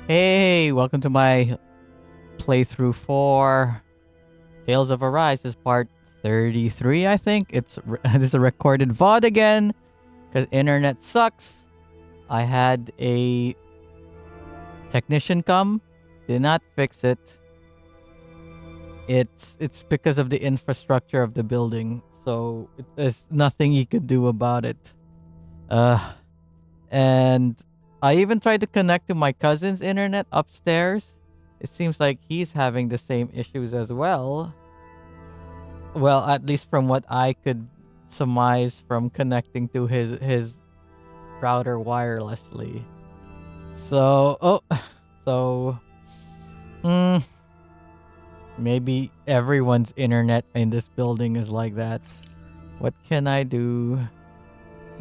Hey, welcome to my playthrough for Tales of Arise. This is part 33, I think. This is a recorded VOD again because internet sucks. I had a technician come, did not fix it. It's because of the infrastructure of the building, so there's nothing you could do about it. And I even tried to connect to my cousin's internet upstairs. It seems like he's having the same issues as well. Well, at least from what I could surmise from connecting to his router wirelessly. So, maybe everyone's internet in this building is like that. What can I do?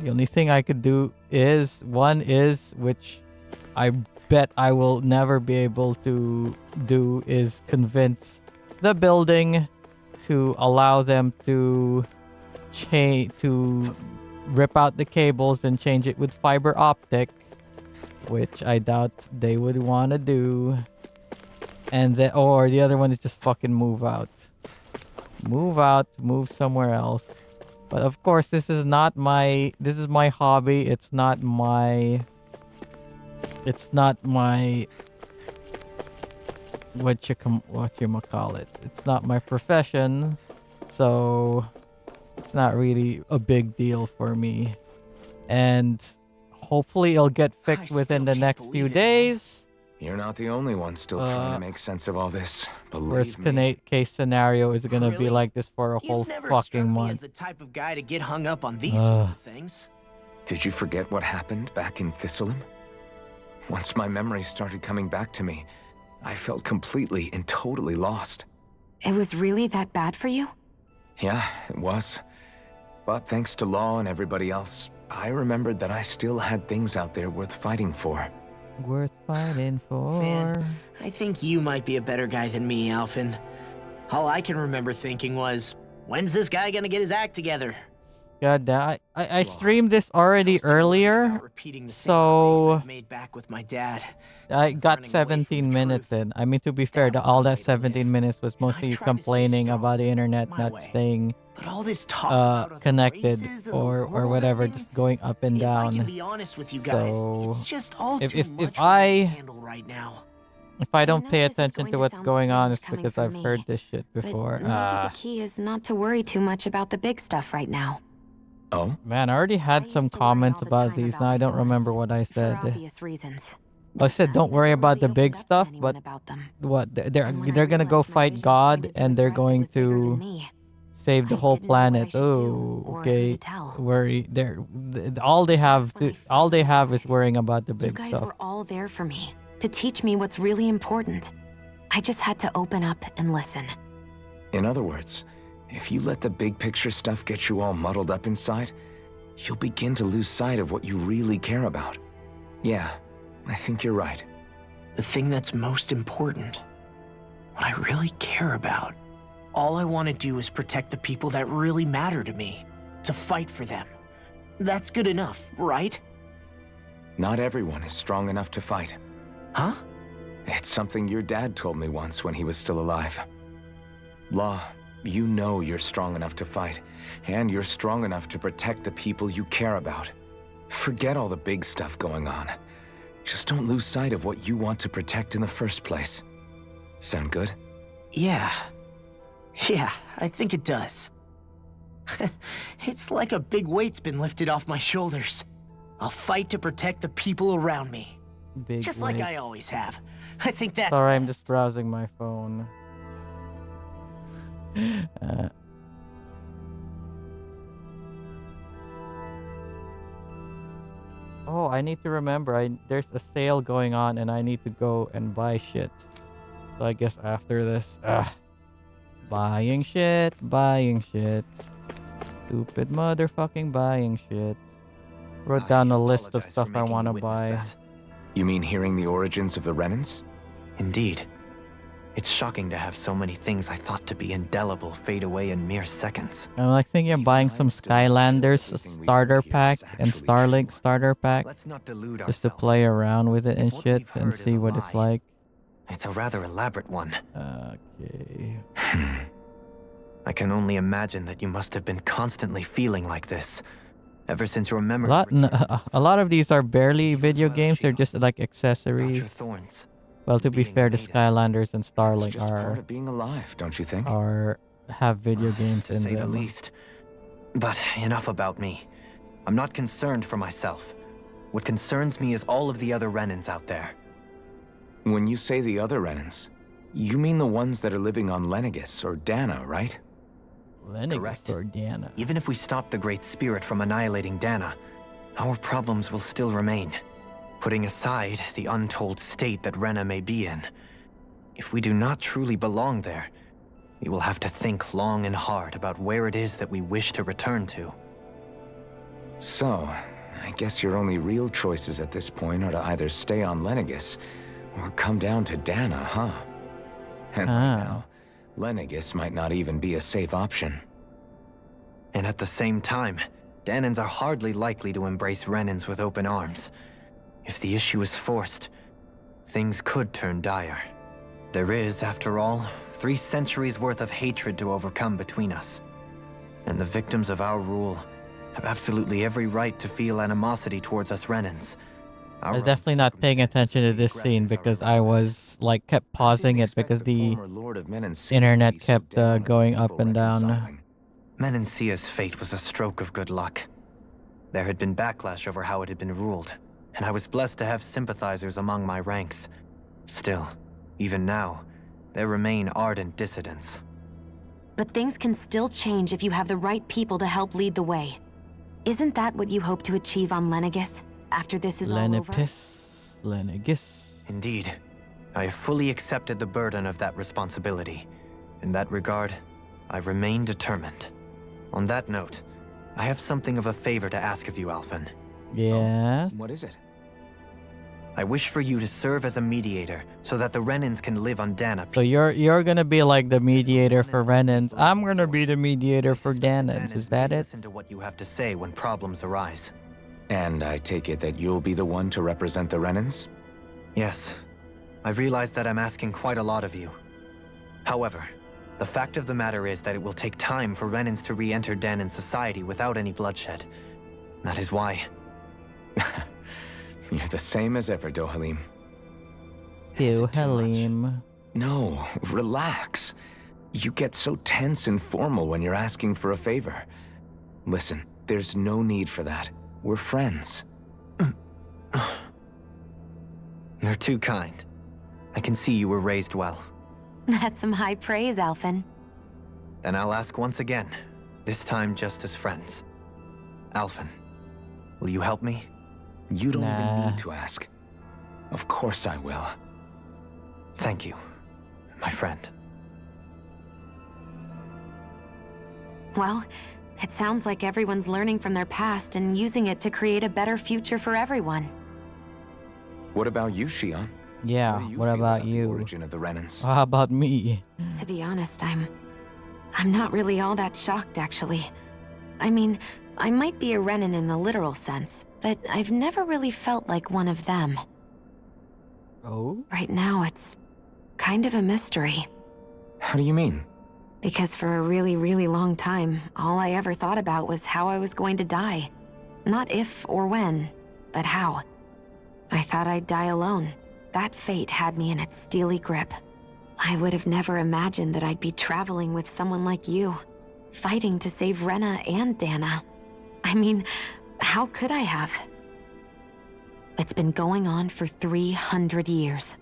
The only thing I could do is, which I bet I will never be able to do, is convince the building to allow them to rip out the cables and change it with fiber optic, which I doubt they would want to do. And or the other one is just fucking move out, move somewhere else. But of course, this is my hobby. It's not my what you call it. It's not my profession, so it's not really a big deal for me. And hopefully it'll get fixed within the next few days. You're not the only one still trying to make sense of all this. Worst case scenario is gonna be like this for a whole fucking month. As the type of guy to get hung up on these sorts of things. Did you forget what happened back in Thistleum? Once my memory started coming back to me, I felt completely and totally lost. It was really that bad for you? Yeah, it was. But thanks to Law and everybody else, I remembered that I still had things out there worth fighting for. Worth fighting for. Man, I think you might be a better guy than me, Alphen. All I can remember thinking was, when's this guy gonna get his act together? God damn, I streamed this already earlier, so made back with my dad. I got 17 minutes in. I mean, to be fair, all that 17 minutes was mostly you complaining about the internet not staying connected or whatever, just going up and down. So if I don't pay attention to what's going on, it's because I've heard this shit before. Maybe the key is not to worry too much about the big stuff right now. Oh? Man, I already had some comments about these. Now I don't remember what I said. I said don't worry about the big stuff, but what? They're gonna go fight God and they're going to save the whole planet. Oh, okay. Worry. All they have is worrying about the big You guys stuff. were all there for me to teach me what's really important. I just had to open up and listen. In other words, if you let the big picture stuff get you all muddled up inside, you'll begin to lose sight of what you really care about. Yeah, I think you're right. The thing that's most important, what I really care about. All I want to do is protect the people that really matter to me, to fight for them. That's good enough, right? Not everyone is strong enough to fight. Huh? It's something your dad told me once when he was still alive. Law, you know you're strong enough to fight, and you're strong enough to protect the people you care about. Forget all the big stuff going on. Just don't lose sight of what you want to protect in the first place. Sound good? Yeah, I think it does. It's like a big weight's been lifted off my shoulders. I'll fight to protect the people around me. Just like I always have. I think that's... Sorry, I'm just browsing my phone. Oh, I need to remember. There's a sale going on, and I need to go and buy shit. So I guess after this, buying shit. Stupid motherfucking buying shit. Wrote down a list of stuff I want to buy. You mean hearing the origins of the Renans? Indeed. It's shocking to have so many things I thought to be indelible fade away in mere seconds. I'm like thinking of buying some Skylanders starter pack and Starlink starter pack Let's not delude just to ourselves. play around with it and If what shit we've and heard is see a what it's lie, like. It's a rather elaborate one. Okay. I can only imagine that you must have been constantly feeling like this, ever since your memory. A lot of these are barely video games. They're just like About your accessories. thorns. Well, to be being a fair, the maiden. Skylanders and It's Starlink just part are of being alive, don't you think? have video games To in say the them. least. But enough about me. I'm not concerned for myself. What concerns me is all of the other Renans out there. When you say the other Renans, you mean the ones that are living on Lenegis or Dana, right? Lenegis Correct. or Diana. Even if we stop the Great Spirit from annihilating Dana, our problems will still remain. Putting aside the untold state that Rena may be in, if we do not truly belong there, we will have to think long and hard about where it is that we wish to return to. So, I guess your only real choices at this point are to either stay on Lenegis or come down to Dana, huh? And right now, Lenegis might not even be a safe option. And at the same time, Danans are hardly likely to embrace Renans with open arms. If the issue is forced, things could turn dire. There is, after all, 3 centuries worth of hatred to overcome between us. And the victims of our rule have absolutely every right to feel animosity towards us Renans. I was definitely not paying attention to this scene because I was like kept pausing it because the internet kept going up and down. Menancia's fate was a stroke of good luck. There had been backlash over how it had been ruled, and I was blessed to have sympathizers among my ranks. Still, even now, there remain ardent dissidents. But things can still change if you have the right people to help lead the way. Isn't that what you hope to achieve on Lenegis after this is all over? Lenegis. Indeed, I have fully accepted the burden of that responsibility. In that regard, I remain determined. On that note, I have something of a favor to ask of you, Alphen. Yes. What is it? I wish for you to serve as a mediator so that the Renans can live on Dana. So you're gonna be like the mediator for Renans. I'm gonna be the mediator for Danans. Is that it? Listen to what you have to say when problems arise. And I take it that you'll be the one to represent the Renans? Yes. I realize that I'm asking quite a lot of you. However, the fact of the matter is that it will take time for Renans to re-enter Danan society without any bloodshed. That is why. You're the same as ever, Dohalim. Dohalim. No, relax. You get so tense and formal when you're asking for a favor. Listen, there's no need for that. We're friends. You're too kind. I can see you were raised well. That's some high praise, Alphen. Then I'll ask once again, this time just as friends. Alphen, will you help me? You don't even Nah. need to ask. Of course I will. Thank you, my friend. Well, it sounds like everyone's learning from their past and using it to create a better future for everyone. What about you, Shion? Yeah. How do you What feel about the you? origin of the Renans? How about me? To be honest, I'm not really all that shocked, actually. I mean, I might be a Renan in the literal sense, but I've never really felt like one of them. Oh. Right now, it's kind of a mystery. How do you mean? Because for a really, really long time, all I ever thought about was how I was going to die. Not if or when, but how. I thought I'd die alone. That fate had me in its steely grip. I would have never imagined that I'd be traveling with someone like you, fighting to save Rena and Dana. I mean, how could I have? It's been going on for 300 years.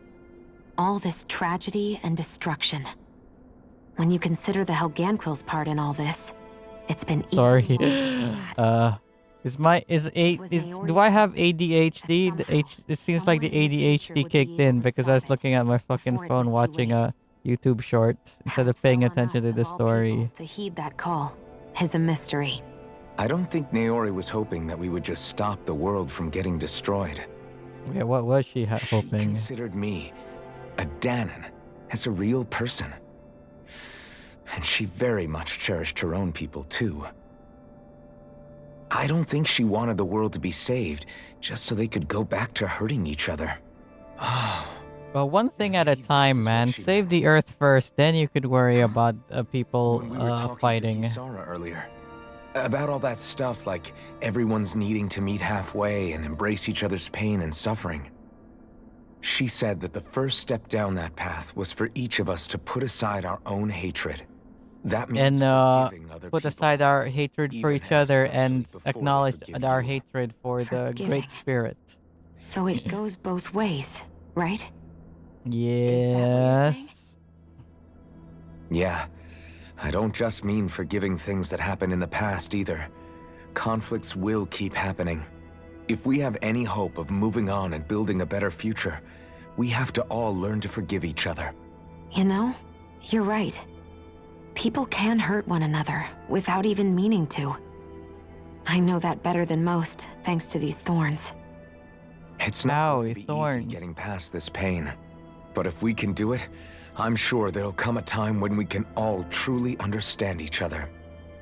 All this tragedy and destruction. When you consider the Helganquil's part in all this, it's been even Sorry. more than that. Do I have ADHD? It seems like the ADHD kicked in because I was looking at my fucking phone watching a YouTube short instead of paying Fell on attention to us the of all story. people to heed that call is a mystery. I don't think Naori was hoping that we would just stop the world from getting destroyed. Yeah, what was she She hoping? considered me a Danan, as a real person. And she very much cherished her own people, too. I don't think she wanted the world to be saved, just so they could go back to hurting each other. Well, one thing at a time, man. Save the Earth first, then you could worry about people When we were talking fighting. to Kisara earlier, about all that stuff like everyone's needing to meet halfway and embrace each other's pain and suffering. She said that the first step down that path was for each of us to put aside our own hatred. That means And forgiving other put people, aside our hatred for even each other and especially before they acknowledge forgive our you. hatred for the Forgiving. Great Spirit. So it goes both ways, right? that what you're Yes. Yeah, I don't just mean forgiving things that happened in the past either. Conflicts will keep happening. If we have any hope of moving on and building a better future, we have to all learn to forgive each other. You know, you're right. People can hurt one another without even meaning to. I know that better than most, thanks to these thorns. It's not going Owie, to be easy thorns. getting past this pain. But if we can do it, I'm sure there'll come a time when we can all truly understand each other.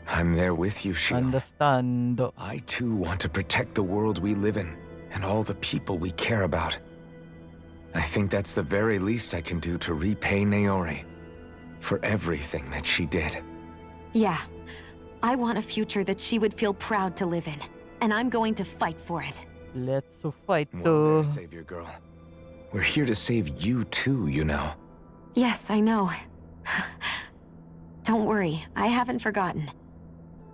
I'm there with you, Shion. Understand. I too want to protect the world we live in, and all the people we care about. I think that's the very least I can do to repay Naori for everything that she did. Yeah, I want a future that she would feel proud to live in, and I'm going to fight for it. Let's fight Whoa there, to. Savior Girl. We're here to save you too, you know. Yes, I know. Don't worry, I haven't forgotten.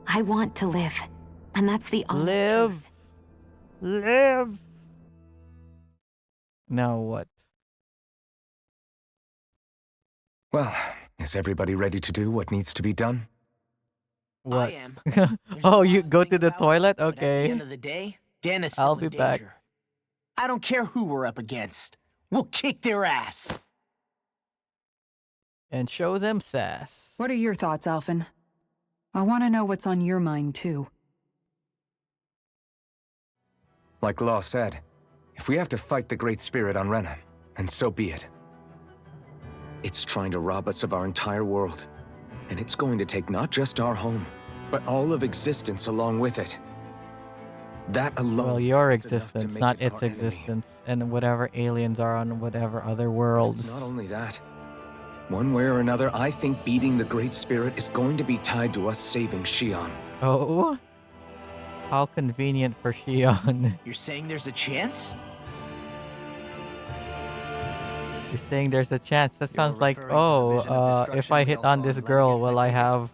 I want to live, and that's the honest Live. truth. Live. Now what? Well, is everybody ready to do what needs to be done? What? I am. There's a Oh, lot you to go think to the about, toilet? but at the Okay. end of the day, Dan is still I'll in be back. danger. I don't care who we're up against. We'll kick their ass. And show them sass. What are your thoughts, Alphen? I want to know what's on your mind, too. Like Law said, if we have to fight the Great Spirit on Rena, then so be it. It's trying to rob us of our entire world. And it's going to take not just our home, but all of existence along with it. That alone Well, your is enough to existence, make not it its our enemy. existence, and whatever aliens are on whatever other worlds. It's not only that. One way or another, I think beating the Great Spirit is going to be tied to us saving Shion. Oh? How convenient for Shion. You're saying there's a chance? You're saying there's a chance. That sounds like, referring to the oh, vision of if destruction I we hit all on saw this in girl, Levius, will I I take it? have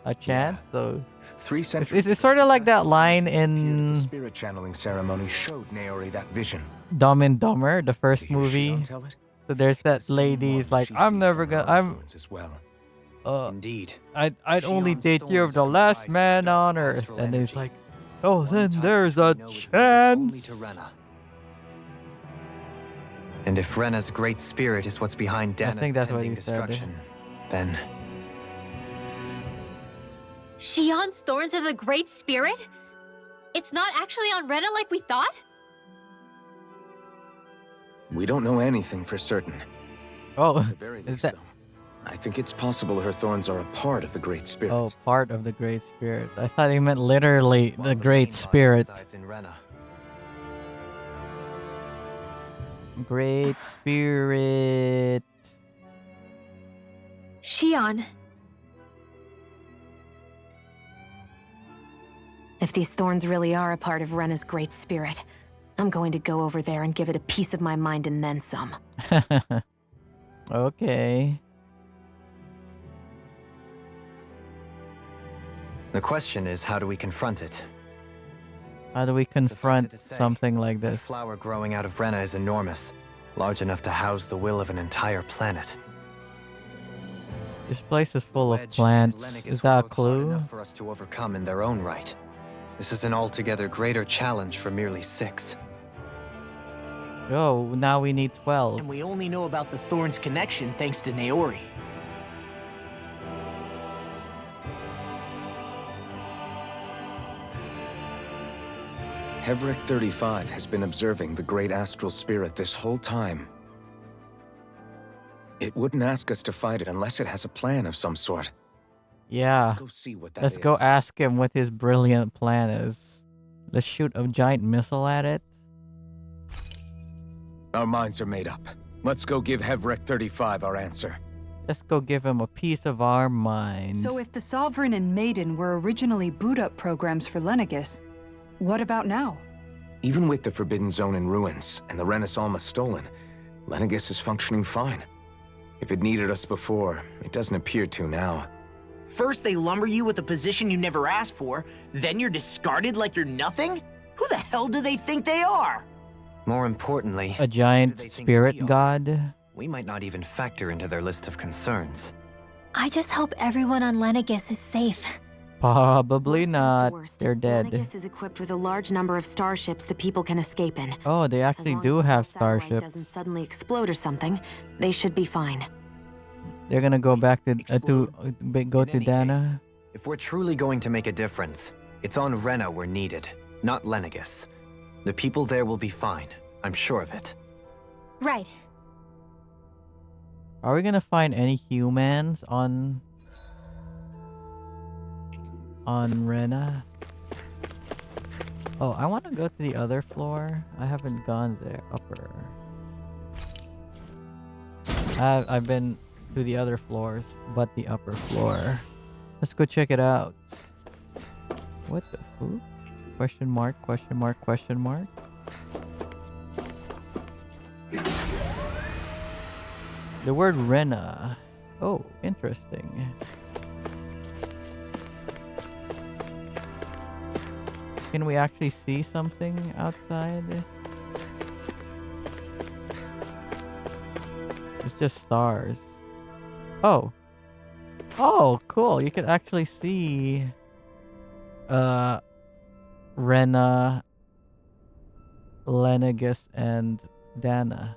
a chance? So 3 centuries it's ago, sort of like that Bethel line appeared at the in spirit channeling ceremony showed Naori that vision. Dumb and Dumber, the To first hear movie. Shion tell it, So there's it's the that same lady's one like, she I'm sees never from her gonna, own thorns as well. Indeed. I'd only Shion's date you of thorns the are last comprised of man dark on Earth. astral And he's energy. like, so One then type there's which a we know is limited only to chance. Rena. And if Rena's great spirit is what's behind Dana's think that's what pending he said. destruction, then Shion's thorns are the Great Spirit? It's not actually on Rena like we thought? We don't know anything for certain. Oh, At the very is least, that, though, I think it's possible her thorns are a part of the Great Spirit. oh, part of the Great Spirit. I thought he meant literally while the main Great body Spirit. resides in Rena. Great Spirit. Shion, If these thorns really are a part of Rena's great spirit, I'm going to go over there and give it a piece of my mind and then some. Okay. The question is, how do we confront it? How do we Suffice it confront to say, something like The this? flower growing out of Rena is enormous, large enough to house the will of an entire planet. This place is full of Wedge and plants. Lennox Is were that a both hard clue? enough for us to overcome in their own right. This is an altogether greater challenge for merely 6. Oh, now we need 12. And we only know about the Thorns connection thanks to Naori. Hevric 35 has been observing the Great Astral Spirit this whole time. It wouldn't ask us to fight it unless it has a plan of some sort. Yeah. Let's go see what that Let's is. go ask him what his brilliant plan is. Let's shoot a giant missile at it. Our minds are made up. Let's go give Hevrek 35 our answer. Let's go give him a piece of our mind. So if the Sovereign and Maiden were originally boot-up programs for Lenegis, what about now? Even with the Forbidden Zone in ruins and the Renis Alma stolen, Lenegis is functioning fine. If it needed us before, it doesn't appear to now. First they lumber you with a position you never asked for, then you're discarded like you're nothing? Who the hell do they think they are? More importantly, A giant they think spirit we are? god? we might not even factor into their list of concerns. I just hope everyone on Lenegis is safe. Probably Worst comes to not. worst, They're dead. Lenegis is equipped with a large number of starships that people can escape in. Oh, they As actually long do as have the satellite doesn't starships. suddenly explode or something, they should be fine. They're gonna go back to Explode. go In to any Dana. case, if we're truly going to make a difference, it's on Rena we're needed, not Lenegis. The people there will be fine. I'm sure of it. Right. Are we gonna find any humans on Rena? Oh, I want to go to the other floor. I haven't gone there. Upper. I've been to the other floors, but the upper floor. Let's go check it out. What the fuck? Question mark, question mark, question mark. The word Rena. Oh, interesting. Can we actually see something outside? It's just stars. Oh. Oh, cool. You can actually see Rena, Lenegis, and Dana.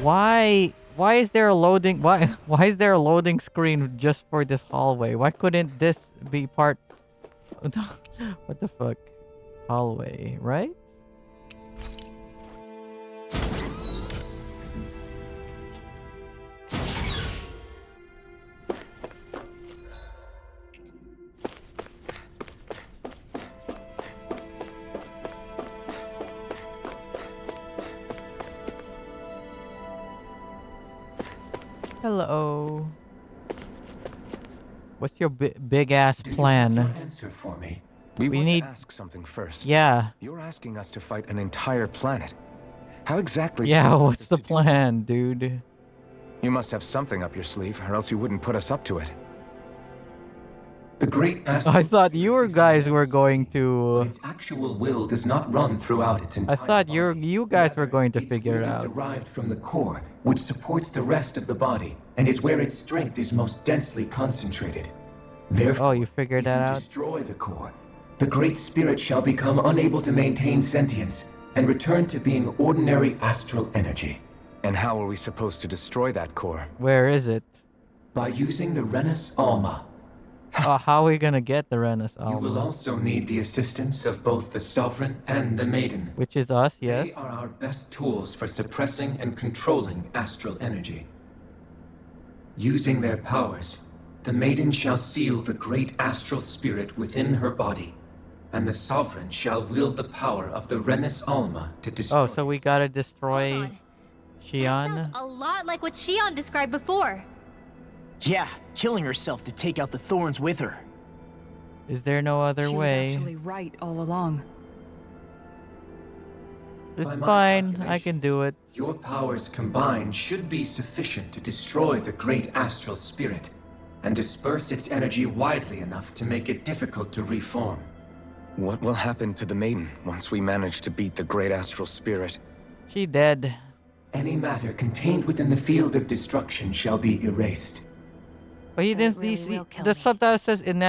Why is there a loading why is there a loading screen just for this hallway? Why couldn't this be part what the fuck? Hallway, right? Hello. What's your big ass plan? Answer for me. We want need- to ask something first. Yeah. You're asking us to fight an entire planet. How exactly? Yeah, do you want what's us the to do plan, dude? it? You must have something up your sleeve, or else you wouldn't put us up to it. The great I thought you guys were going to Its actual will does not run throughout its I entire thought body. you guys were going to Its figure it will is out. derived from the core, which supports the rest of the body, and is where its strength is most densely concentrated. Therefore, Oh, you figured if that you out? destroy the core, the Great Spirit shall become unable to maintain sentience and return to being ordinary astral energy. And how are we supposed to destroy that core? Where is it? By using the Renis Alma, How are we gonna get the Renis you will Alma? also need the assistance of both the Sovereign and the Maiden. Which is us, yes? They are our best tools for suppressing and controlling astral energy. Using their powers, the Maiden shall seal the great astral spirit within her body, and the Sovereign shall wield the power of the Renis Alma to destroy. Oh, so we gotta Hold destroy on. That Xion? sounds a lot like what Shion described before. Yeah, killing herself to take out the thorns with her. Is there no other She was way? actually right all along. It's By my fine, I can do it. Your powers combined should be sufficient to destroy the great astral spirit and disperse its energy widely enough to make it difficult to reform. What will happen to the Maiden once we manage to beat the great astral spirit? She dead. Any matter contained within the field of destruction shall be erased. But he So didn't it really see will kill the me. subtitle says available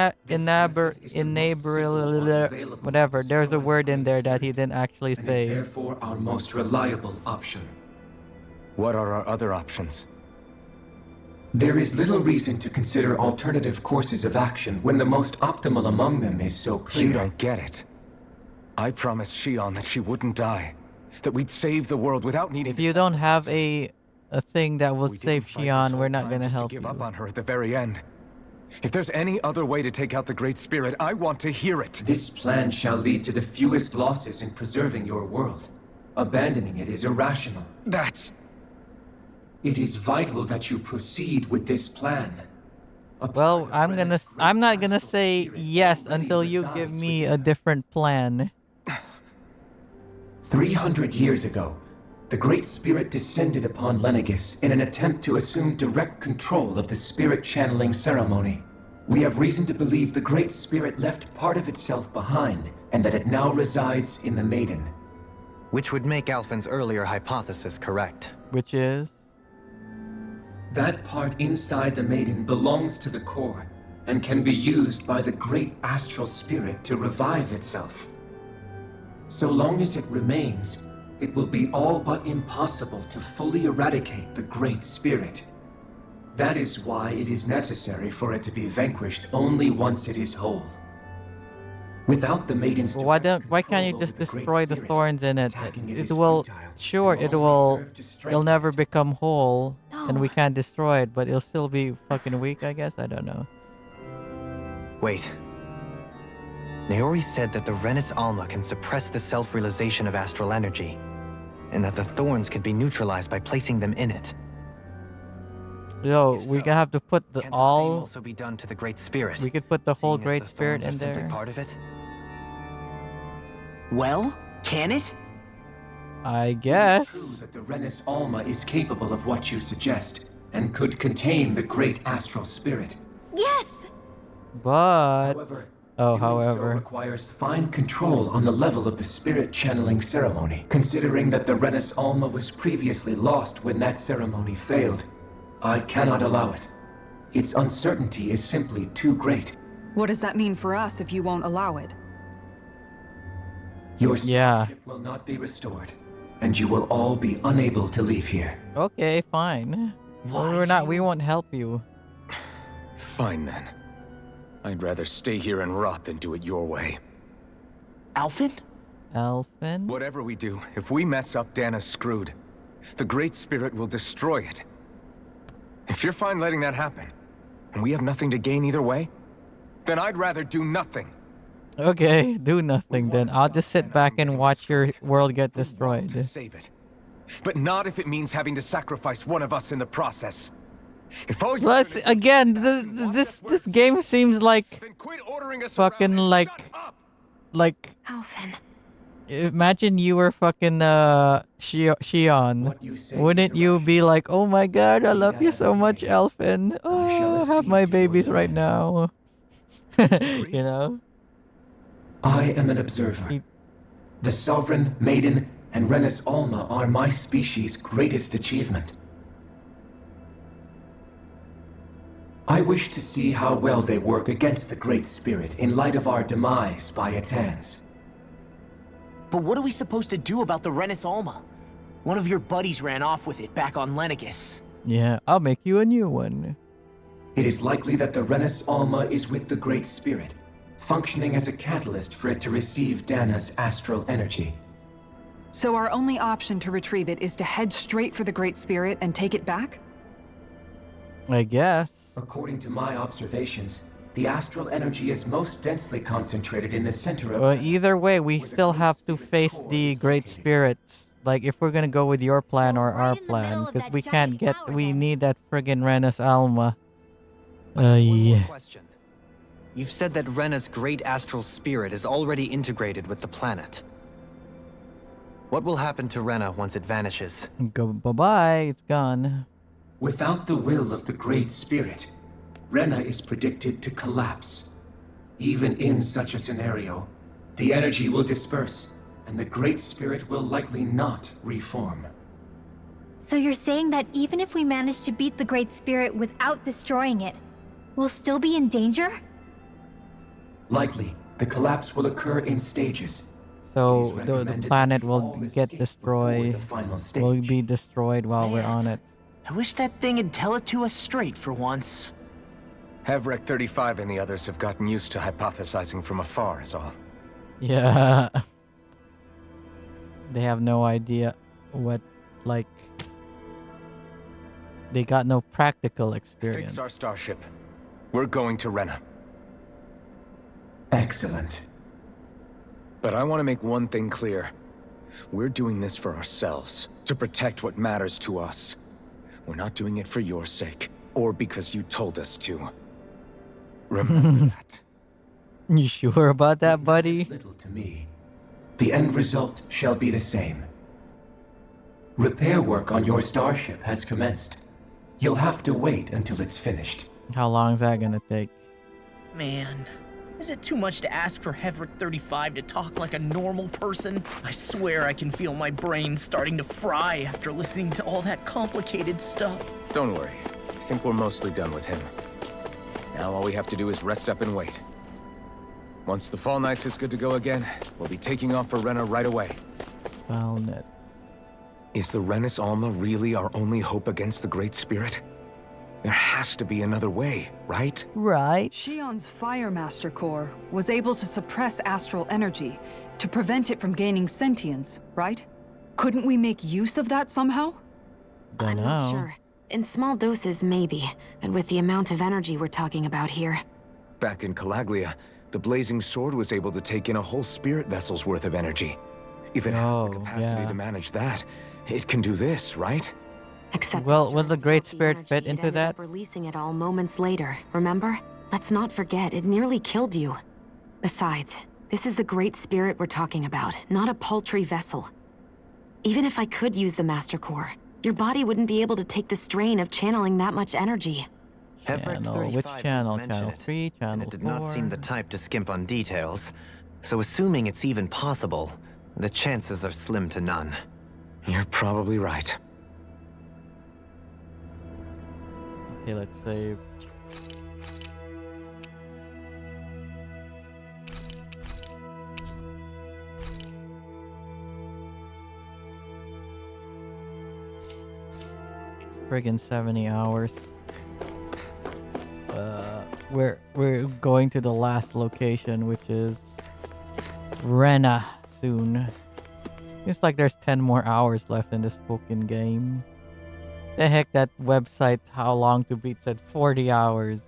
whatever. to There's a destroy word the in Great there that he Spirit, didn't actually and is say. therefore our most reliable option. What are our other options? There is little reason to consider alternative courses of action when the most optimal among them is so clear. You don't get it. I promised Shion that she wouldn't die. That we'd save the world without needing If to you don't have sacrifice. a thing that will We save didn't fight this Shion, whole we're not time gonna just to help give you. up on her at the very end. If there's any other way to take out the Great Spirit, I want to hear it. This plan shall lead to the fewest losses in preserving your world. Abandoning it is irrational. That's... It is vital that you proceed with this plan. A Well, part of Renna's great I'm not gonna astral say spirit yes already until you give resides me within a her. different plan. 300 years ago, the Great Spirit descended upon Lenegis in an attempt to assume direct control of the spirit channeling ceremony. We have reason to believe the Great Spirit left part of itself behind, and that it now resides in the Maiden. Which would make Alphen's earlier hypothesis correct. Which is? That part inside the Maiden belongs to the core, and can be used by the Great Astral Spirit to revive itself. So long as it remains, it will be all but impossible to fully eradicate the Great Spirit. That is why it is necessary for it to be vanquished only once it is whole. Without the Maiden's Well, why direct can't you control just over the Great destroy the Spirit, thorns in it? attacking It is will, futile. sure, it only will, serve to it'll strengthen never it. become whole, and we No. can't destroy it, but it'll still be fucking weak, I guess? I don't know. Wait. Naori said that the Renis Alma can suppress the self-realization of astral energy, and that the thorns can be neutralized by placing them in it. Yo, If we so, gonna have to put the Can't the same all, also be done to the Great Spirit? we could put the whole seeing as Great the Spirit thorns in are simply there? part of it? Well, can it? I It is guess. true that the Renis Alma is capable of what you suggest, and could contain the Great Astral Spirit. Yes! But, However, oh, doing so however. requires fine control on the level of the spirit channeling ceremony, considering that the Renis Alma was previously lost when that ceremony failed. I cannot allow it. Its uncertainty is simply too great. What does that mean for us if you won't allow it? Your Yeah. starship will not be restored, and you will all be unable to leave here. Okay, fine. Well, Why we won't help you. Fine then. I'd rather stay here and rot than do it your way. Alphen? Elfin? Whatever we do, if we mess up, Dana's screwed. The Great Spirit will destroy it. If you're fine letting that happen, and we have nothing to gain either way, then I'd rather do nothing. Okay, do nothing then. I'll just sit back and watch your world get We want destroyed. to save it. But not if it means having to sacrifice one of us in the process. If all you're Plus, gonna do is again, sit back and watch this us wear this game seems like then quit ordering us fucking around and like shut up! Alphen. imagine you were fucking Shion. What you say Wouldn't is you irrational. be like, oh my god, I love you so much, I Elfin. shall Oh, have accede my to your babies right demand. now. You know? I am an observer. He- The Sovereign, Maiden, and Renis Alma are my species' greatest achievement. I wish to see how well they work against the Great Spirit in light of our demise by its hands. But what are we supposed to do about the Renis Alma? One of your buddies ran off with it back on Lenegis. Yeah, I'll make you a new one. It is likely that the Renis Alma is with the Great Spirit, functioning as a catalyst for it to receive Dana's astral energy. So our only option to retrieve it is to head straight for the Great Spirit and take it back? I guess. According to my observations, the astral energy is most densely concentrated in the center of... Well, either way, we where the still Great have to Spirit's face core the is Great located. Spirits. Like, if we're gonna go with your plan So or right our in the middle plan, of because that we can't giant get, tower we then. need that friggin' Renis Alma. One more Yeah. question. You've said that Rena's great astral spirit is already integrated with the planet. What will happen to Rena once it vanishes? Go bye-bye, it's gone. Without the will of the Great Spirit, Rena is predicted to collapse. Even in such a scenario, the energy will disperse, and the Great Spirit will likely not reform. So you're saying that even if we manage to beat the Great Spirit without destroying it, we'll still be in danger? Likely, the collapse will occur in stages. It So is the recommended that planet you will all get escape before destroyed. the final Will stage. be destroyed while we're on it. I wish that thing would tell it to us straight for once. Havrek 35 and the others have gotten used to hypothesizing from afar, is all. Yeah. They have no idea what, like, they got no practical experience. Fix our starship. We're going to Rena. Excellent. But I want to make one thing clear. We're doing this for ourselves, to protect what matters to us. We're not doing it for your sake, or because you told us to. Remember that. You sure about that, buddy? Matters little to me. The end result shall be the same. Repair work on your starship has commenced. You'll have to wait until it's finished. How long is that gonna take? Man, is it too much to ask for Heverick 35 to talk like a normal person? I swear I can feel my brain starting to fry after listening to all that complicated stuff. Don't worry. I think we're mostly done with him. Now all we have to do is rest up and wait. Once the Fall Knights is good to go again, we'll be taking off for Rena right away. Valnet. Is the Renis Alma really our only hope against the Great Spirit? There has to be another way, right? Right. Shion's Fire Master Core was able to suppress astral energy to prevent it from gaining sentience, right? Couldn't we make use of that somehow? I'm not sure. In small doses, maybe. But with the amount of energy we're talking about here. Back in Calaglia, the Blazing Sword was able to take in a whole spirit vessel's worth of energy. If it has the capacity to manage that, it can do this, right? Except well, will the Great the Spirit energy, fit it into ended that? up releasing it all moments later, remember? Let's not forget, it nearly killed you. Besides, this is the Great Spirit we're talking about, not a paltry vessel. Even if I could use the Master Core, your body wouldn't be able to take the strain of channeling that much energy. Channel. Which channel? Channel 3, channel and it did 4. not seem the type to skimp on details. So assuming it's even possible, the chances are slim to none. You're probably right. Okay, let's save. Friggin' 70 hours. We're going to the last location, which is Rena soon. It's like there's 10 more hours left in this fucking game. The heck, that website, How Long to Beat, said 40 hours.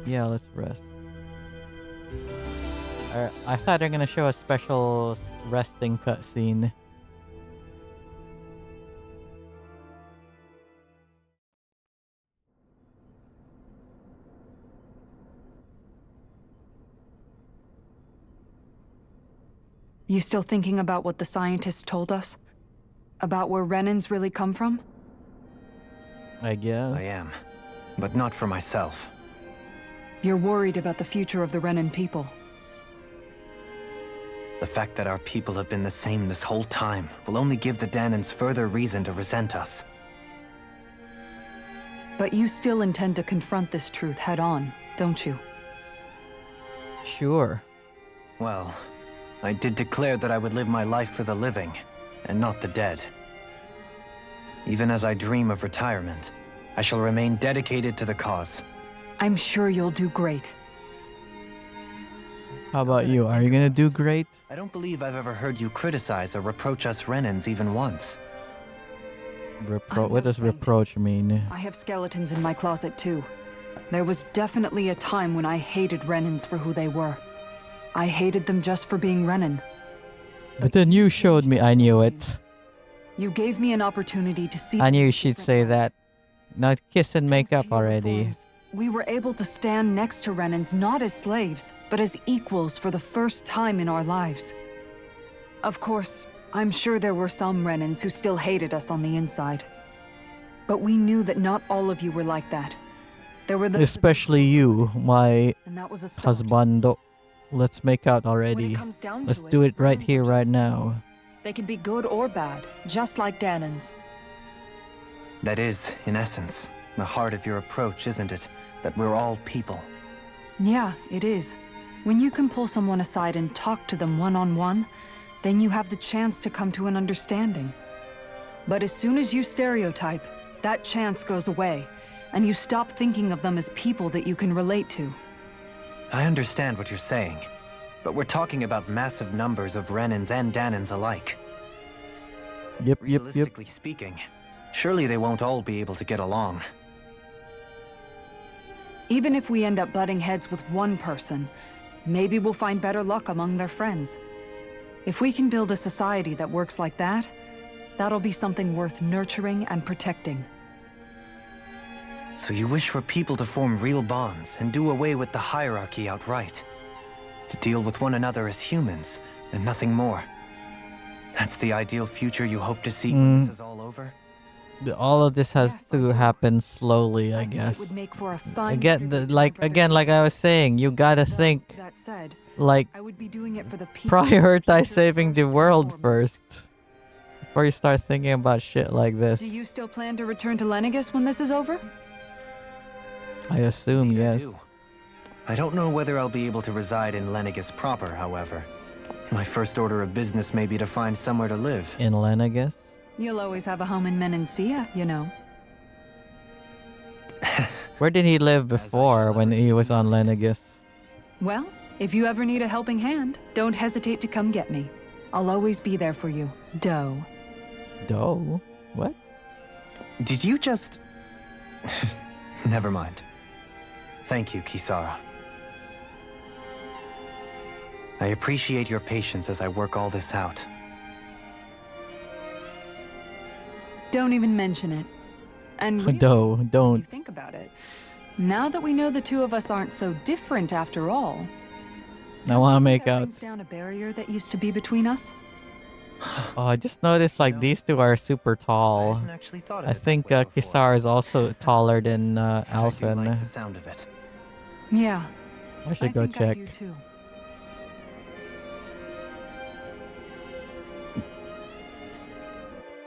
Yeah, let's rest. I thought they're gonna show a special resting cutscene. You still thinking about what the scientists told us? About where Renans really come from? I guess. I am, but not for myself. You're worried about the future of the Renan people. The fact that our people have been the same this whole time will only give the Dahnans further reason to resent us. But you still intend to confront this truth head-on, don't you? Sure. Well, I did declare that I would live my life for the living, and not the dead. Even as I dream of retirement, I shall remain dedicated to the cause. I'm sure you'll do great. How about you? Are you gonna do great? I don't believe I've ever heard you criticize or reproach us Renans even once. What does reproach mean? I have skeletons in my closet too. There was definitely a time when I hated Renans for who they were. I hated them just for being Renan. But then you showed me. I knew it. You gave me an opportunity to see. I knew she'd say that. Not kiss and make Thanks up to your already. reforms, we were able to stand next to Renans not as slaves, but as equals for the first time in our lives. Of course, I'm sure there were some Renans who still hated us on the inside. But we knew that not all of you were like that. There were the Especially you, my and that was a start. husbando. Let's make out When already. it comes down Let's to do it right Renans here, are right just now. people. They can be good or bad, just like Dahnans. That is, in essence, the heart of your approach, isn't it? That we're all people. Yeah, it is. When you can pull someone aside and talk to them one-on-one, then you have the chance to come to an understanding. But as soon as you stereotype, that chance goes away, and you stop thinking of them as people that you can relate to. I understand what you're saying. but we're talking about massive numbers of Renans and Danans alike. Yep. Realistically speaking, surely they won't all be able to get along. Even if we end up butting heads with one person, maybe we'll find better luck among their friends. If we can build a society that works like that, that'll be something worth nurturing and protecting. So you wish for people to form real bonds and do away with the hierarchy outright? To deal with one another as humans, and nothing more? That's the ideal future you hope to see when this is all over? All of this has to happen slowly, I think guess. It would make for a fine Again, tribute like whenever again, they're like I was saying, you gotta Though, think that said, like I would be doing it for the people who prioritize killed her saving the first and world foremost. first before you start thinking about shit like this. Do you still plan to return to Lenegis when this is over? I assume Indeed I yes. do. I don't know whether I'll be able to reside in Lenegis proper, however. My first order of business may be to find somewhere to live. In Lenegis. You'll always have a home in Menancia, you know. Where did he live As I before shall when ever he do. was on Lenegis? Well, if you ever need a helping hand, don't hesitate to come get me. I'll always be there for you, Doe. Doe? What? Did you just... Never mind. Thank you, Kisara. I appreciate your patience as I work all this out. Don't even mention it. And really, Doe, when you don't. think about it, now that we know the two of us aren't so different after all, I wanna don't you think make that out. brings down a barrier that used to be between us? Oh, I just noticed like these two are super I tall. hadn't actually thought of I it that think way before. Kisar is also taller than But I do Alphen. like the sound of it. Yeah, I I should go think check. I do too.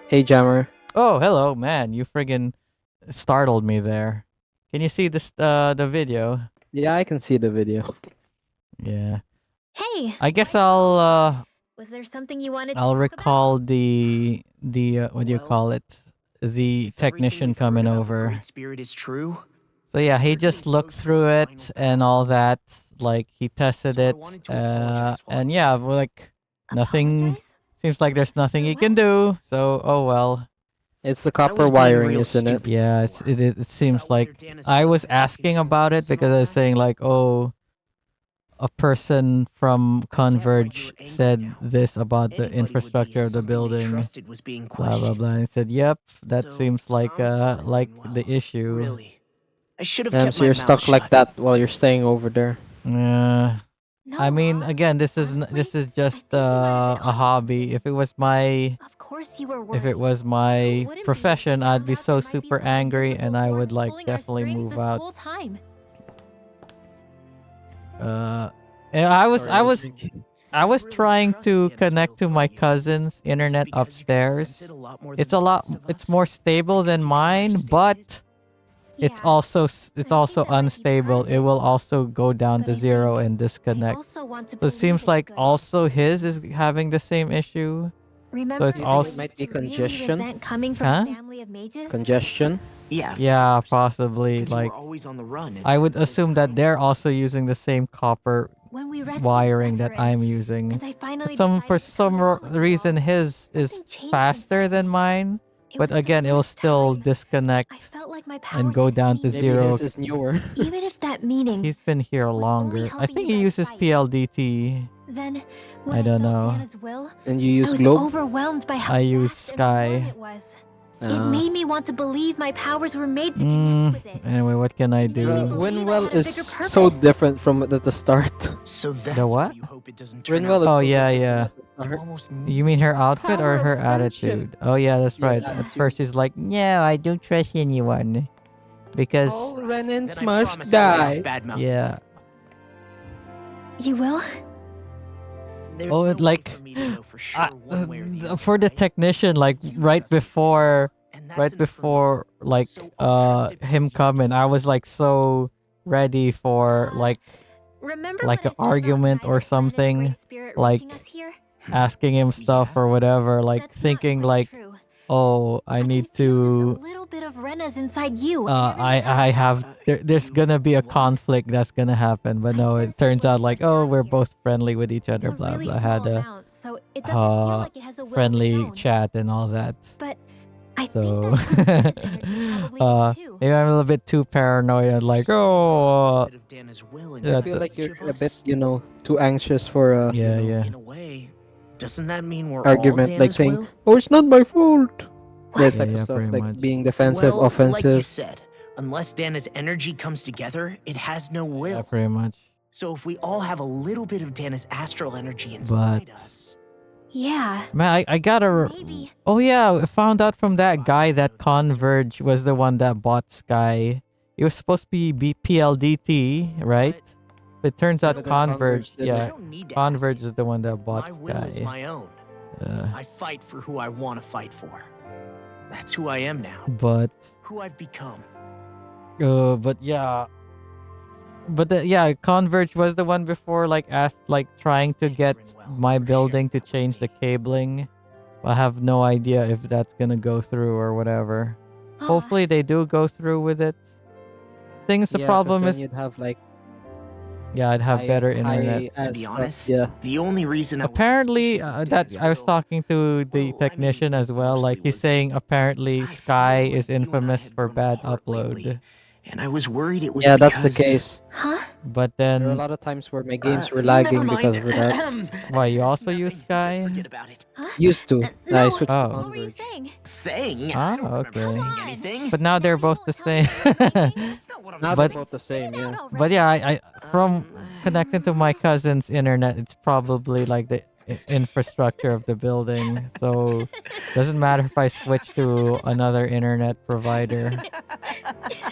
Hey, Jammer. Oh, hello, man. You friggin' startled me there. Can you see this the video? Yeah, I can see the video. Yeah. Hey, I guess was there something you wanted to I'll talk recall the what do you Well, call it? The If everything technician we've heard coming about the over. Great Spirit is true. So yeah, he We're just getting looked close to through the it final and all that. Like he tested So I it. wanted to apologize while I And can. yeah, like nothing Apologize? seems like there's nothing For he can what? do. So oh well. It's the I copper was being wiring, real isn't it? stupid Yeah, before. it seems About whether like Dana's I worth was it asking asking about it because I was saying like, oh, a person from I get why Converge you're angry said now. this about the Anybody would be infrastructure if of the something they building. trusted was being Blah blah questioned. blah. And I said, yep, that So, seems like I'm sorry, the Manuel. issue. Really. I should have Damn, kept so my you're mouth stuck like shut. that while you're staying over there. Yeah. No, I mean, Ma. again, this is Honestly, this is I just think you might have been a honest with hobby. me. If it was my Of course you were if it worried. was Who my wouldn't be if profession, they I'd found be out so there might be super some angry invisible and I force would like pulling our definitely strings move this out. whole time? And I was Sorry, I I was think- I was Really trying trust to Dana's connect will to taught my you. cousin's Is it internet because you can sense upstairs. it a lot more It's than a the lot rest of it's us? more stable Because than you mine, understand but it? it's Yeah, also I it's think also that might be part unstable. of It it. will also go down But to I zero think and I disconnect. also want to So it believe seems it's like good. also his is having the same issue. Remember it's Do you how think I also- it used might be to really congestion? resent coming from Huh? a family of mages? Congestion? Yeah. of Yeah, course. possibly. Because you were Like always on the run and I would couldn't assume that hide. they're also using the same copper When we rescued wiring that Zephyrin, I'm using. and I finally But for decided to some come along with you reason all, his is something changed faster inside than me. mine. It But was the again, it will first still time I disconnect felt like my and powers go had down to any Maybe zero. his is newer. Even if that meaning He's been here was only longer. I helping think you he guys uses fight. PLDT. Then, when I I don't felt know. Dana's will, And you I use was Globe? overwhelmed by how I use vast and warm Sky. it was. It made me want to believe my powers were made to Mm, connect with it. anyway, what can I It made me do? believe I Winwell had a is bigger so purpose. different from the start. So that's The why what? you hope it doesn't turn Winwell out. is Oh so yeah, different yeah. from the You start. almost You need mean her the outfit or Power her of friendship. attitude? Oh yeah, that's Yeah, right. the At attitude. first he's like, no, I don't trust anyone. Because, All Renans Then I must promise to lay off die. bad mouth. yeah. You will? There's Oh, no it way like, for me to know for sure one way or the other, for the right? technician, like You right trust me. before, And that's right enough for me. before, like, So I'll trust it him because you coming, do. I was like so ready for like Remember like when an argument or something, like asking him stuff Yeah. or whatever, like That's not thinking quite like true. oh, I need can feel to. just a little bit of Rena's inside you. I have. There's gonna be a conflict that's gonna happen, but no, it turns out like, oh, we're both friendly with each other. It's a Blah really blah. small Had a amount, so it doesn't feel like it has a will of its friendly own. chat and all that. But I So, think that Converge's energy probably is too. maybe I'm a little bit too paranoid. Like, There's a oh, bit of Dana's will I Yeah, inside feel like each you're of a bit, us. too anxious for a yeah, yeah. In a way, doesn't that mean we're argument, all like Dana's saying, will? "Oh, it's not my fault." That Yeah, type yeah, of stuff, pretty like much. being defensive, Well, like you offensive. said, unless Dana's energy comes together, it has no Yeah, will. pretty much. So if we all have a little bit of Dana's astral energy inside us, Yeah, Man, I gotta. maybe. Oh yeah, I found out from that guy that Converge was the one that bought Sky. It was supposed to be PLDT, right? But it turns Yeah, out but then Converge Converge, did yeah, I don't need to Converge ask is you. the one that bought My will is Sky. my own. I fight for who I want to fight for. That's who I am now. But Who I've become. but yeah, yeah, Converge was the one before, like asked, like trying to get my building to change the cabling. I have no idea if that's gonna go through or whatever. Hopefully they do go through with it. Thing's the Yeah, 'cause problem then is, you'd have like yeah, I'd have high- better high internet. To as be fuck, honest, yeah. the only reason I was Apparently, suspicious of that Dana's I was will- talking to the well, I mean, technician as well. Like mostly he's was saying, apparently I Sky feel like is you and I infamous had for grown bad apart lately, upload. and I was worried it was Yeah, that's the because- case. Huh? But There are a then, lot of times where my games were never lagging mind. because of that. why you also Nothing, use just Sky? forget about it. Used to. No, I switched Oh. to what were you Converge. saying? Saying? Ah, I don't remember okay. saying Come on. anything. But now they're You both the won't tell me same. anything. That's not what I'm Now But- they're both the same, Spit it yeah. out But already. yeah, I from Um, connecting to my cousin's internet, it's probably like the infrastructure of the building. So doesn't matter if I switch to another internet provider.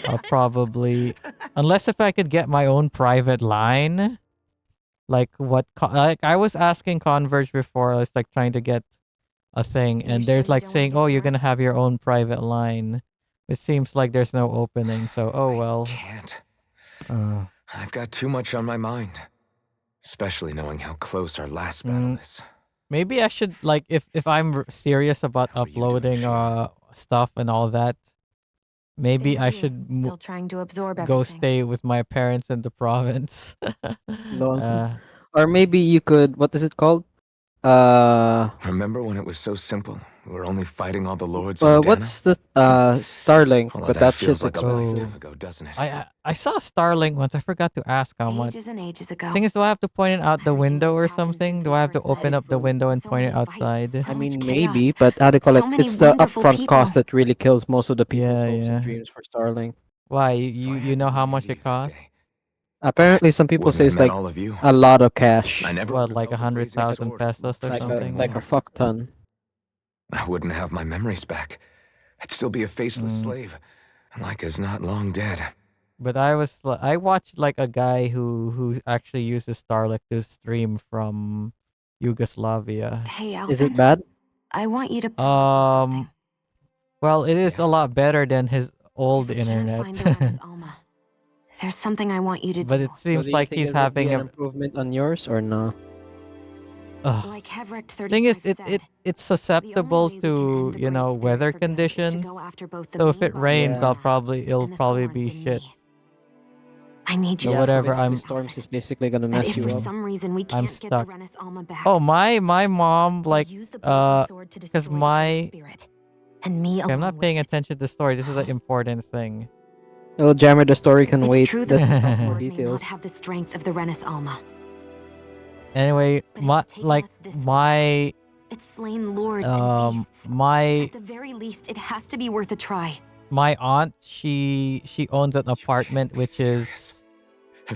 I'll probably, unless if I could get my own private line, like like I was asking Converge before. I was like trying to get a thing, You and sure there's you like don't saying, wanna "Oh, get you're gonna some have your own private line." It seems like there's no opening. So oh well. Can't. Uh, I've got too much on my mind. Especially knowing how close our last battle is. Maybe I should like if I'm serious about How are you doing, uploading Shane? stuff and all that. Maybe Same I to you. should Still trying to absorb go everything. stay with my parents in the province. Lol. Uh, Or maybe you could, what is it called? Remember when it was so simple? We were only fighting all the lords on Dana? What's the Starlink? Although But that that feels shit's like a expensive. lifetime ago, doesn't it? I saw Starlink once. I forgot to ask how much. Ages and ages ago. Thing is, do I have to point it out the Everything window or that's happened something? since Do we I have to first met. open up the window and So point it many fights, outside? so I mean, much maybe, chaos. but how do you call So it? many It's the wonderful upfront cost people. that really kills most of the people's Yeah, hopes yeah. and dreams for Starlink. Why? If I You had know been how in much India it that costs? day, Apparently, some people wouldn't say have it's met like all of you. a lot of cash. I never What, would have like held the blazing 100,000 sword pesos or for Like something? like a more. fuck ton. I wouldn't have my memories back. I'd still be a faceless slave, like as not long dead. But I watched like a guy who actually uses Starlink to stream from Yugoslavia. Hey, Is it Alvin. bad? I want you to promise me something. Well, it is a Yeah. lot better than his old If we can't internet. find Lorena's Alma, there's something I want you to But do. it So seems do you like think he's it would be having an a improvement on yours or no? ugh. Like Hevrek 35 Thing is, said, it's the only susceptible way we can to, end the you know, Great Spirit weather for good is to conditions. go after both the So if main it body rains, of Yeah. Lorna it'll and the probably thorns be in shit. me. I need So you. Yeah, whatever, basically I'm- Storms is basically gonna But mess if you for up. some reason we I'm can't get the stuck. Renis Alma back, Oh, my mom then like use the blazing sword to destroy the Great my- Spirit. And me okay, I'm along not with paying it. attention to the story. This is an important thing. Oh, Jammer, the story can It's wait. true that Let's the talk more sword may not details. have the strength of the Renis Alma. Anyway, But my it's taken like us this far. my It's slain lords and beasts. my At the very least, it has to be worth a try. my aunt, she owns an apartment which is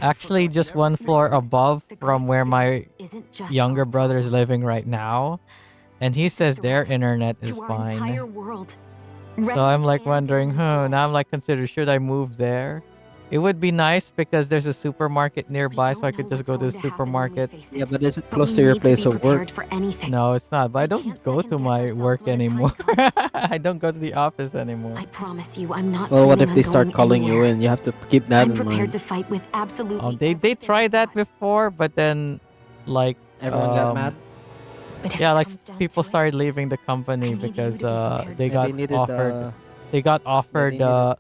actually just one floor above The from Great where my Spirit isn't just younger our brother is problem. living right now, and he It's a says their threat internet is to our entire fine. world. So I'm like Renis and wondering, Dan's now I'm world. like consider should I move there? It would be nice because there's a supermarket We nearby, so don't I could know just what's go to going the to happen when we supermarket. face Yeah, it. but is it But close we to your need place to be of work? prepared for anything. No, it's not. But I We don't can't go to second-guess my ourselves work when the time anymore. comes. I don't go to the office anymore. I promise you, I'm not Well, what if planning they on start going calling you anywhere. in? You have to keep that I'm in prepared mind. to fight with absolutely They everything tried I've that got. before, but then like Everyone got um, mad. But if Yeah, it like comes down people to it, started leaving the I company need you because to be prepared they for got They needed offered they got offered needed-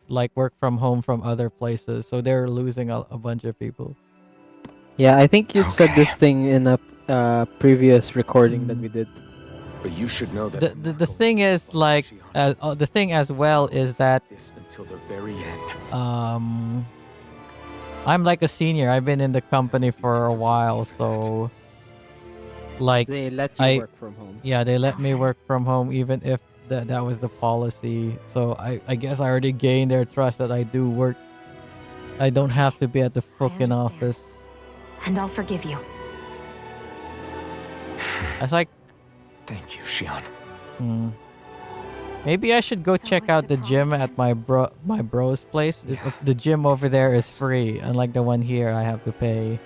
like work from home from other places, so they're losing a bunch of people. Yeah, I think you said this Okay. thing in a previous recording that Mm. we did. But you should know that The I'm the, not the going thing to is give up, like Shion. the thing as well is that This until the very end. um I'm like a senior. I've been in the company for a while, so like They let you I work from home. yeah, they let me Okay. work from home even if that was the policy. So I guess I already gained their trust that I do work. I don't have to be at the fucking understand. office. And I'll forgive you. I was like, Thank you, Shion. hmm, maybe I should go So check what's out the the gym promise at my bro's place. Yeah, The gym over there is promise. free, unlike the one here I have to pay.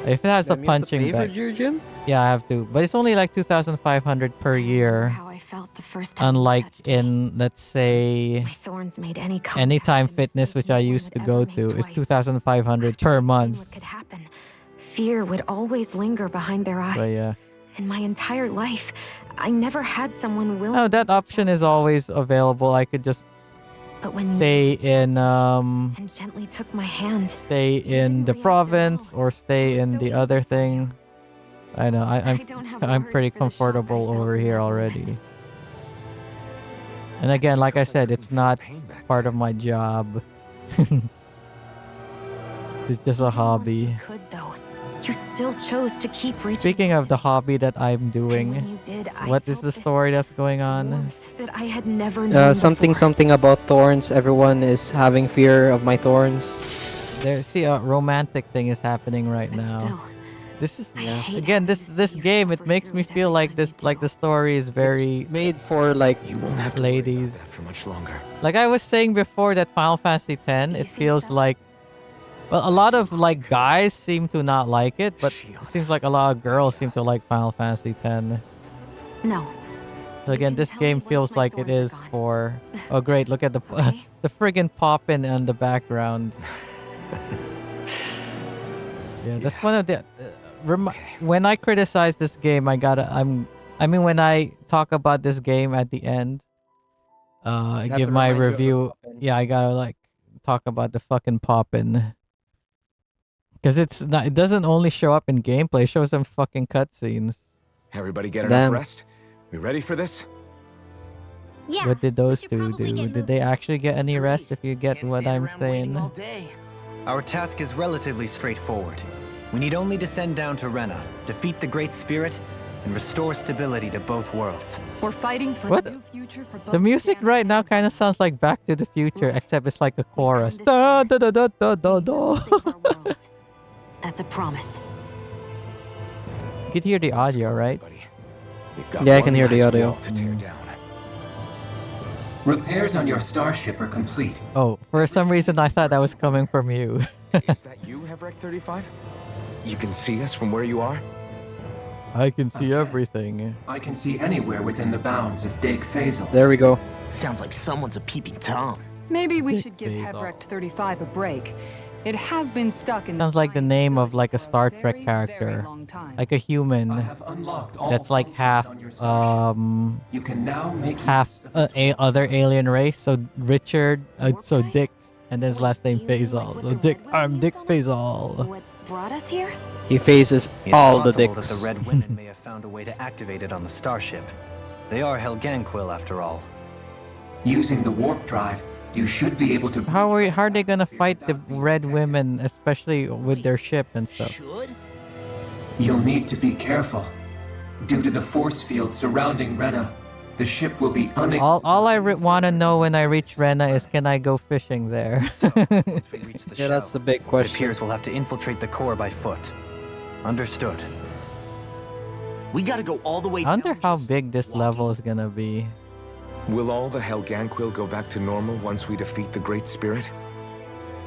If it has a Damn, you have to punching pay for bag, your gym? yeah, I have to. But it's only like 2,500 per I remember year. how I felt the first time you Unlike touched me. in, let's say, My thorns made any contact Anytime a Fitness, mistake which no I one used would to go ever make to, is twice. 2,500 After per I'd seen month. what could happen, fear would always linger behind their eyes. So yeah. In my entire life, I never had someone willing. No, that to option protect is me. always available. I could just But when stay you reached out in to me and gently took my hand, stay You in didn't the react at province all. or stay It was in so the easy other for you. thing. I know. I don't have I'm words pretty for the shock I comfortable felt over in here that moment. already. And again, like I because I said, it's couldn't feel not pain back part then. of my job. It's just a Even once hobby. you could, though, you still chose to keep reaching. Speaking out of to the me. hobby that I'm And when doing, you did, I what is felt the this story that's going on? warmth that I had never known Something before. something about thorns. Everyone is having fear of my thorns. There, see, a romantic thing is happening right But now. still, This is I hate again having this to this see you game. It suffer makes through me it feel every like time this you like do. the story is very It's made for like You won't have to worry ladies. about that for much longer. Like I was saying before, that Final Fantasy X, You it think feels so? like, well, a lot of like guys seem to not like it, but it seems like a lot of girls seem to like Final Fantasy X. No. So You again, can this tell game me once feels my like it thorns are is gone. for. Oh great! Look at the Okay. the friggin' poppin' on the background. Yeah, that's one of the. When I criticize this game, I mean, when I talk about this game at the end, I have give to my remind you of the review. poppin'. Yeah, I gotta like talk about the fucking poppin'. Because it doesn't only show up in gameplay, it shows some fucking cutscenes. Everybody get Damn. enough rest? We ready for this? Yeah. What did we those should two probably do? get Did they moving. actually get any rest? Great. If you get Can't what stand I'm around waiting all saying. day. Our task is relatively straightforward. We need only descend down to Rena, defeat the Great Spirit, and restore stability to both worlds. We're fighting for What? a new future for both The music Dan right now and kind of sounds like Back to the Future, Right. except it's like a We've come chorus. this Da, far. da, da, da, da, da, We da. will save our worlds. That's a promise. You could hear the audio, Let's go, right? everybody. We've got Yeah, I one can hear the last audio. wall to tear down. Repairs on your starship are complete. Oh, for some reason I thought that was coming from you. Is that you, Hevrek 35? You can see us from where you are? I can see Okay. everything. I can see anywhere within the bounds of Dake Faisal. There we go. Sounds like someone's a peeping Tom. Maybe we Dick should give face Hevrect off. 35 a break. It has been stuck in Sounds like the science name of facility like a for Star very, Trek very character. long time. Like a human. I have unlocked all That's like functions half on your starship. You can now make half use of its other alien race. So Richard, so Warcry? Dick, and then his last name You mean like Faisal. what So the Dick, Red Women I'm Dick used on us? Faisal. What brought us here? He faces It's all the possible dicks. that the Red Women may have found a way to activate it on the starship. They are Helganquil, after all. Using the warp drive, you should be able to. How breach are they gonna atmosphere fight the without being Red detected. Women, especially with their ship and stuff? Should? You'll need to be careful. Due to the force field surrounding Rena, the ship will be unable. All I want to know when I reach Rena is, can I go fishing there? Once we reach the Yeah, that's shell, the big it question. appears we'll have to infiltrate the core by foot. Understood. We gotta go all the way I wonder down how just big this walking. level is gonna be. Will all the Helganquil go back to normal once we defeat the Great Spirit?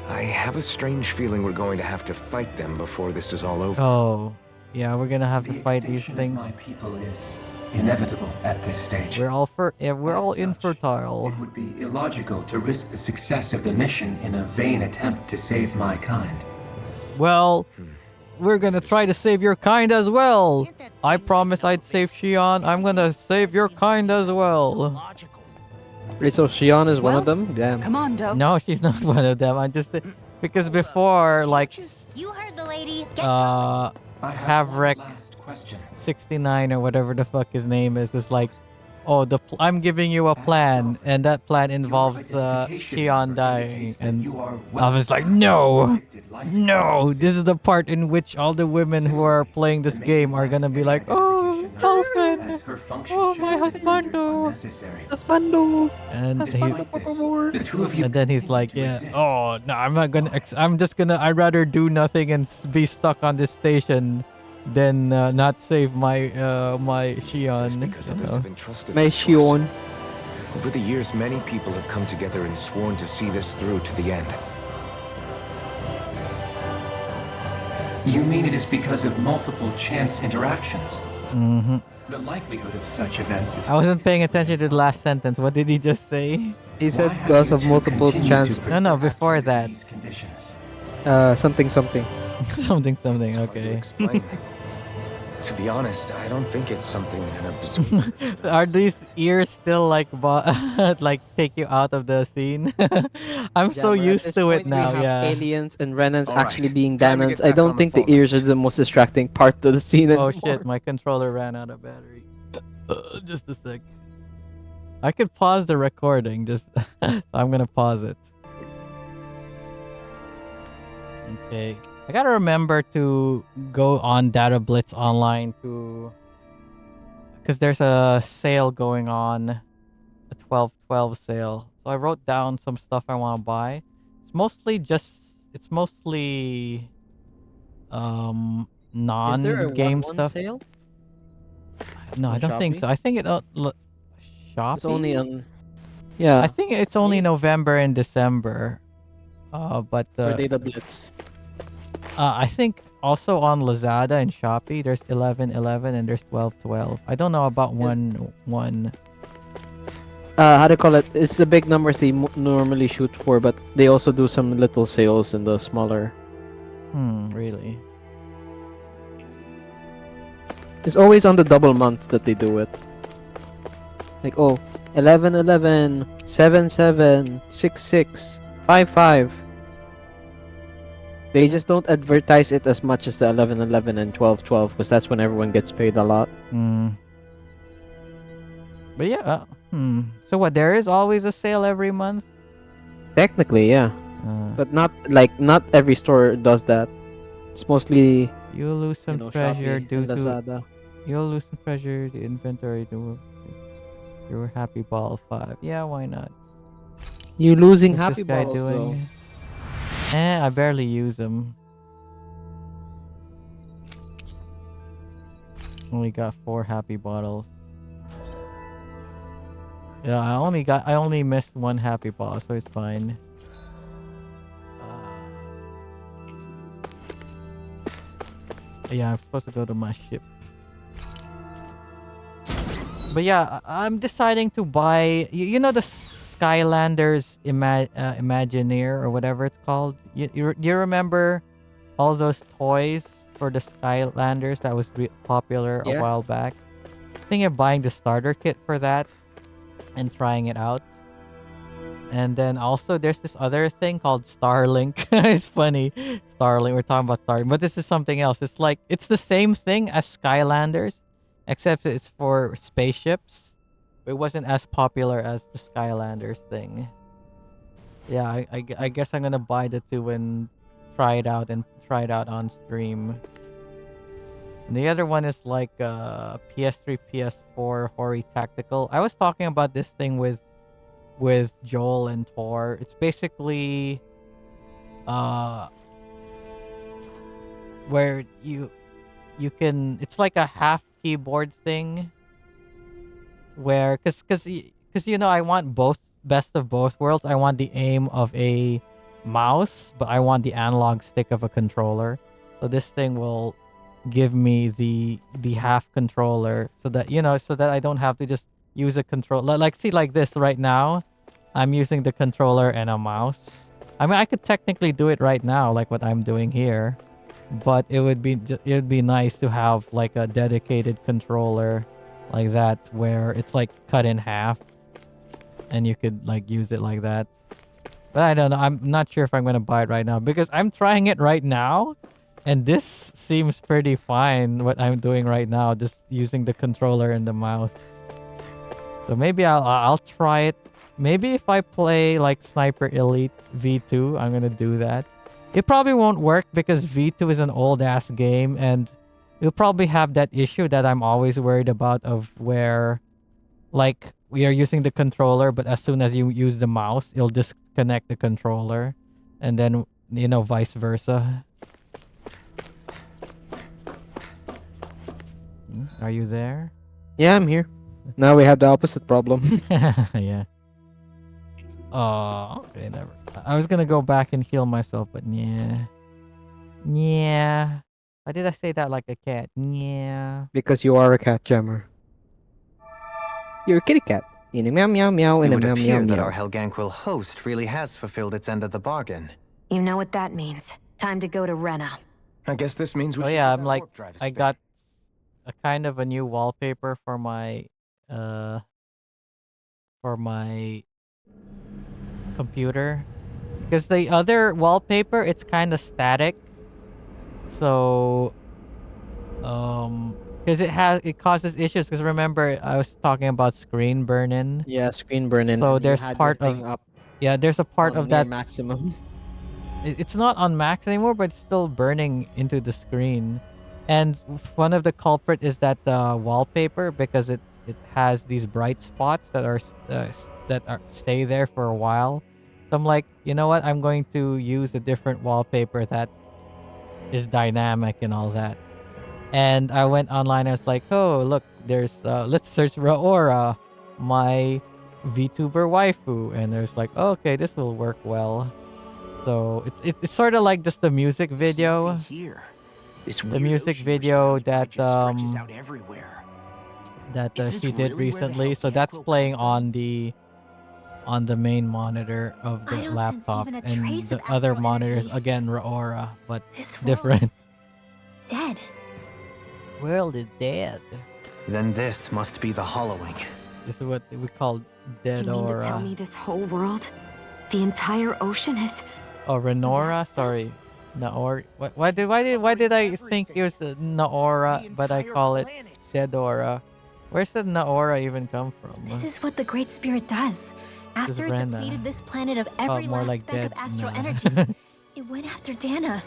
I have a strange feeling we're going to have to fight them before this is all over. Oh, yeah, we're gonna have The to fight these extinction of things. my people is inevitable at this stage. We're all As such, infertile. It would be illogical to risk the success of the mission in a vain attempt to save my kind. Well, we're gonna try to save your kind as well. I promise I'd save Xion. I'm gonna save your kind as well. Wait, so Xion is one Well, of them? Damn. Come on, Do. No, she's not one of them. I just because before like You heard the lady. Get uh I have one Havrek last question. 69 or whatever the fuck his name is was like, oh, I'm giving you a plan, and that plan involves Xion dying, and I was like, no, no, this is the part in which all the women who are playing this game are gonna be like, oh, Dolphin, oh, my husbando, Husbando. and The two of you and then he's like, yeah, oh, no, I'm not gonna, I'm just gonna, I'd rather do nothing and be stuck on this station than not save my my Is this Xion. because you others know? have entrusted My us to us? Xion. Over the years, many people have come together and sworn to see this through to the end. You mean it is because of multiple chance interactions? Mm-hmm. The likelihood of such events is... I wasn't paying attention to the last sentence. What did he just say? He said Why have because you of two multiple continued chance. to No, persist before under that. these conditions? Something something. something, It's hard to okay. explain. To be honest, I don't think it's something an observer. Are these ears still like like take you out of the scene? I'm so but at used this to it point, we now, have yeah. aliens and Renans All right, actually being time to Danans. get I back don't on the think the phone ears are lines. the most distracting part of the scene Oh anymore. shit, my controller ran out of battery. Just a sec. I could pause the recording, just I'm gonna pause it. Okay. I gotta remember to go on Data Blitz online to, because there's a sale going on, a 12/12 sale. So I wrote down some stuff I want to buy. It's mostly Is there a non-game 1/1 stuff. sale? No, I on don't think Shopee? so. I think Shopee. It's only on. Yeah. I think it's only November and December. But for Data Blitz. I think also on Lazada and Shopee there's 11/11 and there's 12/12. I don't know about Yeah. one. How do you call it? It's the big numbers they normally shoot for, but they also do some little sales in the smaller. Really? It's always on the double months that they do it. Like, oh, 11/11, 7/7, 6/6, 5/5. They just don't advertise it as much as the 11/11 and 12/12 because that's when everyone gets paid a lot. But yeah. So what? There is always a sale every month. Technically, yeah, but not every store does that. It's mostly You'll lose some treasure Shopee due and to. Lazada. You'll lose some treasure. The inventory to your Happy Ball 5. Yeah, why not? You losing What's happy this guy balls doing? though. I barely use them. Only got 4 happy bottles. Yeah, I only missed 1 happy ball, so it's fine. Yeah, I'm supposed to go to my ship. But yeah, I'm deciding to buy. You know the Skylanders Imagineer or whatever it's called. Do you remember all those toys for the Skylanders that was popular a Yeah. while back? Thinking of buying the starter kit for that and trying it out. And then also there's this other thing called Starlink. It's funny. Starlink, we're talking about Starlink, but this is something else. It's like it's the same thing as Skylanders, except it's for spaceships. It wasn't as popular as the Skylanders thing. Yeah, I guess I'm gonna buy the two and try it out on stream. And the other one is like PS3, PS4 Hori Tactical. I was talking about this thing with Joel and Tor. It's basically where you can, it's like a half keyboard thing where cuz you know I want both, best of both worlds. I want the aim of a mouse, but I want the analog stick of a controller. So this thing will give me the half controller so that I don't have to just use a controller. Like see, like this right now, I'm using the controller and a mouse. I mean, I could technically do it right now, like what I'm doing here, but it would be nice to have like a dedicated controller like that where it's like cut in half and you could like use it like that. But I don't know. I'm not sure if I'm gonna buy it right now because I'm trying it right now, and this seems pretty fine. What I'm doing right now, just using the controller and the mouse. So maybe I'll try it. Maybe if I play like Sniper Elite V2, I'm gonna do that. It probably won't work because V2 is an old ass game, and you'll probably have that issue that I'm always worried about of where, like, we are using the controller, but as soon as you use the mouse, it'll disconnect the controller, and then, you know, vice versa. Are you there? Yeah, I'm here. Now we have the opposite problem. Yeah. Oh, okay, never. I was gonna go back and heal myself, but yeah. Yeah. Why did I say that like a cat? Yeah. Because you are a cat jammer. You're a kitty cat. In a meow meow meow It and a would meow meow appear that meow. our Helganquil host really has fulfilled its end of the bargain. You know what that means. Time to go to Rena. I guess this means we Oh should yeah, give I'm that like, warp drive a I spin. got a kind of a new wallpaper for my computer, because the other wallpaper, it's kind of static. So because it causes issues, because remember I was talking about screen burn-in. Yeah, screen burn-in. So and you there's had part your of thing up there's a part on of near that. maximum. It's not on max anymore, but it's still burning into the screen. And one of the culprit is that the wallpaper, because it has these bright spots that are stay there for a while. So I'm like, you know what? I'm going to use a different wallpaper that is dynamic and all that. And I went online. I was like, oh look, there's let's search Raora, my VTuber waifu, and there's like, oh, okay, this will work well. So it's sort of like just the music video. Here. This The weird music ocean video we're surrounded by that just stretches out everywhere. Is this she did really where the recently. So that's Helganquil playing come from? on the main monitor of I the don't sense laptop, even a and trace the of other astral monitors energy. again Raora, but This world different. is dead. World is dead. Then this must be the hollowing. This is what we call dead You mean to tell aura. me this whole world, the entire ocean is... Oh, Renora. That stuff? Sorry, Naor. Why did I think it was Naora, but I call it Deadora? Where's the Naora even come from? This is what the Great Spirit does. After it Rena. depleted this planet of every more last like speck of dead. astral Nah. energy, it went after Dana.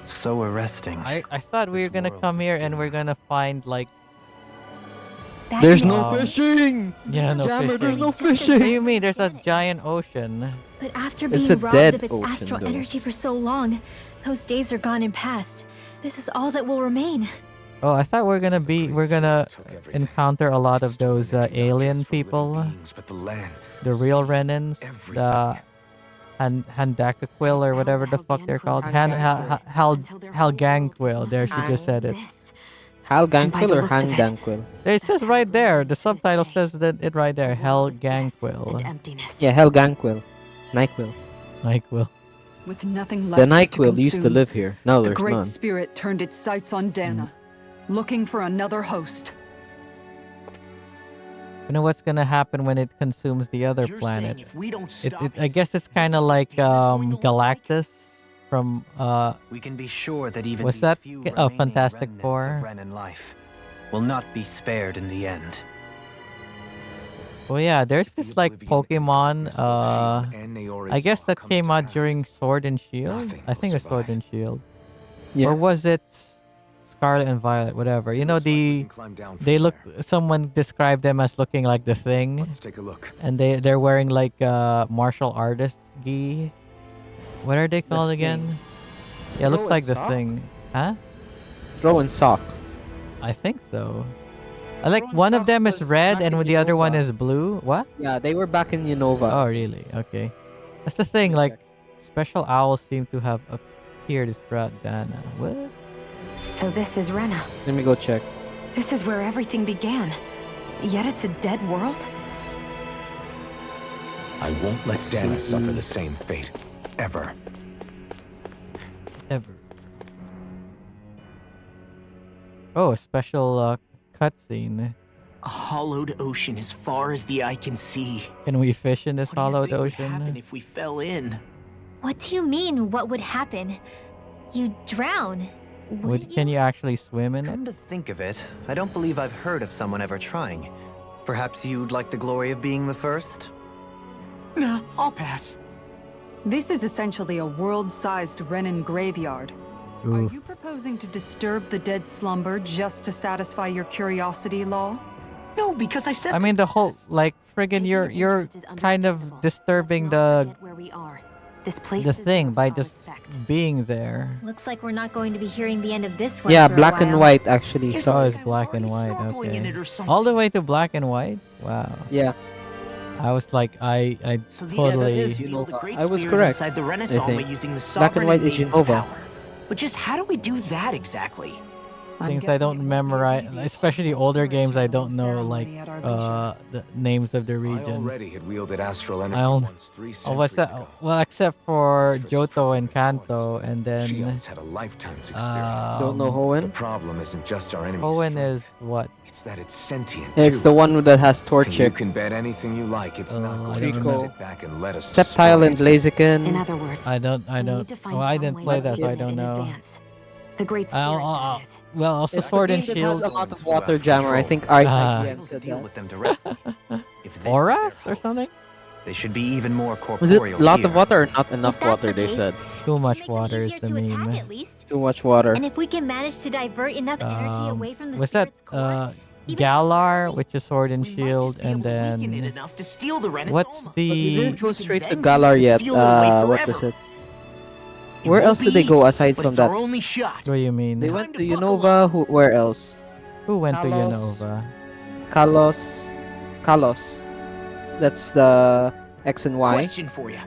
So arresting. I thought we were This gonna world come is here and we're doomed. gonna find like Back There's in the no Um, fishing! yeah, no Jammer, there's fishing. no Just a What do fishing! you mean? There's a giant ocean. But after It's being a robbed dead of its ocean, astral though. energy for so long, those days are gone and past. This is all that will remain. Oh, I thought we're So gonna the Great we're gonna Spirit took everything. encounter a lot of Stole those energy not alien just from living people, beings, but the land, the real Renans, the everything. Handacaquil or whatever the fuck they're called. Halganquil. There, she just said it. Halganquil or looks of it- Hanganquil? It says right there. The subtitle says that it right there. And Halganquil. emptiness. Yeah, Helganquil. Nyquil. Nyquil. With nothing The left to Nyquil used to consume, live here. Now the there's Great none. Spirit turned its sights on Dana, looking for another host. You know what's gonna happen when it consumes the other You're planet? saying if we don't stop I guess it's kind of like Dana's going to look like? Galactus from We can be sure that even What's the that? few Oh, remaining Fantastic remnants Four. of Renan life will not be spared in the end. oh yeah, there's If the this like Oblivion Pokemon encompassed both Shield and Naora's I guess Law that comes came to out pass, during Sword and Shield. nothing I will think it was Sword survive. and Shield. Yeah. Or was it Scarlet and Violet, whatever. You It know, looks like we can climb down they from look, there. someone described them as looking like the Thing, Let's take a look. and they're wearing like martial artist gi. What are they called again? Yeah, looks Throw like and the sock? Thing. Huh? Throw and sock. I think so. I like Throw and one of Sock them is was red back and in the other one Unova. is blue. What? Yeah, they were back in Unova. Oh, really? Okay. That's the thing. me Like, check. special owls seem to have appeared throughout Dana. What? So this is Rena. Let me go check. This is where everything began. Yet it's a dead world? I won't let Dana See. suffer the same fate. Ever. Ever. Oh, a special cutscene. A hollowed ocean as far as the eye can see. Can we fish in this What do you hollowed think would happen ocean? if we fell in? What do you mean, what would happen? You'd drown. Wouldn't Can you actually swim in it? Come to think of it, I don't believe I've heard of someone ever trying. Perhaps you'd like the glory of being the first? Nah, I'll pass. This is essentially a world-sized Renin graveyard. Are Oof. you proposing to disturb the dead slumber just to satisfy your curiosity, Law? No, because I said I mean, the whole like friggin' you're kind of disturbing the thing by just being there. Looks like we're not going to be hearing the end of this one Yeah, for a black and while. white actually. If So So it's I was black and already white. snorkeling in Okay. it or something. All the way to black and white. Wow. yeah, I was like, I So the totally. end seal the great I was spirit correct, inside the I Renaissance by think. using the Black and sovereign white and is maiden's Unova. power. But just how do we do that exactly? I'm Things I guessing don't it won't be as memorize, easy as especially possible older for a games. I don't general know like ceremony at our leisure. the names of the I regions. already had wielded astral energy I'll- once 3 Oh, what's centuries that? ago. Well, except for As for Johto suppressing and the Kanto, and She then has had a lifetime's experience. don't know um, The Hoenn. problem isn't just our enemy's Hoenn strength. is what? It's that it's sentient It's too. the one that has And you Torchic. can bet anything you like it's not I going don't to remember. sit back and let us Sceptile destroy and it. Blaziken. In other words, I don't. we need to find Well, I some didn't way play to that, so I plan it don't in know. advance. The Great Spirit, I'll, that is. well, also It's the Sword and game that has Shield. a lot of Feelings water without jammer. I control. think Ah. IGN Able to said deal that. with them directly. If this is their Auras or host, something? They should be even more Was corporeal it a lot here. of water or not enough If that's water? the They case, said Too we much should make them water is easier the to attack meme. at least. too much water. And if we can manage to divert enough energy away from the Was that spirit's core, even Galar, temporarily, which is Sword and We might Shield, just be and able to weaken it then enough to steal the Renaissance. what's But we the? didn't go straight to then Galar use to yet. seal it away What was forever. it? Where else did they go aside but from it's that? our only shot. What do you mean? They Time went to to buckle Unova. Where else? Who went to Kalos. Unova? Kalos. That's the X and Y. Question for you.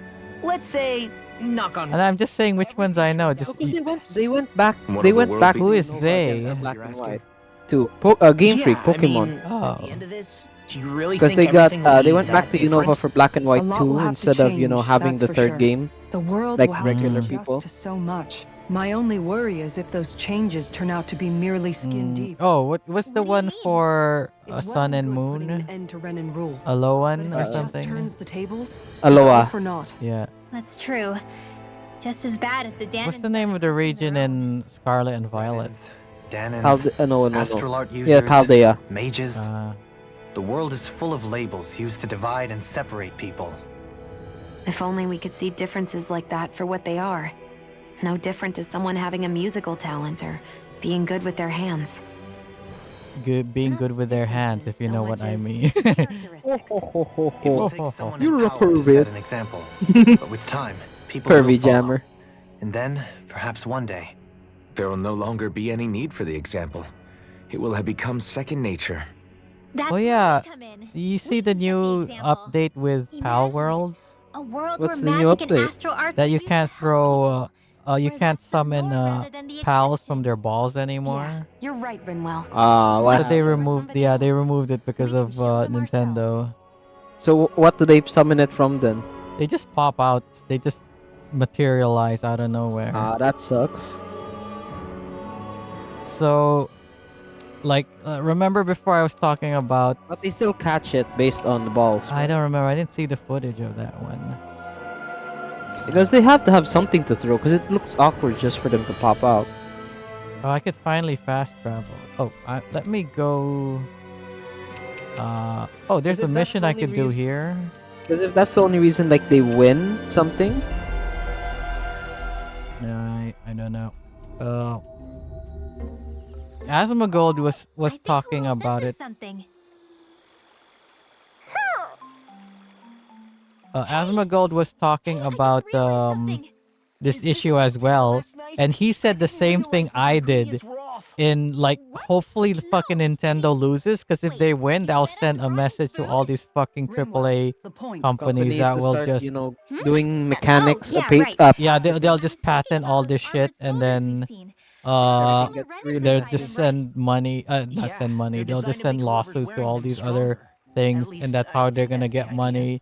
Let's say, knock on And I'm just saying which ones I know. Just Because they went back. What They will the went world back. be? to Who is Unova they? against Black You're and asking? White. To Game Freak, Yeah, I Pokemon. mean, Oh. at the end of this, do you really Because think they got everything will they be went back that to Unova different? for Black and White A lot 2 will have to instead of change, having that's the for third sure. game. The world Like will have regular to adjust people. to so much. My only worry is if those changes turn out to be merely skin deep. Oh, what's the What do you one mean? for It's well Sun and and good putting an Moon? end to Renin rule. But Alolan if or it just something? turns the tables, it's all Aloha. for naught. Yeah. That's true. Just as bad as the Danon What's the name of the region in Scarlet and Violet? Danons, No. astral art users, Yeah, Paldea. mages. Uh, The world is full of labels used to divide and separate people. If only we could see differences like that for what they are. No different to someone having a musical talent or being good with their hands. being good with their hands, if you know what I mean. Characteristics. It will take someone You're in a power to pervert. set an example. But with time, people will Pervy follow. jammer. And then, perhaps one day, There will no longer be any need for the example. It will have become second nature. That's Oh where yeah, I come in. you see We the can set new example. update with Pal Imagine World A world What's where the new magic and update? astral arts that are you used to can't help throw, people, you where can't that's the summon norm rather than the pals exception. from their balls anymore. Yeah, you're right, Rinwell. Ah, So what? they Over removed, somebody yeah, they else. removed it because We can of show them Nintendo. So what do they summon it from then? They just pop out. They just materialize out of nowhere. Ah, that sucks. So, like, remember before I was talking about? But they still catch it based on the balls. I don't remember. I didn't see the footage of that one. Because they have to have something to throw, because it looks awkward just for them to pop out. Oh, I could finally fast travel. Oh, let me go. Oh, there's Is a it that's mission the I only could do reason- here. Because if that's the only reason, like, they win something, I don't know. Asmongold was I think talking Hulu about senses it. Something. Asmongold was talking about this issue as well, and he said the same thing I did. In like, hopefully the fucking Nintendo loses, because if they win, they'll send a message to all these fucking AAA The point. companies that to will start, just doing mechanics, yeah, pa- right. yeah, they'll just patent all this shit, and then Everything gets really they'll expensive. just send money, not send money, they'll just send lawsuits to all these other things, and that's how they're gonna get money.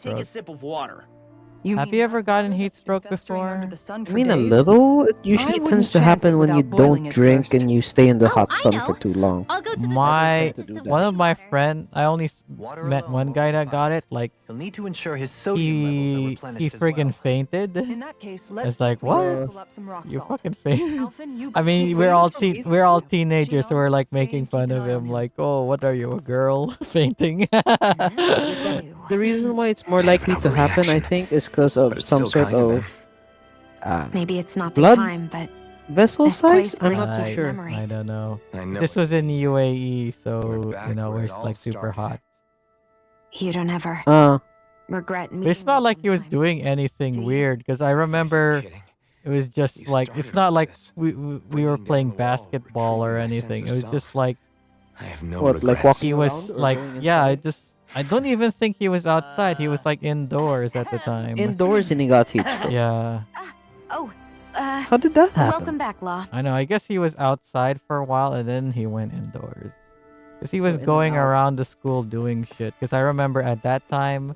take a throat. sip of water. Have you ever gotten heat stroke before? I mean, a little. It usually wouldn't tends to chance it happen when you without boiling don't it drink first. and you stay in the Oh, hot I sun know. for too long. I'll go to the My with some one of my water. friend, I only Water met alone one won't guy that got suffice. it. Like He'll need to ensure his sodium levels are he replenished as friggin' well. fainted. In that case, let's It's like, see if we can what? muscle up some rock You salt. fucking fainted. Alphen, you I go. mean, we're all teenagers, so we're like Stay making and fun keep an of eye on him, him. like, oh, what are you, a girl fainting? The reason why it's more likely to happen, I overreaction. think, is because But of it's some still sort kind of of Maybe it's not the blood time, but vessel This size. place I'm brings not too back sure. memories. I don't know. I know. This was in UAE, so We're back you know where we're it all like super started. hot. you don't ever regret But meeting it's not me like he was sometimes. doing Do anything you? weird, because I remember Kidding. it was just You like started it's not all like this, we were breaking playing down the wall, basketball or retrieving my sense anything. of It was self. just like I have no What, like regrets. walking he was around or like going yeah, inside? I don't even think he was outside. He was like indoors at the time. Indoors and he got heat stroke. Yeah, Oh, How did that happen? welcome back, Law. I know. I guess he was outside for a while and then he went indoors. Because he So was in and going out. around the school doing shit. Because I remember at that time,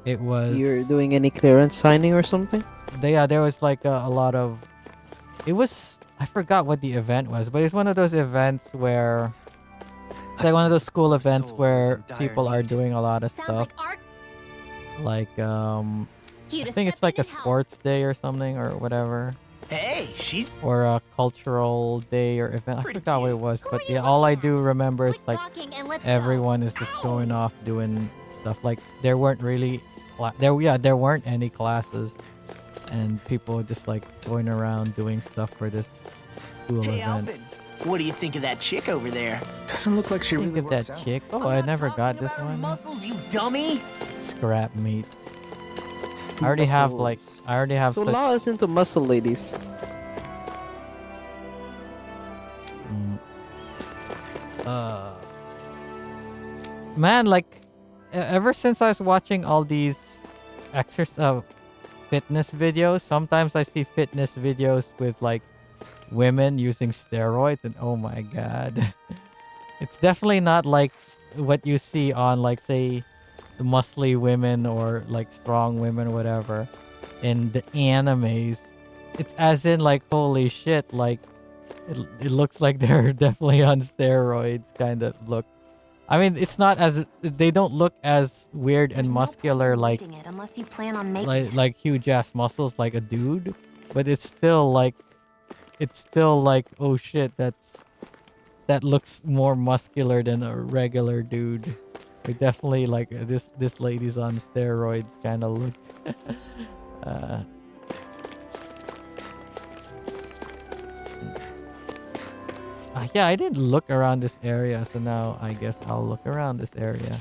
it was You're doing any clearance signing or something? there was like a lot of it was I forgot what the event was, but it's one of those events where it's like one of those school Our events soul where is in dire people are need. doing a lot of Sounds stuff. like art. Like I Cute think it's like a stepping in sports day or something or whatever. Hey, she's Or a cultural day or event. I Pretty forgot what it cute. was, Who but are you yeah, all I looking do at? remember is Quit like talking and let's go. everyone is just going off doing stuff. Like there weren't really there weren't any classes, and people just like going around doing stuff for this school Hey, event. Alvin. What do you think of that chick over there? Doesn't look like she Think really of works that out. chick. Oh, I'm I not never got talking this about her one. muscles, you dummy. Scrap meat. I already have like Muscles. I already have So such. Law is into muscle, ladies. Mm. Man, like ever since I was watching all these fitness videos, sometimes I see fitness videos with like women using steroids, and oh my god, it's definitely not like what you see on like say the muscly women or like strong women or whatever in the animes. It's as in like holy shit, like it looks like they're definitely on steroids kind of look. I mean, it's not as they don't look as weird and There's no point muscular in like reading it unless you plan on making it. like huge ass muscles like a dude, but it's still like oh shit, that looks more muscular than a regular dude. We definitely like this lady's on steroids kind of look. Yeah, I didn't look around this area, so now I guess I'll look around this area.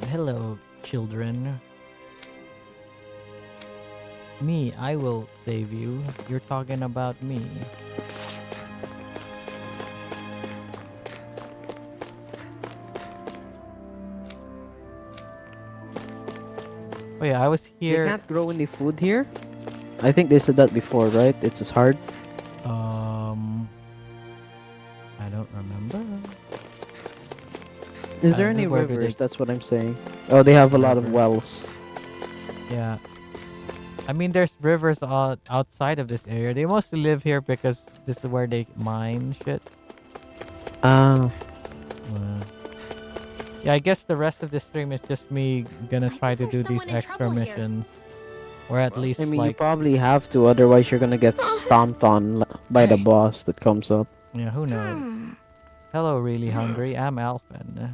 Hello, children. Me, I will save you. You're talking about me. Oh yeah, I was You here. can't grow any food here? I think they said that before, right? It's just hard. I don't remember. Is there I any don't know where do rivers? they- That's what I'm saying. Oh, they have a lot of River. wells. Yeah. I mean, there's rivers outside of this area. They mostly live here because this is where they mine shit. Ah, Yeah, I guess the rest of the stream is just me gonna I try think to do there's these someone in extra trouble here. missions. Or at least I mean, you like, probably have to, otherwise you're gonna get stomped on by the Hey. boss that comes up. yeah, who knows? Hmm. Hello, really hungry. I'm Alphen.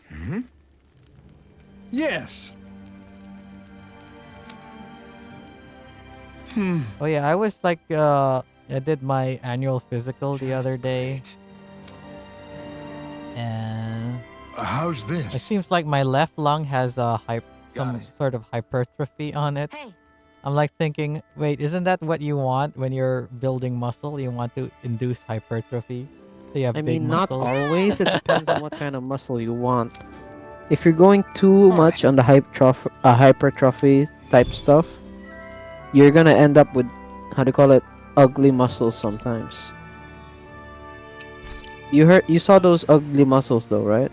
Hmm? Yes. Oh yeah, I was like, I did my annual physical the other day. And How's it this? seems like my left lung has some it. sort of hypertrophy on it. Hey, I'm like thinking, wait, isn't that what you want when you're building muscle? You want to induce hypertrophy, so you have I big mean, not muscles. always. It depends on what kind of muscle you want. If you're going too much on the hypertrophy type stuff, you're gonna end up with, how do you call it, ugly muscles sometimes. You saw those ugly muscles though, right?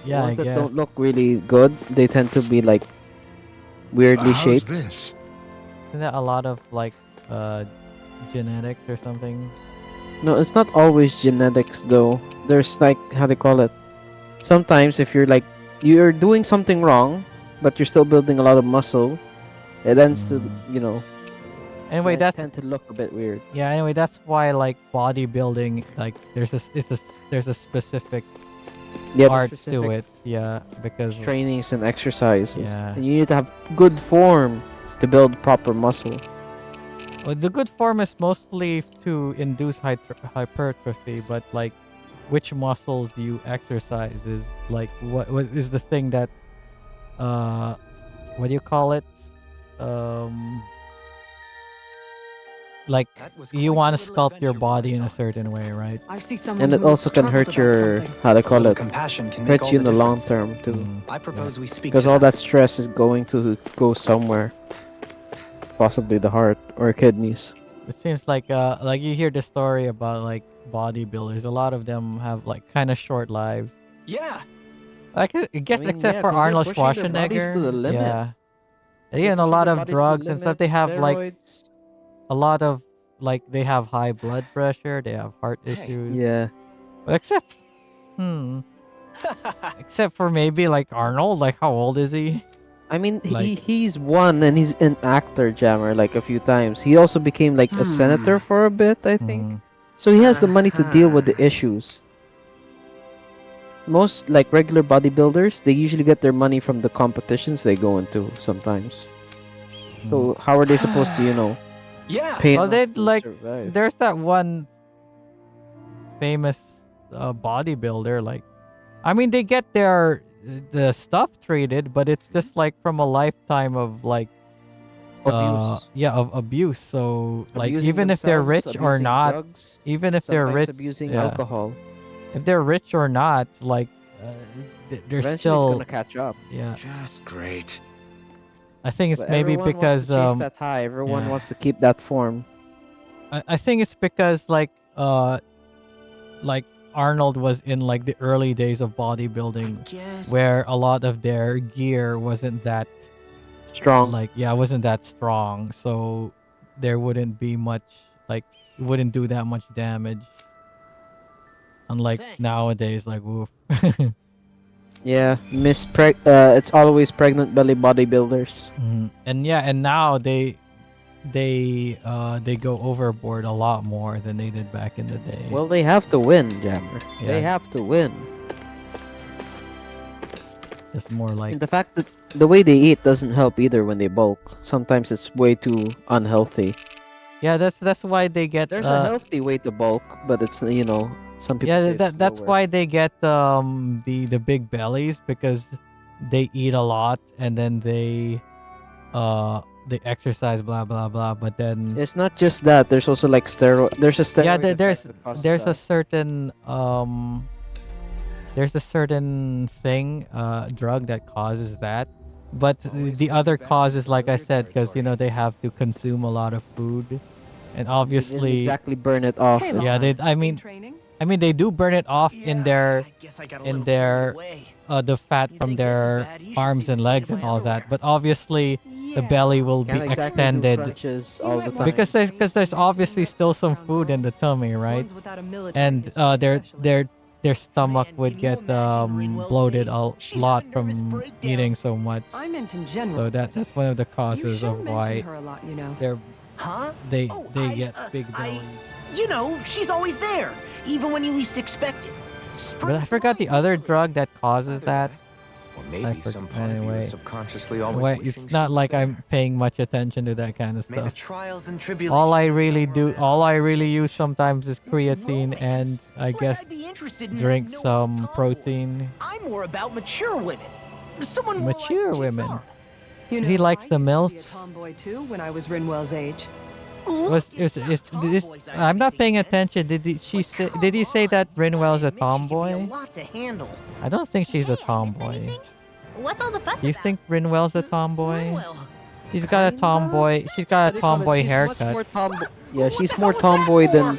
Yeah, I ones that guess. don't look really good, they tend to be like weirdly shaped. this? Isn't that a lot of like genetics or something? No, it's not always genetics though. There's like how they call it. Sometimes if you're doing something wrong, but you're still building a lot of muscle, it ends to Anyway, that's tend to look a bit weird. yeah. Anyway, that's why like bodybuilding, like there's a specific Yeah, art there's to specific it. Yeah, because trainings and exercises. Yeah. And you need to have good form to build proper muscle. well, the good form is mostly to induce hypertrophy, but like which muscles you exercise is like what is the thing that what do you call it? Like That was you quite want a to little sculpt your adventure, body in a Raton. certain way, right? I see someone And it who looks also can troubled hurt about your something. how they A call little it. compassion can make Hurts all you in the the long difference. term too. Mm. I propose we speak Because to all them. that stress is going to go somewhere. Possibly the heart or kidneys. It seems like you hear the story about like bodybuilders. A lot of them have like kind of short lives. Yeah. I guess mean, except yeah, for 'cause they're Arnold pushing their bodies to the Schwarzenegger. limit. Yeah. They're Yeah, and a pushing lot their of bodies to the drugs and stuff. limit, They have like steroids. a lot of like they have high blood pressure. They have heart issues. Yeah. Except, except for maybe like Arnold. Like how old is he? I mean, Like- he's won and he's an actor, Jammer, like a few times. He also became like a senator for a bit, I think. Mm. So he has the money to deal with the Uh-huh. issues. Most like regular bodybuilders, they usually get their money from the competitions they go into sometimes. So how are they supposed to, Yeah. pay Well, enough they'd to like. survive? There's that one famous bodybuilder. Like, I mean, they get the stuff treated, but it's just like from a lifetime of like Abuse. of abuse. So like Abusing even if they're themselves, rich or abusing not, drugs, even if they're sometimes rich, abusing yeah. alcohol. if they're rich or not, like they're Eventually, it's still gonna catch up. yeah. Just great. I think it's But maybe everyone because wants to chase that high. Everyone yeah. wants to keep that form. I think it's because like Arnold was in like the early days of bodybuilding Guess. where a lot of their gear wasn't that Strong. wasn't that strong, so there wouldn't be much like it wouldn't do that much damage, unlike Thanks. nowadays like woof. Yeah, it's always pregnant belly bodybuilders. And now they go overboard a lot more than they did back in the day. Well, they have to win, Jammer. Yeah. They have to win. It's more like And the fact that the way they eat doesn't help either when they bulk. Sometimes it's way too unhealthy. yeah, that's why they get There's a healthy way to bulk, but it's some people say it's that's nowhere. why they get the big bellies, because they eat a lot and then they exercise blah blah blah, but then It's not just that. There's also like steroid. There's a steroid. yeah, effect there's that causes there's a that. certain thing drug that causes that, but the other cause is like I said, because they have to consume a lot of food, and They didn't obviously exactly burn it off. Hey, and- yeah, they Training? they do burn it off in their I guess I got a in little their carried away. the fat You from think this is their bad? You should arms see and the state legs of and my all that, underwear. but obviously the belly will be Can't exactly do extended crunches You all might the want time. because there's obviously still some food in the tummy, right? Ones without a military And history, their stomach Man, would can you get imagine Rinwell's bloated face? a She'd have lot a nervous from breakdown. eating so much. I meant in general. So that's one of the you causes should of mention why her a lot, you know. they're Huh? they Oh, get big belly. You know, she's always there, even when you least expect it. But I forgot the other drug that causes that. Or I maybe forgot- some part of you anyway. is subconsciously always Wait, wishing it's she not was like there. I'm paying much attention to that kind of May the stuff. trials and tribulations. All I of really young do, romance all I teach really you. use sometimes is creatine and I Like guess I'd be interested in drink no some tomboy. protein. I'm more about mature women. Someone more Mature like women. Kisara. You know, He likes I the used to be a milfs. tomboy too when I was Rinwell's age. Was Look, it's not this? tomboys I'm not paying anything against. attention. Did she But say? come Did he say on. that Rinwell's a I admit she can be tomboy? a lot to handle. I don't think she's a Hey, I missed tomboy. anything? What's all the fuss Do you about? think Rinwell's a tomboy? Rinwell. She's got a Kinda. tomboy. She's got a tomboy She's much haircut. more tomboy. Yeah, What she's the more hell was that tomboy for? than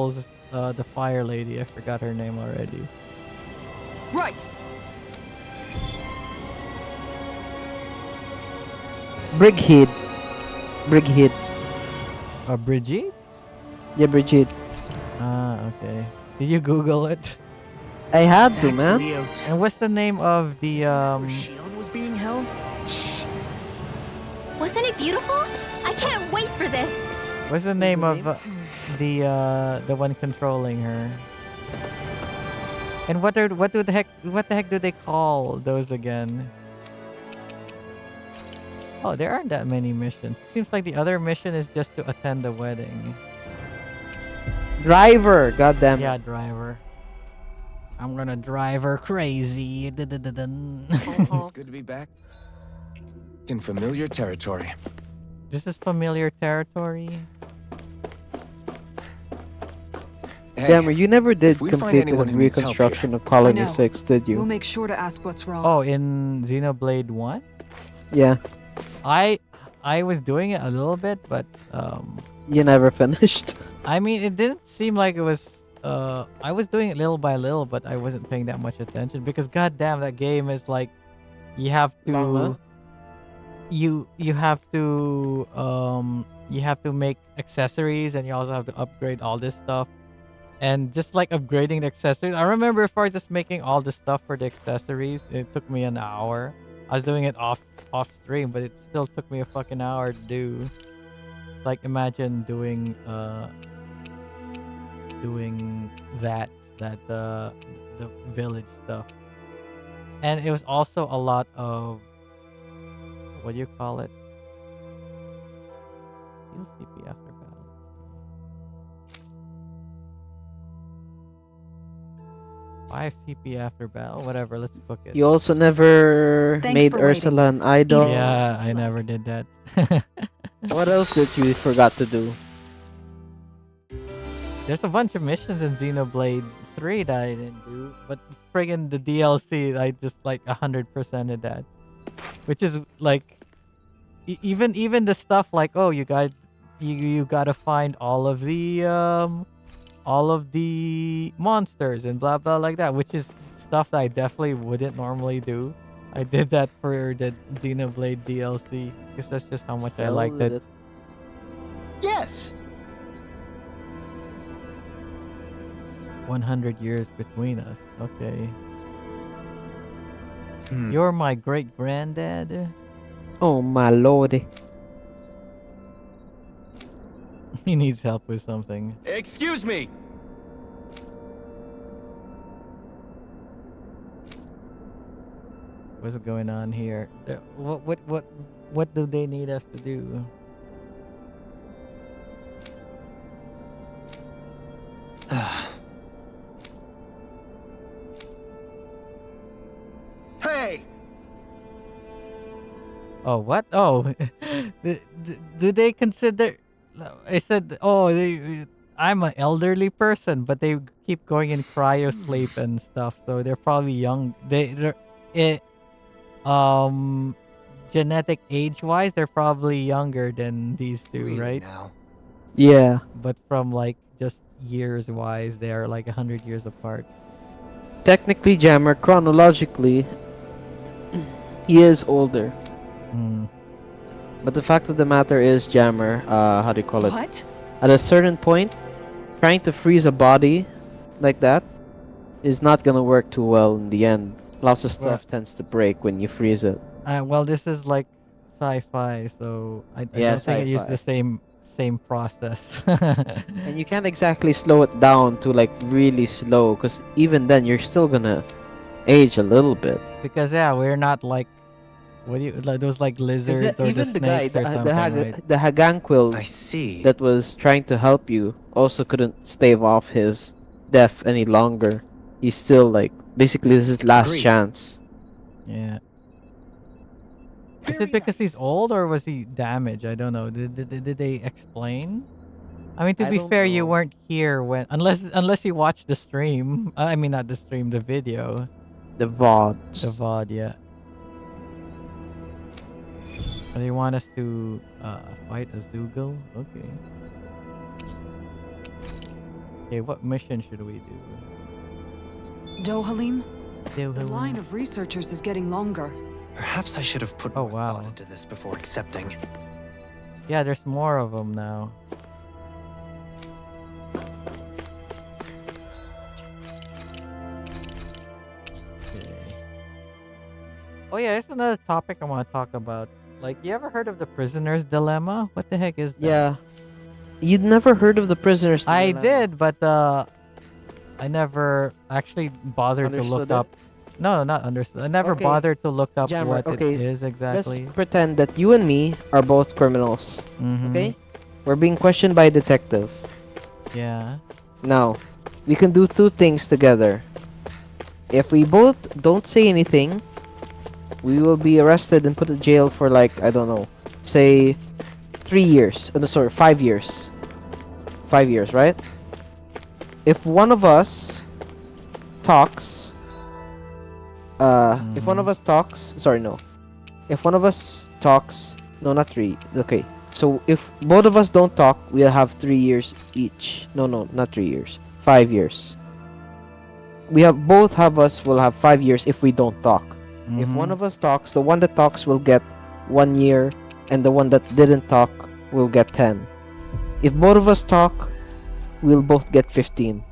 controls the fire lady. I forgot her name already. Right. Brighead. Brighead. Brigitte? Yeah, Brighead. Ah, okay. Did you Google it? I had to, Zax man. Leo And what's the name of the where Shion was being held? Shh. Wasn't it beautiful? I can't wait for this. what's the name of the one controlling her? And what the heck do they call those again? Oh, there aren't that many missions. It seems like the other mission is just to attend the wedding. Driver. Goddamn. Yeah, driver. I'm gonna drive her crazy. Dun-dun-dun-dun. It's good to be back in familiar territory. This is familiar territory. Hey, Jammer, you never did if we find complete the anyone who needs help here- reconstruction of Colony know. 6, did We'll you? make sure to ask what's wrong. Oh, in Xenoblade 1? Yeah. I was doing it a little bit, but You never finished. I mean, it didn't seem like it was. I was doing it little by little, but I wasn't paying that much attention because, goddamn, that game is like, you have to, Long, huh? you have to make accessories, and you also have to upgrade all this stuff, and just like upgrading the accessories. I remember before just making all the stuff for the accessories, it took me an hour. I was doing it off stream, but it still took me a fucking hour to do. Like, imagine doing that the village stuff. And it was also a lot of, what do you call it? Heal CP after battle. 5 CP after battle, whatever, let's book it. You also never Thanks made for waiting. Ursula an idol. Yeah, I never did that. What else did you forgot to do? There's a bunch of missions in Xenoblade 3 that I didn't do, but friggin' the DLC, I just like 100%ed that. Which is like, even the stuff like, oh, you gotta find all of the monsters and blah blah like that, which is stuff that I definitely wouldn't normally do. I did that for the Xenoblade DLC because that's just how much I Still liked did it. Yes. 100 years between us. Okay. Hmm. You're my great granddad. Oh my lordy. He needs help with something. Excuse me! What's going on here? What do they need us to do? Hey! Oh, what? Oh, do they consider? I said, oh, I'm an elderly person, but they keep going in cryo sleep and stuff, so they're probably young. Genetic age-wise, they're probably younger than these two, Really right? now? Yeah. But from like just years-wise, they are like 100 years apart. Technically, Jammer, chronologically, he is older. Hmm. But the fact of the matter is, Jammer, how do you call it? What? At a certain point, trying to freeze a body like that is not gonna work too well in the end. Lots of stuff tends to break when you freeze it. Well, this is like sci-fi, so I Yeah, don't think it used the sci-fi. same process. And you can't exactly slow it down to like really slow, because even then you're still gonna age a little bit. Because yeah, we're not like, what do you like those like 'Cause lizards or the even the guy, snakes or something, right? the Haganquil I see. that was trying to help you also couldn't stave off his death any longer. He's still like, basically this is his last Agreed. chance. Yeah. Is it because he's old or was he damaged? I don't know. Did they explain? I mean, to I be don't fair, you know. weren't here when unless you watched the stream. I mean, not the stream, the video, The VODs. the VOD. Yeah. They want us to fight a Zoogle? Okay. Okay, what mission should we do? Dohalim, the Dohalim. line of researchers is getting longer. Perhaps I should have put Oh, more wow. thought into this before accepting. Yeah, there's more of them now. Okay. Oh yeah, it's another topic I want to talk about. Like, you ever heard of the prisoner's dilemma? What the heck is that? Yeah. You'd never heard of the prisoners? I dilemma. did, but I never actually bothered to look Understood it? up. No, not understood. I never Okay. bothered to look up Jammer, what okay, it is exactly. Let's pretend that you and me are both criminals. Mhm. Okay? We're being questioned by a detective. Yeah. Now, we can do two things together. If we both don't say anything, we will be arrested and put in jail for like, I don't know, say 3 years. Oh, no, sorry, 5 years. 5 years, right? If one of us talks, if one of us talks, sorry, no. If one of us talks, no, not 3. Okay. So if both of us don't talk, we'll have 3 years each. No, not 3 years. 5 years. Both of us will have 5 years if we don't talk. If one of us talks, the one that talks will get 1 year, and the one that didn't talk will get 10. If both of us talk, we'll both get 15.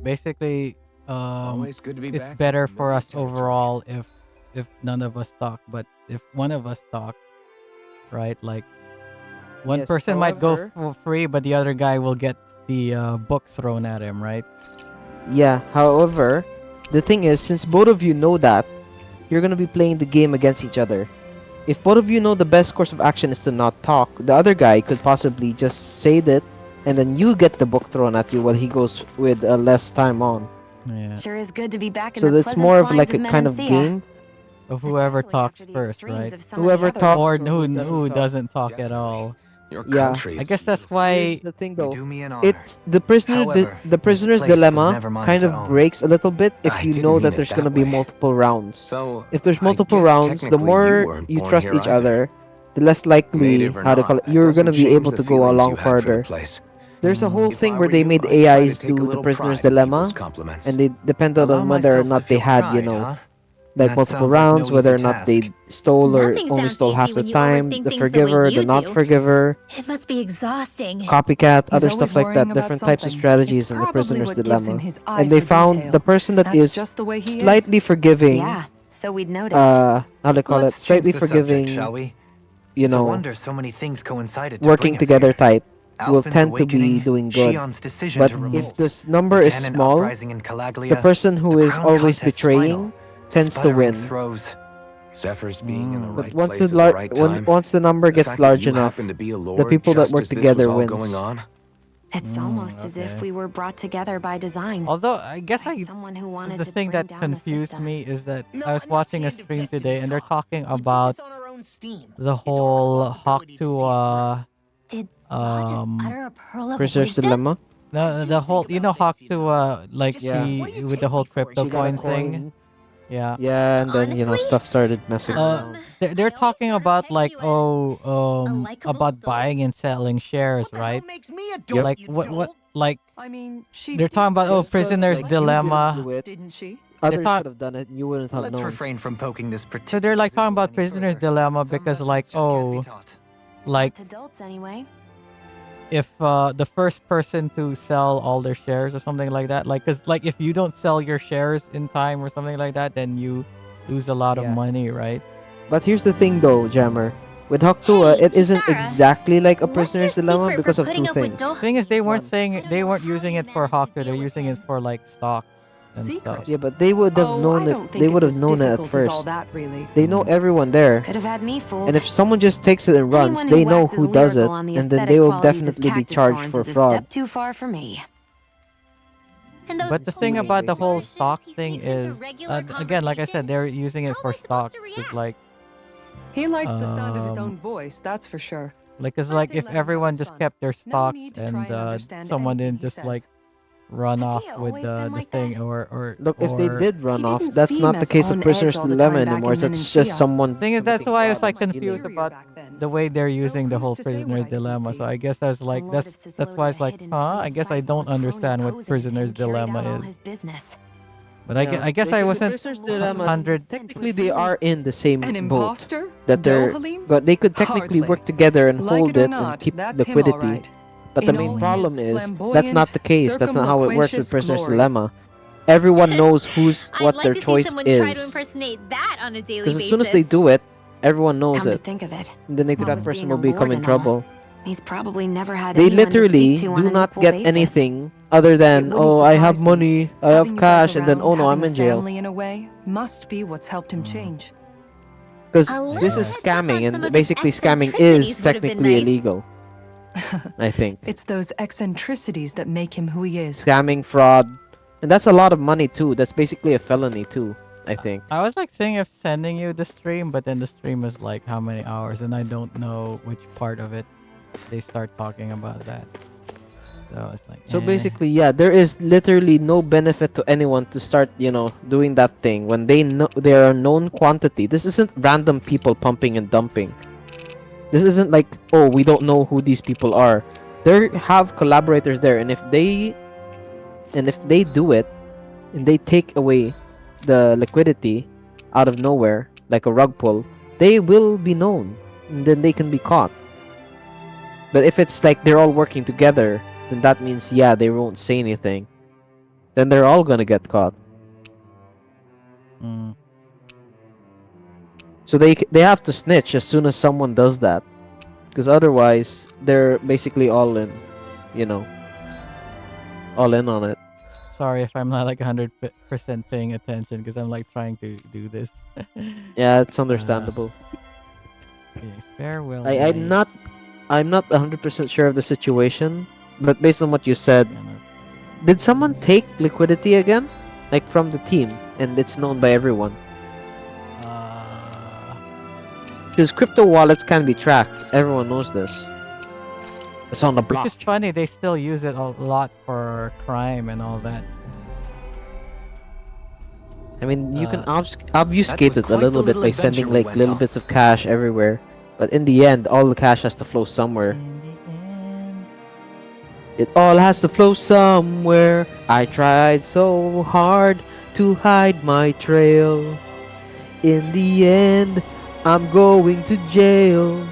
Basically, Always good to be it's back in better for familiar us territory. overall if none of us talk. But if one of us talk, right? Like, one Yes, person might go however- for free, but the other guy will get the book thrown at him, right? Yeah, however, the thing is, since both of you know that, you're gonna be playing the game against each other. If both of you know the best course of action is to not talk, the other guy could possibly just say that, and then you get the book thrown at you while he goes with less time on. Yeah. Sure is good to be back in So the that's pleasant more of climes like a kind of Menancia. game. Of whoever Especially talks after the first, extremes right? of some of the Whoever others. talks Or or who talk. doesn't talk at all. Your Yeah. country I is guess that's beautiful. why. Here's the thing You though. do me an honor. It's the However, the this prisoner's place was dilemma never mine kind to of own. breaks a little bit if I you didn't know mean that it there's that gonna be way. multiple rounds. So If there's I multiple guess rounds, the technically you more weren't you born trust here each either. other, the less likely Native or how to not, call it, that you're doesn't gonna be change able the to go feelings along you had for the further. place. There's a whole If thing I where were they you, made I'd try to AIs take a do the little prisoner's pride in dilemma, people's compliments. and they depended Allow on whether or myself not to they feel had, you pride, know, huh? like That multiple sounds like no rounds, whether or easy not they task. stole or Nothing only sounds stole easy half the when you time, overthink the things the way forgiver, the you not do. forgiver, It must be exhausting. copycat, He's other always stuff like worrying that, about different types of something. strategies It's in the probably prisoner's what gives him dilemma. his eye And they for found detail. the person that That's is just the way he is. slightly forgiving, Yeah, so we'd noticed. how do they call it, Let's change slightly the forgiving, subject, shall we? you It's a know, wonder so many things coincided to working bring us together here. type, will Alphen's tend to be awakening, doing good. Shion's decision But to if revolt, this number is Dahnan small, uprising in Calaglia, the person who the is crown always contest betraying final, tends to sputtering win. throws. Zephyr's being in the But right once place the at the right time. once the number the gets fact that large you enough, happen to be a the lord people that just work as this together was all wins. going on. It's almost as if okay. we were brought together by design. Although I guess By someone who wanted the to thing bring that down the confused system. me is that No, I was I'm not watching a fans of stream Destiny today and they're talk. talking We did about this on our own steam. the It's our whole hawk responsibility to see it Did Law just utter a pearl of Prisoner's wisdom? dilemma. no, do the whole think you know about hawk things, to you know. like Just Yeah. she what do you with take the whole me for? crypto She got a coin thing. coin. Yeah. Yeah, and then Honestly, stuff started messing around. They're I always talking sort of about pegged like you as a likable about adult. buying and selling shares, What the right? hell makes me a dolt, Like you what dolt? like I mean, she they're did talking about say oh Just 'cause, prisoner's like, you didn't dilemma. do it, didn't she? others talk- could have done it and you wouldn't have Let's known. refrain from poking this So particular they're like talking example about any prisoner's further. dilemma Some because lessons like just can't be oh taught. like To adults anyway. if the first person to sell all their shares or something like that, like because like if you don't sell your shares in time or something like that, then you lose a lot of Yeah. money, right? But here's the thing though, Jammer. With Haktua, Hey, it isn't Kisara, exactly like a what's prisoner's your dilemma secret because for of putting two up with things. Dol- Thing is, they weren't One. saying I don't they know weren't how using you it for managed to Hawker. deal They're with using it him. for like stocks and Secret. stuff. Yeah, but they would have Oh, known I it. don't think They would it's have as known it at difficult as all first. that, really. They know everyone there. Could have had me fooled. And if someone just takes it and runs, Anyone who they know waxes who does it, lyrical on the and then aesthetic they will qualities of definitely be cactus charged thorns for is a fraud. step too far for me. And those But the thing only about the whole versions stock he thing sneaks into is, regular again, like I said, conversation? they're using it How for am I supposed stocks. to It's react? like, He likes the sound of his Um, own voice, that's for sure. it's I like say if let him have everyone his just fun. kept their No stocks need to try and and understand someone anything didn't he just says. like run Has off he with always been the like thing that? or Look, if they or did run He off, didn't that's seem not the as case of on Prisoner's edge all the Dilemma time back anymore. in It's just Menancia. someone. thing is that's committing why I was fraud like on the confused Superior about back then. the way they're So using the who's whole to say what prisoner's I didn't dilemma. see? So I guess I was like Lord of that's why Cislota it's like hid in I plain guess I sight don't while a crony understand what posing as him prisoner's carried out dilemma all is. his business. But I guess I wasn't Prisoner's Dilemma, 100. technically they are in the same An boat. imposter? That they're, Dohalim? but they could technically Hardly. work together and Like hold it or it not, and keep that's him liquidity. all right. But the In main all problem his is that's not the case. That's not how it works with circumloquacious Prisoner's glory. Dilemma. Everyone knows I'd what like their to choice see someone try to is. impersonate that on a daily Because basis. as soon as they do it, everyone knows Come to it. think of it, And then what that with person being will a become lord in and all, trouble. he's probably never had They anyone to literally speak to on do an not equal get basis. anything other than, It wouldn't oh, I have surprise me. money, I have Having you guys cash, and then, around, oh no, having I'm a in jail. family in a way must be what's helped him change. Because A little this is heads up on scamming, some of and his basically scamming eccentricities is would have been technically nice. illegal. I think. It's those eccentricities that make him who he is. Scamming, fraud, and that's a lot of money too. That's basically a felony too, I think. I was like thinking of sending you the stream, but then the stream is like how many hours, and I don't know which part of it they start talking about that. So it's like. So eh. basically, yeah, there is literally no benefit to anyone to start, doing that thing when they know they are a known quantity. This isn't random people pumping and dumping. This isn't like, oh, we don't know who these people are. They have collaborators there, and if they do it, and they take away the liquidity out of nowhere, like a rug pull, they will be known, and then they can be caught. But if it's like they're all working together, then that means, yeah, they won't say anything. Then they're all gonna get caught. Mm. So they have to snitch as soon as someone does that, because otherwise they're basically all in, all in on it. Sorry if I'm not like 100% paying attention because I'm like trying to do this. Yeah, it's understandable. Okay, farewell. I'm not 100% sure of the situation, but based on what you said, did someone take liquidity again, like from the team, and it's known by everyone? Because crypto wallets can be tracked. Everyone knows this. It's on the block. Which is funny, they still use it a lot for crime and all that. I mean, you can Uh, obfuscate it a quite the little bit little by adventure sending we like went little on. bits of cash everywhere. But in the end, all the cash has to flow somewhere. It all has to flow somewhere. I tried so hard to hide my trail. In the end, I'm going to jail.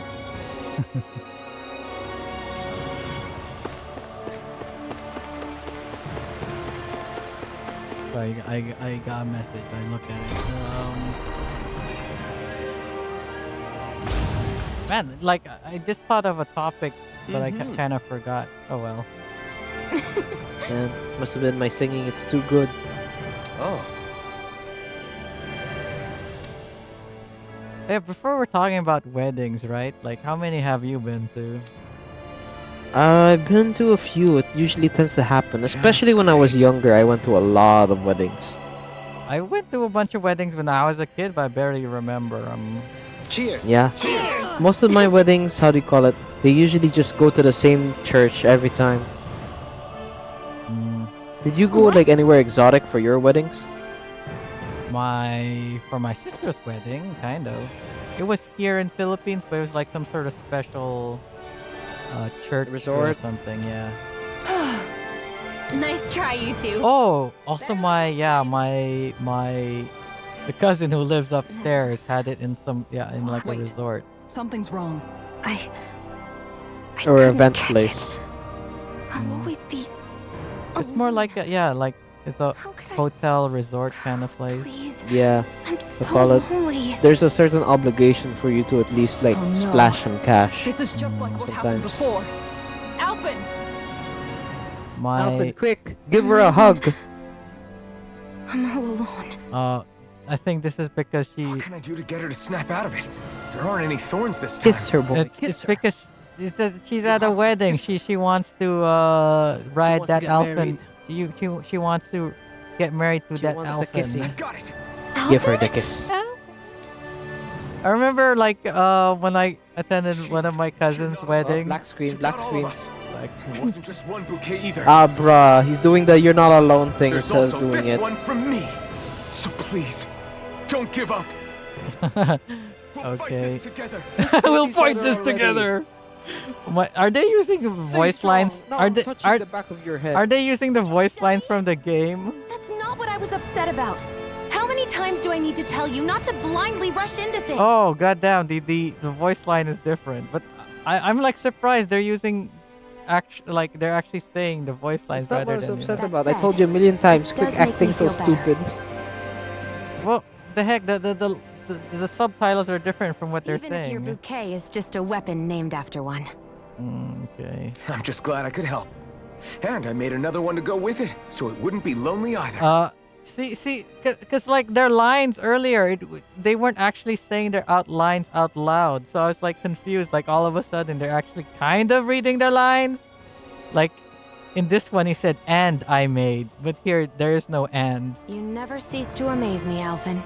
So I got a message. I look at it. Man, like I just thought of a topic, but I kind of forgot. Oh well. Man, must have been my singing. It's too good. Oh, Yeah, before we're talking about weddings, right? Like, how many have you been to? I've been to a few. It usually tends to happen, especially when I was great. younger. I went to a lot of weddings. I went to a bunch of weddings when I was a kid, but I barely remember. cheers. Yeah. Most of my weddings, how do you call it? They usually just go to the same church every time. Mm, Did you go like anywhere exotic for your weddings? for my sister's wedding, kind of. It was here in Philippines, but it was like some sort of special church or Resort? something. Yeah. Nice try, you two. Oh, also my the cousin who lives upstairs had it in in like a Wait. resort. Something's wrong. I Or couldn't event catch place? it. I'll always be. It's more like like it's a How could I? hotel resort kind of place. Please, Yeah. I'm call so it- lonely. There's a certain obligation for you to at least like Oh, no. splash some cash. This is just like what happened Sometimes. before. Alphen! Alvin, My quick, give her a hug. I'm all alone. I think this is because What can I do to get her to snap out of it? There aren't any thorns this time. Kiss her, boy. it's Kiss her. because she's at a wedding. She wants to ride wants to that get elfin. She wants to get married to She that wants the kissing. elfin. I've got it. Give her the kiss. I remember like when I attended one of my cousin's weddings. Black screen, She's black got all screen. of us. Like, It wasn't just one bouquet either. Ah, bruh, he's doing the "you're not alone" thing There's instead of also doing this it. one from me. So please, don't give up. We'll fight okay. this together. We'll each fight other this already. together. Are they using voice lines? No, Are I'm they touching the back of your head. are they using the voice lines from the game? That's not not what I was upset about. How many times do I need to tell you not to blindly rush into things? Oh goddamn, the voice line is different. But I'm like surprised they're using they're actually saying the voice lines That's not what I rather was than upset That about. I said, told you a million times. it Quick does make me acting so feel better. stupid. Well, the heck, the subtitles are different from what they're Even if your saying. bouquet is just a weapon named after one. Okay. I'm just glad I could help. And I made another one to go with it, so it wouldn't be lonely either. See, cause like their lines earlier, they weren't actually saying their lines out loud. So I was like confused. Like all of a sudden, they're actually kind of reading their lines. Like in this one, he said, "And I made," but here there is no "and." You never cease to amaze me, Alphen.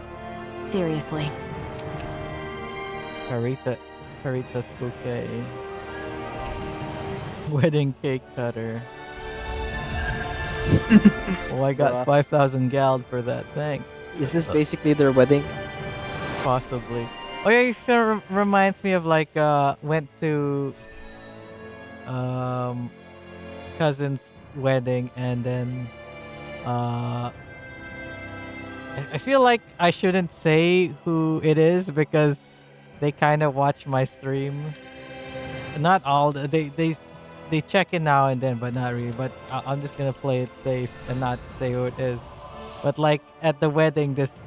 Seriously. Carita's bouquet. Wedding cake cutter. Oh, I got 5,000 gald for that. Thanks. Is this basically their wedding? Possibly. Oh yeah, it sort of reminds me of like went to cousin's wedding and then I feel like I shouldn't say who it is because they kind of watch my stream. Not all. They check in now and then, but not really. But I'm just gonna play it safe and not say who it is. But like at the wedding, this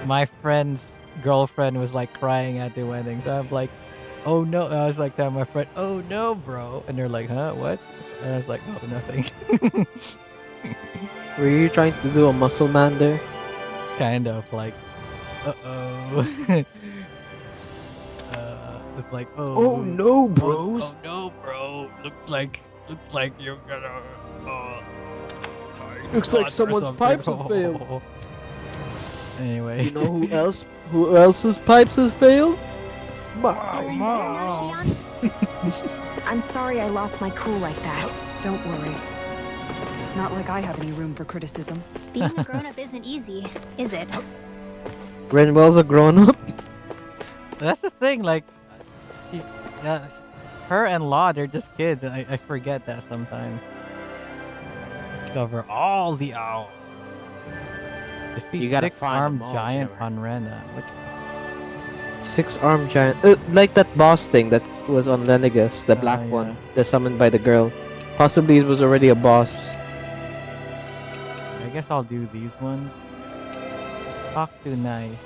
my friend's girlfriend was like crying at the wedding. So I'm like, oh no. I was like telling my friend, oh no, bro. And they're like, huh, what? And I was like, oh, nothing. Were you trying to do a muscle man there? Kind of like, uh-oh. It's like, oh no, oh no, bro. Looks like you're gonna Looks like or someone's something. pipes have failed. Anyway. You know who else's pipes have failed? I'm sorry I lost my cool like that. Don't worry. It's not like I have any room for criticism. Being a grown-up isn't easy, is it? Renwell's a grown-up? That's the thing, like, her and Law, they're just kids. I forget that sometimes. Discover all the owls. Defeat You gotta 6-armed find them all, giant Trevor. on Rena. What? 6-armed giant. Like that boss thing that was on Renegus, the black yeah. one, that's summoned by the girl. Possibly it was already a boss. I guess I'll do these ones. Talk to Knife.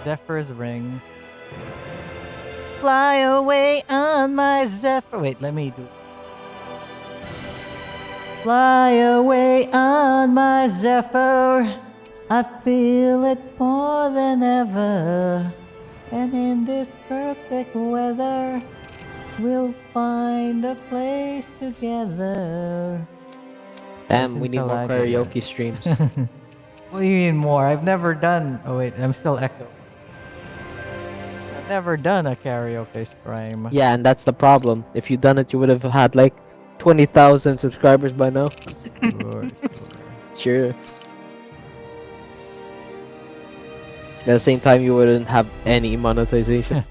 Zephyr's Ring. Fly away on my Zephyr. Wait, let me do. Fly away on my Zephyr. I feel it more than ever. And in this perfect weather, we'll find a place together. Damn, we need more Listen to karaoke streams. What do you mean more? I've never done. Oh wait, I'm still echo. I've never done a karaoke stream. Yeah, and that's the problem. If you'd done it, you would have had like 20,000 subscribers by now. Sure. Sure. At the same time, you wouldn't have any monetization.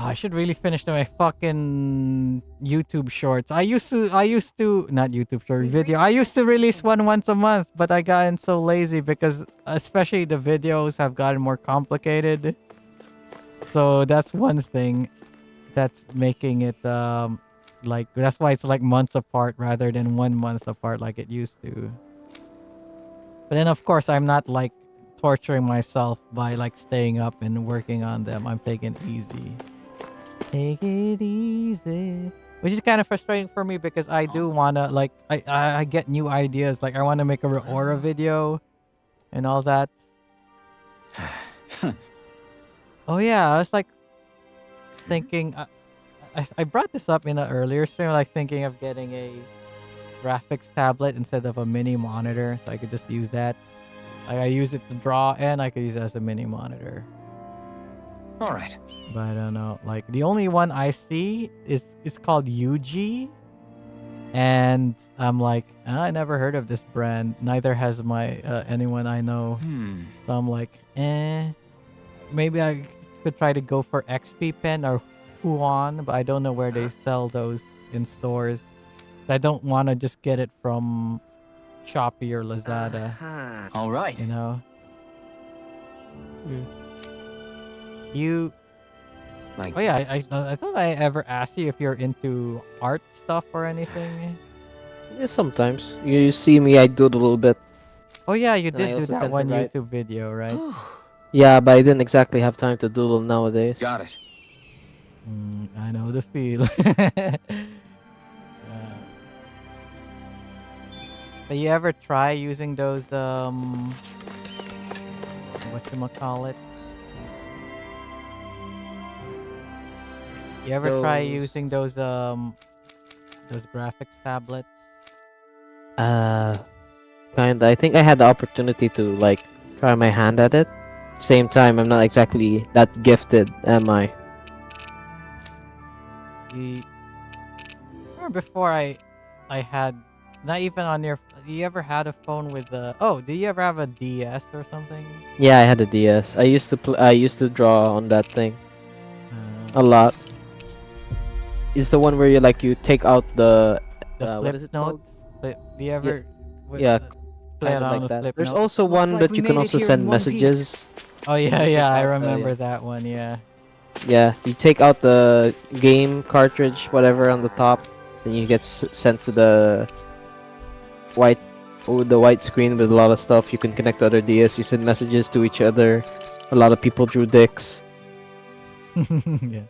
Oh, I should really finish my fucking YouTube shorts. I used to not YouTube short video. I used to release one once a month, but I gotten so lazy because especially the videos have gotten more complicated. So that's one thing that's making it like that's why it's like months apart rather than 1 month apart like it used to. But then of course I'm not like torturing myself by like staying up and working on them. I'm taking it easy. Take it easy. Which is kind of frustrating for me because I do wanna like I get new ideas. Like I wanna make a Reora video and all that. Oh yeah, I was like thinking I brought this up in an earlier stream, like thinking of getting a graphics tablet instead of a mini monitor, so I could just use that. Like I use it to draw and I could use it as a mini monitor. All right. But I don't know. Like the only one I see is called UG, and I'm like, I never heard of this brand. Neither has my anyone I know. So I'm like, maybe I could try to go for XP Pen or Huan, but I don't know where they sell those in stores. I don't want to just get it from Shopee or Lazada. All right. You know. Mm. You. My Oh yeah, goodness. I thought I ever asked you if you're into art stuff or anything. Yeah, sometimes you see me, I doodle a little bit. Oh yeah, you And I did do also that tend to one write. YouTube video, right? Yeah, but I didn't exactly have time to doodle nowadays. Got it. I know the feel. So you ever try using those whatchamacallit? You ever try Those- using those graphics tablets? Kinda. I think I had the opportunity to like try my hand at it. Same time, I'm not exactly that gifted, am I? The remember before I had not even on your. You ever had a phone with oh, do you ever have a DS or something? Yeah, I had a DS. I used to draw on that thing a lot. Is the one where you take out the The what flip is it called? notes. Do you ever? Yeah, play kind of around like with that. flip There's notes? also Looks one like that we you can made it also here send in one piece. messages. Oh yeah, You yeah, take I out the- remember yeah. that one. Yeah. Yeah, you take out the game cartridge, whatever on the top, then you get sent to the white, the white screen with a lot of stuff. You can connect to other DS. You send messages to each other. A lot of people drew dicks. Yeah.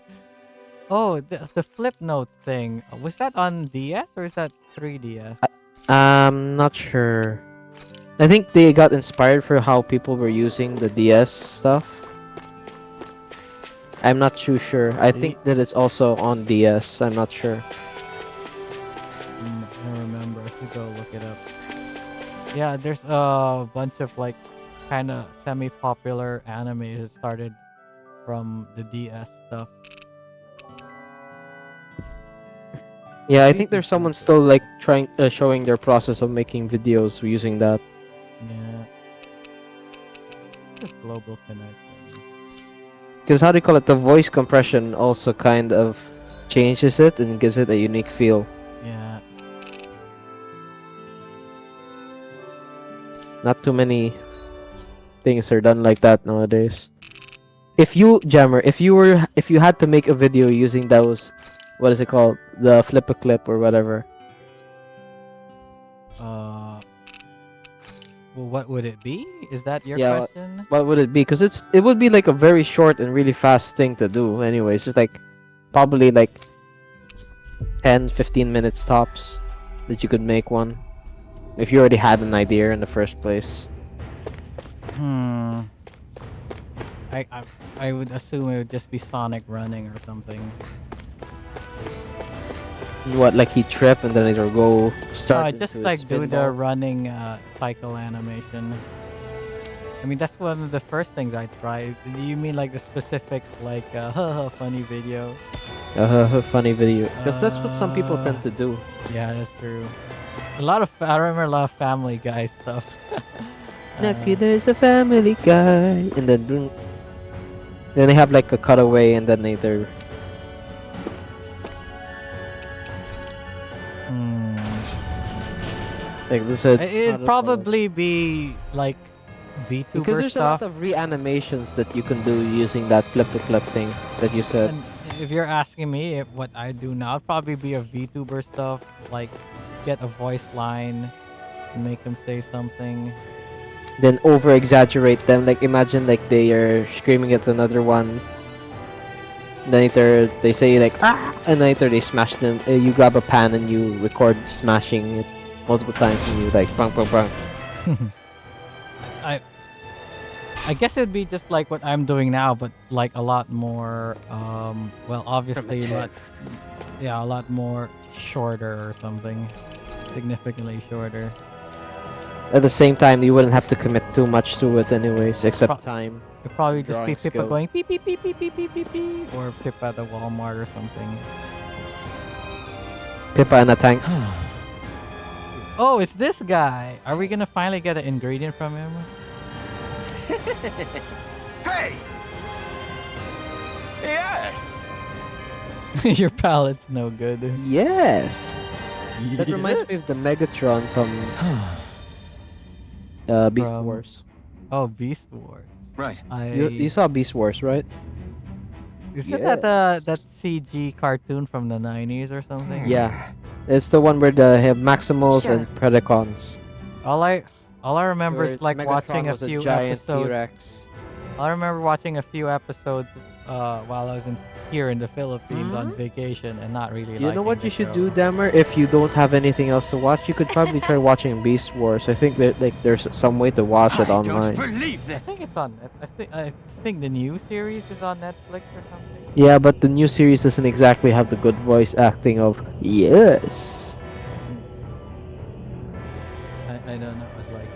Oh, the flip note thing. Was that on DS or is that 3DS? I'm not sure. I think they got inspired for how people were using the DS stuff. I'm not too sure. I think that it's also on DS. I'm not sure. I remember. I should go look it up. Yeah, there's a bunch of like kind of semi-popular anime that started from the DS stuff. Yeah, I Maybe think there's it's someone still like trying showing their process of making videos using that. Yeah. Just global connection. Because how do you call it? The voice compression also kind of changes it and gives it a unique feel. Yeah. Not too many things are done like that nowadays. If you, Jammer, if you had to make a video using those, what is it called? The flip a clip or whatever. Well, what would it be? Is that your Yeah, question? what would it be? Because it would be like a very short and really fast thing to do. Anyways, it's like probably like 10-15 minutes tops that you could make one if you already had an idea in the first place. I would assume it would just be Sonic running or something. What, like he trip and then it'll go start Just into a like do the spinball? running cycle animation. I mean, that's one of the first things I try. Do you mean like the specific like funny video? Funny video. Because that's what some people tend to do. Yeah, that's true. I remember a lot of Family Guy stuff. Lucky there's a Family Guy, and then boom. Then they have like a cutaway, and then they're like this. It'd probably be like VTuber because there's stuff. a lot of reanimations that you can do using that flip to clip thing that you said. And if you're asking me if what I do now, it'd probably be a VTuber stuff, like get a voice line, and make them say something. Then over exaggerate them. Like imagine like they are screaming at another one. Then later they say like ah, and later they smash them. You grab a pan and you record smashing it multiple times, and you like bang bang bang. I guess it'd be just like what I'm doing now, but like a lot more. Well, obviously, a lot more shorter or something, significantly shorter. At the same time, you wouldn't have to commit too much to it, anyways, except time. It'd probably just be drawing Pippa skill. going beep beep beep beep beep beep beep beep, or Pippa at the Walmart or something. Pippa in a tank. Oh, it's this guy. Are we gonna finally get an ingredient from him? Hey! Yes! Your palette's no good. Yes. That reminds me of the Megatron from Beast From- Wars. Oh, Beast Wars. Right. You saw Beast Wars, right? Isn't that that CG cartoon from the 90s or something? Yeah. It's the one where they have Maximals Sure. and Predacons. All I remember Where is like Megatron watching a was few giant episodes. T-Rex. I remember watching a few episodes while I was here in the Philippines on vacation and not really You know liking what the you should show. do, Dammer? If you don't have anything else to watch, you could probably try watching Beast Wars. I think that there's some way to watch it online. believe I think it's on. I think the new series is on Netflix or something. Yeah, but the new series doesn't exactly have the good voice acting of yes. I don't know. It's like.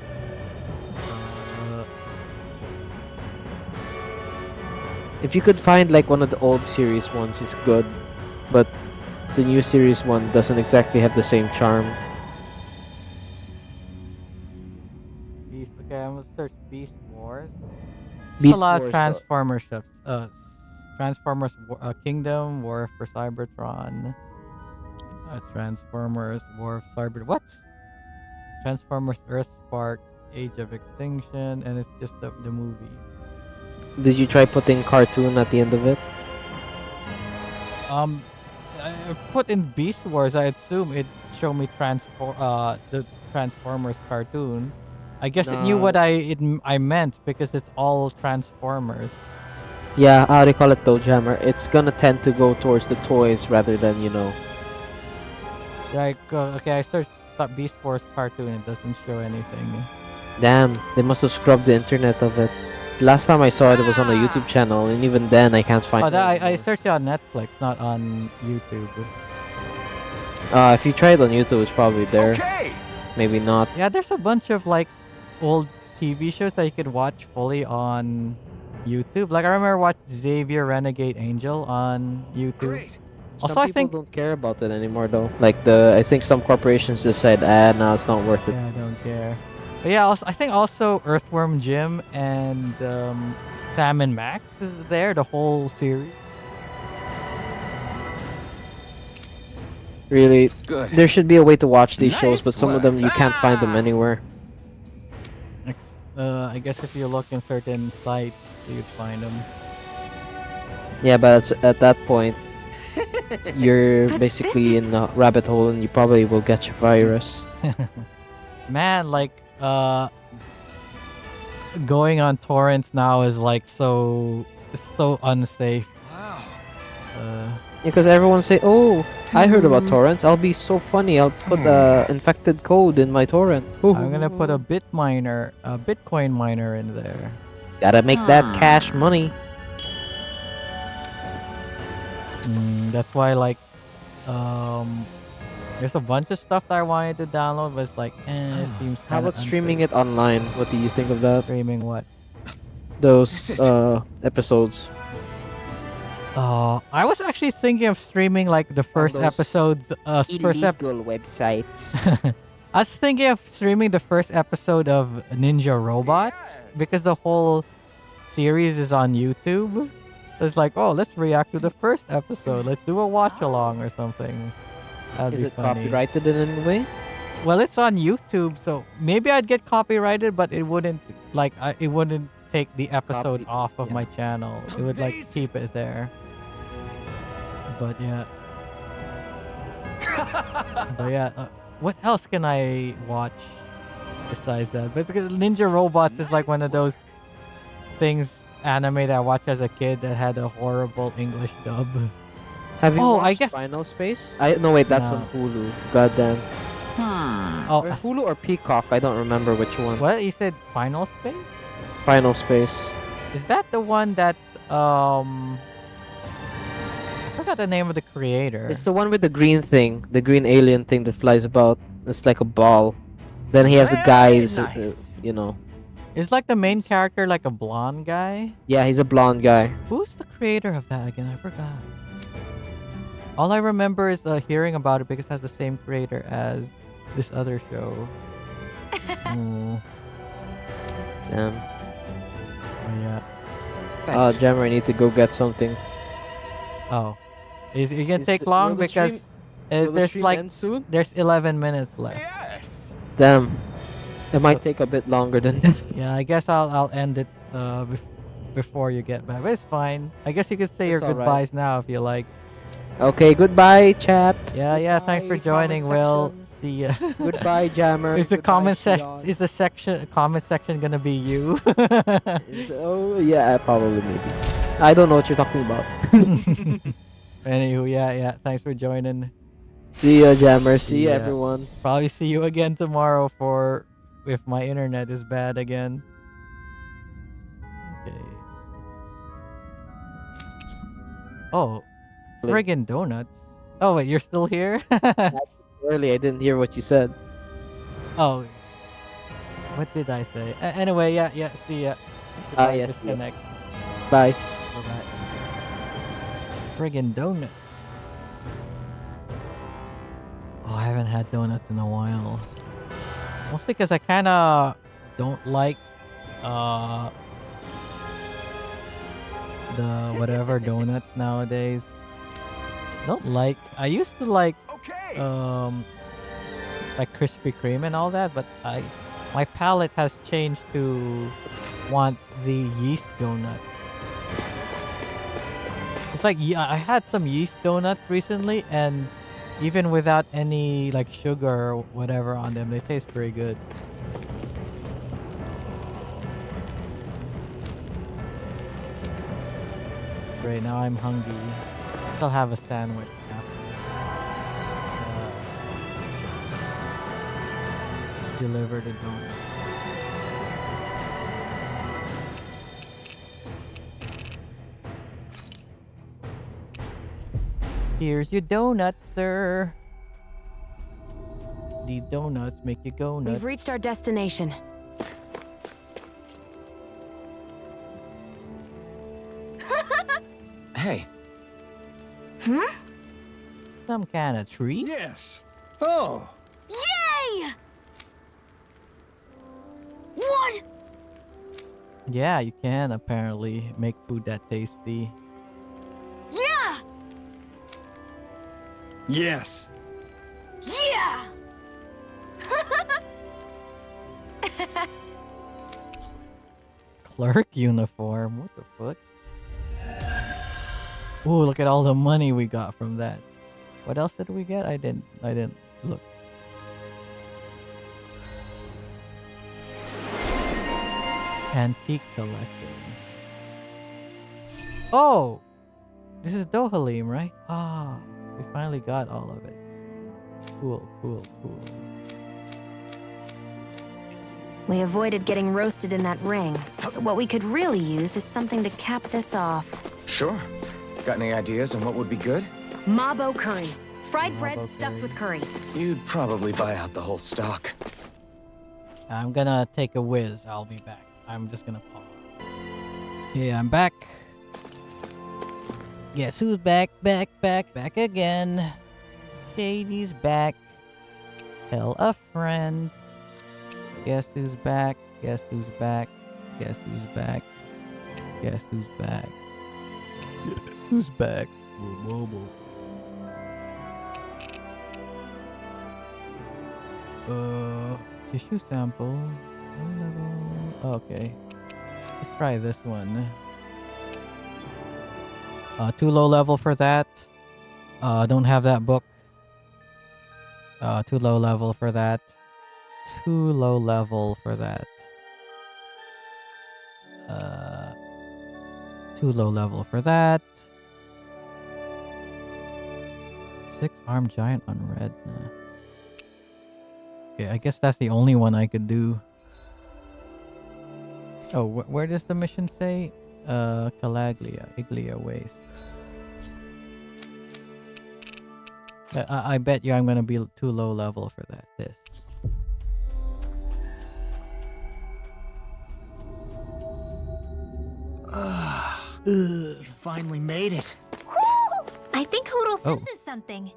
If you could find like one of the old series ones, it's good, but the new series one doesn't exactly have the same charm. Beast. Okay, I'm gonna search Beast Wars. There's Beast a lot Wars, of Transformers stuff. Transformers Kingdom, War for Cybertron. Transformers War of Cyber. What? Transformers Earthspark, Age of Extinction, and it's just the movies. Did you try putting cartoon at the end of it? I put in Beast Wars. I assume it show me the Transformers cartoon. I guess it knew No. what I meant because it's all Transformers. Yeah, how do you call it though, Jammer? It's gonna tend to go towards the toys rather than, you know. Like okay, I searched Beast Wars cartoon. It doesn't show anything. Damn, they must have scrubbed the internet of it. Last time I saw it, it was on a YouTube channel, and even then I can't find Oh, it. that, I anymore. searched it on Netflix, not on YouTube. If you try it on YouTube, it's probably there. Okay. Maybe not. Yeah, there's a bunch of like old TV shows that you could watch fully on YouTube. Like I remember watching Xavier Renegade Angel on YouTube. Great. Also, Some I people think don't care about it anymore, though. Like I think some corporations decide, no, it's not worth it. yeah, I don't care. But yeah, also, I think also Earthworm Jim and Sam and Max is there, the whole series. Really, Good. there should be a way to watch these shows, but Nice some of them you work. can't find them anywhere. I guess if you look in certain sites, you'd find them. Yeah, but at that point, you're But basically this is- in a rabbit hole, and you probably will get your virus. Man, like going on torrents now is like so unsafe. Wow. Because everyone say, "Oh, I heard about Hmm. torrents. I'll be so funny. I'll put infected code in my torrent." I'm gonna put a Bitcoin miner in there. Gotta make that cash money. That's why like there's a bunch of stuff that I wanted to download, but it's like it seems. How about streaming it online? What do you think of that? Streaming what? Those episodes. I was actually thinking of streaming like the first those episodes. websites. I was thinking of streaming the first episode of Ninja Robots because the whole series is on YouTube. So it's like, oh, let's react to the first episode. Let's do a watch along or something. That'd Is be it funny. copyrighted in any way? Well, it's on YouTube, so maybe I'd get copyrighted, but it wouldn't it wouldn't take the episode Copy- off of yeah. my channel. It would like keep it there. But yeah. What else can I watch besides that? But because Ninja Robots is like one of those things anime that I watched as a kid that had a horrible English dub. Have you Oh, watched I guess- Final Space? No, wait, that's No. on Hulu. Goddamn. Oh, Or Hulu or Peacock? I don't remember which one. what you said? Final Space? Final Space. Is that the one that I forgot the name of the creator. It's the one with the green thing, the green alien thing that flies about. It's like a ball. Then he has a guy, Very so, nice. you know. Is like the main character like a blonde guy? Yeah, he's a blonde guy. Who's the creator of that again? I forgot. All I remember is hearing about it because it has the same creator as this other show. Oh, Damn. yeah. Jammer, I need to go get something. Oh. Is it gonna Is take the- long will the because stream- Will the There's stream like end soon? there's 11 minutes left. Damn. It might take a bit longer than that. Yeah, I guess I'll end it before you get back. But it's fine. I guess you could say your It's alright. goodbyes now if you like. Okay, goodbye, chat. Yeah. Thanks for Goodbye, joining, comment Will. section. See ya. Goodbye, Jammer. Is the Goodbye, comment section? Shion. Is the section comment section gonna be you? Oh yeah, probably maybe. I don't know what you're talking about. Anywho, yeah. Thanks for joining. See ya, Jammer. See ya, Yeah. everyone. Probably see you again tomorrow for if my internet is bad again. Okay. Oh, friggin' donuts. Oh wait, you're still here? Early, I didn't hear what you said. Oh, what did I say? Anyway, yeah. See ya. Goodbye, yes, disconnect. Bye. Bye. Friggin' donuts. Oh, I haven't had donuts in a while. Mostly because I kind of don't like the whatever donuts nowadays. Don't like. I used to like Krispy Kreme and all that, but my palate has changed to want the yeast donuts. It's like, yeah, I had some yeast donuts recently, and even without any like sugar or whatever on them, they taste pretty good. Great, now I'm hungry. Still have a sandwich after. Deliver the donuts. Here's your donuts, sir. These donuts make you go nuts. We've reached our destination. Hey. Some kind of treat? Yes. Oh. Yay! What? Yeah, you can apparently make food that tasty. Yeah! Yes. Yeah! Clerk uniform? What the fuck? Ooh, look at all the money we got from that. What else did we get? I didn't look. Antique collector. Oh! This is Dohalim, right? Ah, we finally got all of it. Cool. We avoided getting roasted in that ring. But what we could really use is something to cap this off. Sure. Got any ideas on what would be good? Mabo curry. Fried Mabo bread stuffed curry. with curry. You'd probably buy out the whole stock. I'm gonna take a whiz. I'll be back. I'm just gonna pause. Okay, I'm back. Guess who's back again? Shady's back. Tell a friend. Guess who's back? Guess who's back? Guess who's back? Guess who's back? Who's back? Tissue sample. Okay. Let's try this one. Too low level for that. Don't have that book. Too low level for that. Too low level for that. Too low level for that. 6-armed giant on red. Nah. Okay, I guess that's the only one I could do. Oh, where does the mission say? Calaglia, Iglia Waste. I bet you I'm gonna be too low level for that. This. You finally made it. Whew! I think Hoodle Oh. senses something.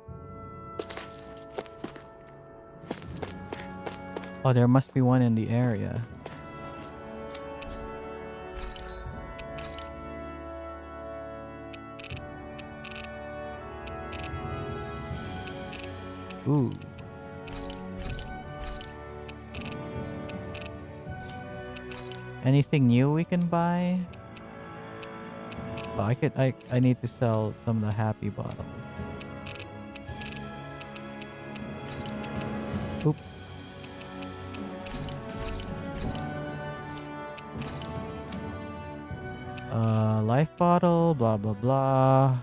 Oh, there must be one in the area. Ooh. Anything new we can buy? Oh, I need to sell some of the happy bottles. Oops. Life bottle, blah blah blah.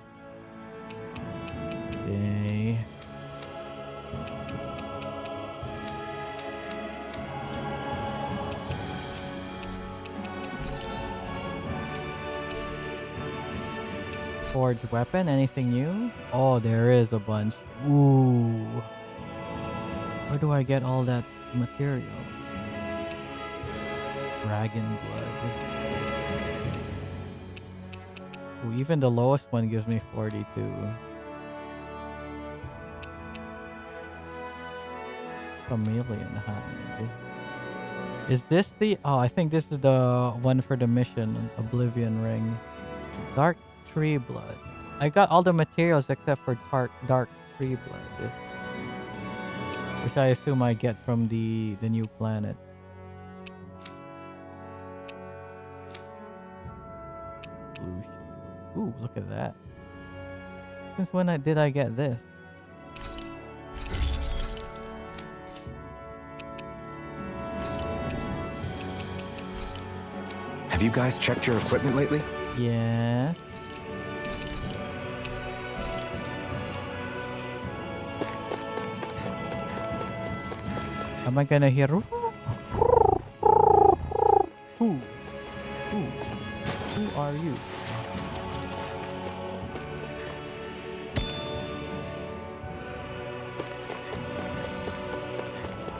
Okay. Forged weapon, anything new? Oh, there is a bunch. Ooh. Where do I get all that material? Dragon blood. Ooh, even the lowest one gives me 42. Chameleon hide. Is this the... Oh, I think this is the one for the mission. Oblivion ring. Dark tree blood. I got all the materials except for dark tree blood. Which I assume I get from the new planet. Blue shield. Ooh, look at that. Since when did I get this? Have you guys checked your equipment lately? Yeah. Am I gonna hear? Who are you?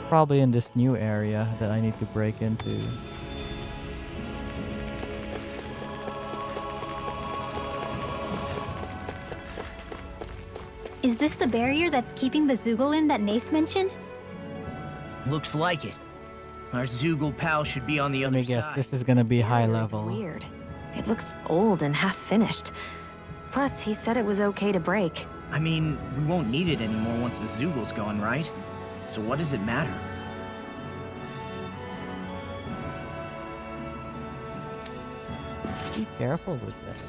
Probably in this new area that I need to break into. Is this the barrier that's keeping the Zugolin that Nath mentioned? Looks like it. Our Zugol pal should be on the Let other me guess, side. this is gonna be high Barrier is level. Weird. It looks old and half finished. Plus, he said it was okay to break. I mean, we won't need it anymore once the Zugol's gone, right? So what does it matter? Be careful with that.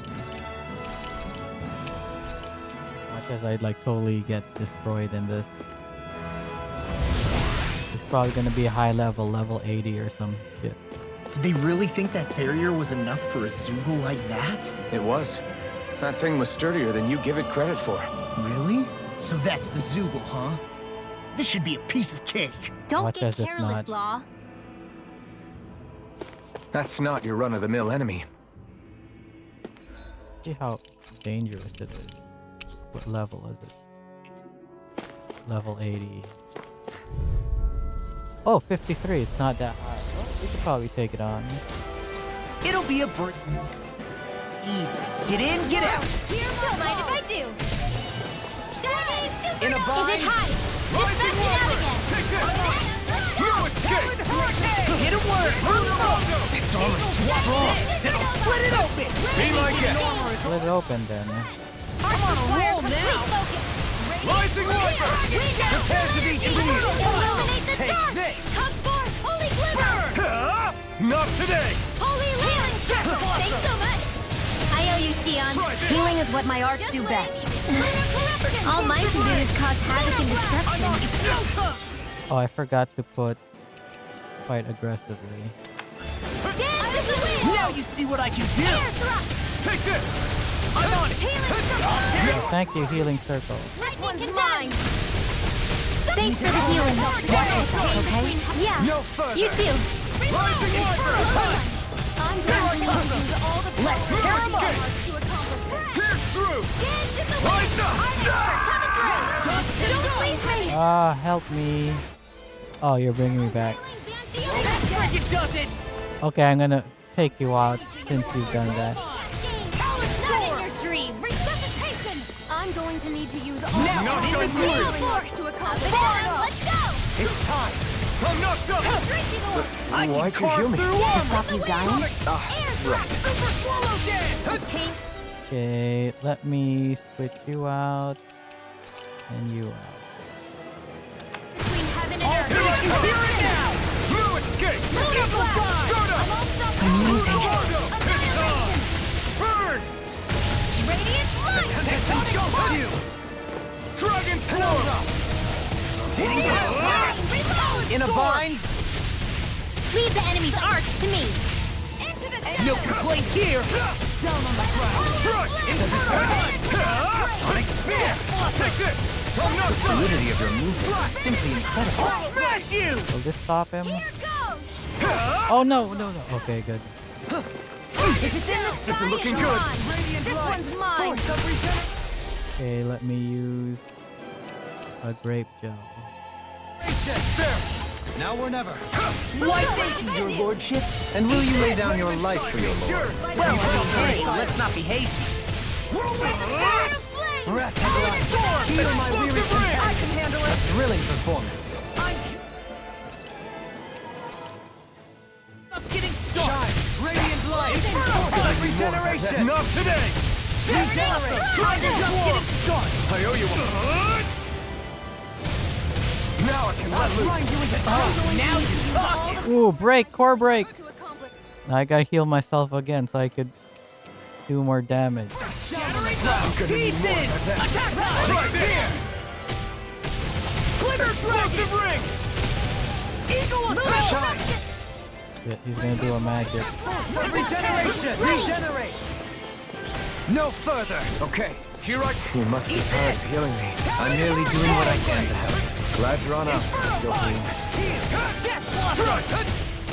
Much as I'd like totally get destroyed in this. It's probably gonna be a high level 80 or some shit. Did they really think that barrier was enough for a Zugol like that? It was. That thing was sturdier than you give it credit for. Really? So that's the Zugol, huh? This should be a piece of cake. Don't Watch get as it's careless, not. Law. That's not your run-of-the-mill enemy. See how dangerous it is. What level is it? Level 80. Oh, 53. It's not that high. Well, we could probably take it on. It'll be a break. Easy. Get in, get out. Don't mind if I do. Shining super In a Is bind. it high? Just back it out again. Hit him word. It's almost too strong. Then I'll split it open. Be like it. Split it open then. I'm on a roll now. Rising Wiper. Prepare to be clean. Illuminate the Take dark. this. Come forth, holy glimmer. Not today. Holy healing circle. Thanks so much. I owe you, Sion. Healing is what my arts do best. All mine can do is cause havoc and destruction. Oh, I forgot to put quite aggressively. Now you see what I can do. Take this. I'm on it. Oh, thank you, healing circle. Lightning mine. Thanks for the healing. Okay? Yeah. No further. You too. Rising Wiper. I'm going to use all the Let's tear 'em up. to accomplish Pierce through. this. Rise up. Don't leave me. Help me. Oh, you're bringing me back. It does it. Okay, I'm gonna take you out since you've done that. Not in your dream. Resuscitation. I'm going to need to use all Now the it's good. force to accomplish this. Let's go. It's time. I'm knocked up. Drinking orb. I can Why'd you heal carve me? through To armor. stop you dying? Right. Super swallow dance. Okay, let me switch you out and you out. Here and now! Blue escape! Eagle Blast! Burn! Radiant light! Let's go for you! Dragon Flora! Reload! In a bind? Leave the enemy's arch to me. Into the No complaint here! Down on the ground! Strike! Sonic Spear! Take this! I'm not The fluidity of your movement is simply incredible. Smash you! Will this stop him? Here goes! Oh no, no, no. Okay, good. If it's in the sky, This is looking it's good. mine. This one's mine. Okay, let me use a grape gel. There! Now or never. Why, thank you, your lordship. And will you lay down your life for your lord? Well, hey, let's not be hasty. Breath of life. Heal my weary companion. I can handle A it. thrilling performance. Just getting started. Radiant light. Regeneration! Not today! Regenerate. Try this just getting started. I owe you one. Now I can let loose. Now you're talking. Ooh, break, core break. I gotta heal myself again so I could do more damage. Pieces. Attack power. Right there! Glitter Explosive ring! Eagle Assault. Shit, he's gonna do a magic. Regeneration. Regenerate. No further. Okay, here I You must be tired of healing me. I'm merely doing what I can to help. Glad you're on us, Dopamine.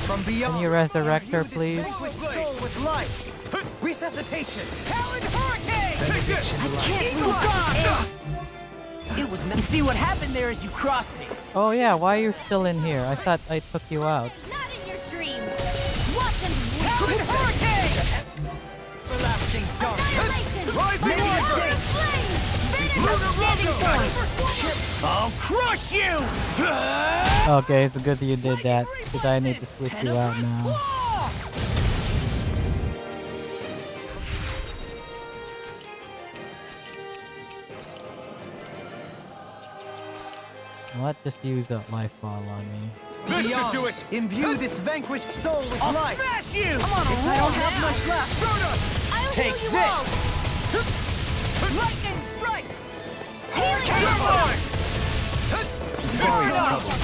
From beyond. Can you resurrect her, please? Soul with life. Resuscitation. Talon Hurricane. Take this! Can't move on. It was nice. You see what happened there as you crossed me. Oh yeah, why are you still in here? I thought I took you out. Not in your dreams. Watch them. Talon Hurricane. Everlasting dark. Annihilation. Rising Powder Viper! flame. Finish up standing point. I'll crush you. Okay, it's good that you did that, because I need to switch you out now. What? Just use that life ball on me. This should do it! Imbue this vanquished soul with I'll life. smash you. I'm on a roll. I don't have much left. I'll Take heal you this. all. Lightning strike. Healing Fire! Sorry, trouble.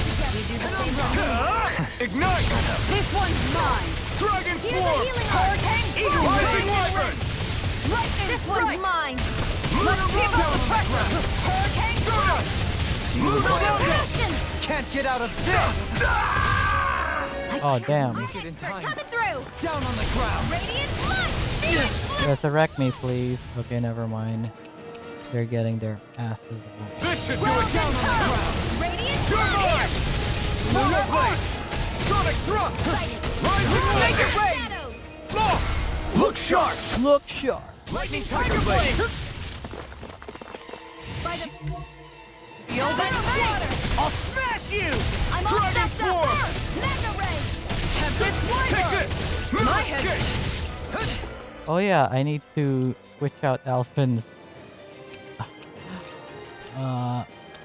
Ignite! This one's mine. Dragon Here's a Swarm! healing Hurricane. Eagle Rising Wyvern! Lightning This strike. one's mine. Let's keep up the pressure. Hurricane strike. Resurrection. Can't get out of this. Oh damn. Make it in They're time. coming through. Down on the ground. Radiant light. Phoenix flame. Resurrect me, please. Okay, never mind. They're getting their asses whooped. This should do it! Down on the ground! Radiant Turbo! Lunar Blade! Sonic Thrust! Rising Make Lightning! it rain. Shadows. Look sharp! Look sharp. Lightning Tiger Blade! By the Feel that water. I'll smash you. I'm all Dragon stuffed up. Swarm! Mega ray. Tempest Take Wyvern. this! My head. Oh yeah, I need to switch out Alphin's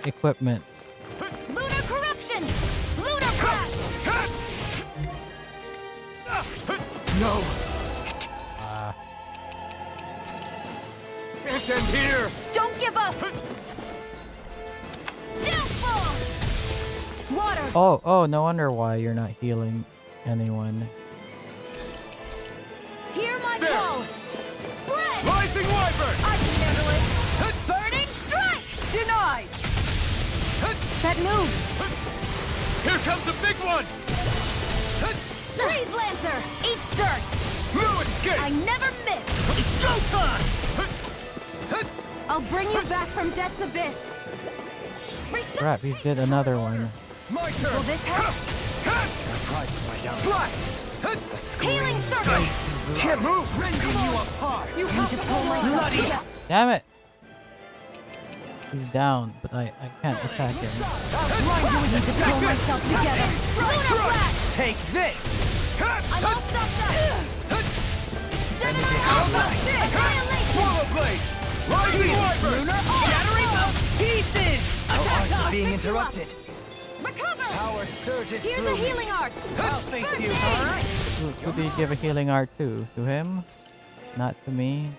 equipment. Lunar corruption. Lunar crash. No! Ah. Can't end here! Don't give up. Downfall. Water. Oh, no wonder why you're not healing anyone. Hear my There. call. Spread. Rising Wyvern! I can handle it. Burning strike. Denied. That move. Here comes a big one! Freeze Lancer. Eat dirt. No escape! I never miss. It's showtime. I'll bring you back from death's abyss. Crap, he did another one. My Will turn! this help? Slash! Healing circle. Can't move! Rending you apart! You have to pull myself together. Damn it! He's down, but I can't attack him. Need to pull myself together. Lunar blast. Take this. I'm all stuffed up. Gemini Alpha. Annihilation. Swallow Blade! Rising Wyvern! Shattering of pieces. Our Attack arts are us. being interrupted. Recover! Power surges Here's through a me. healing art! I'll face First you. aid! Who do you give a healing art to? To him? Not to me?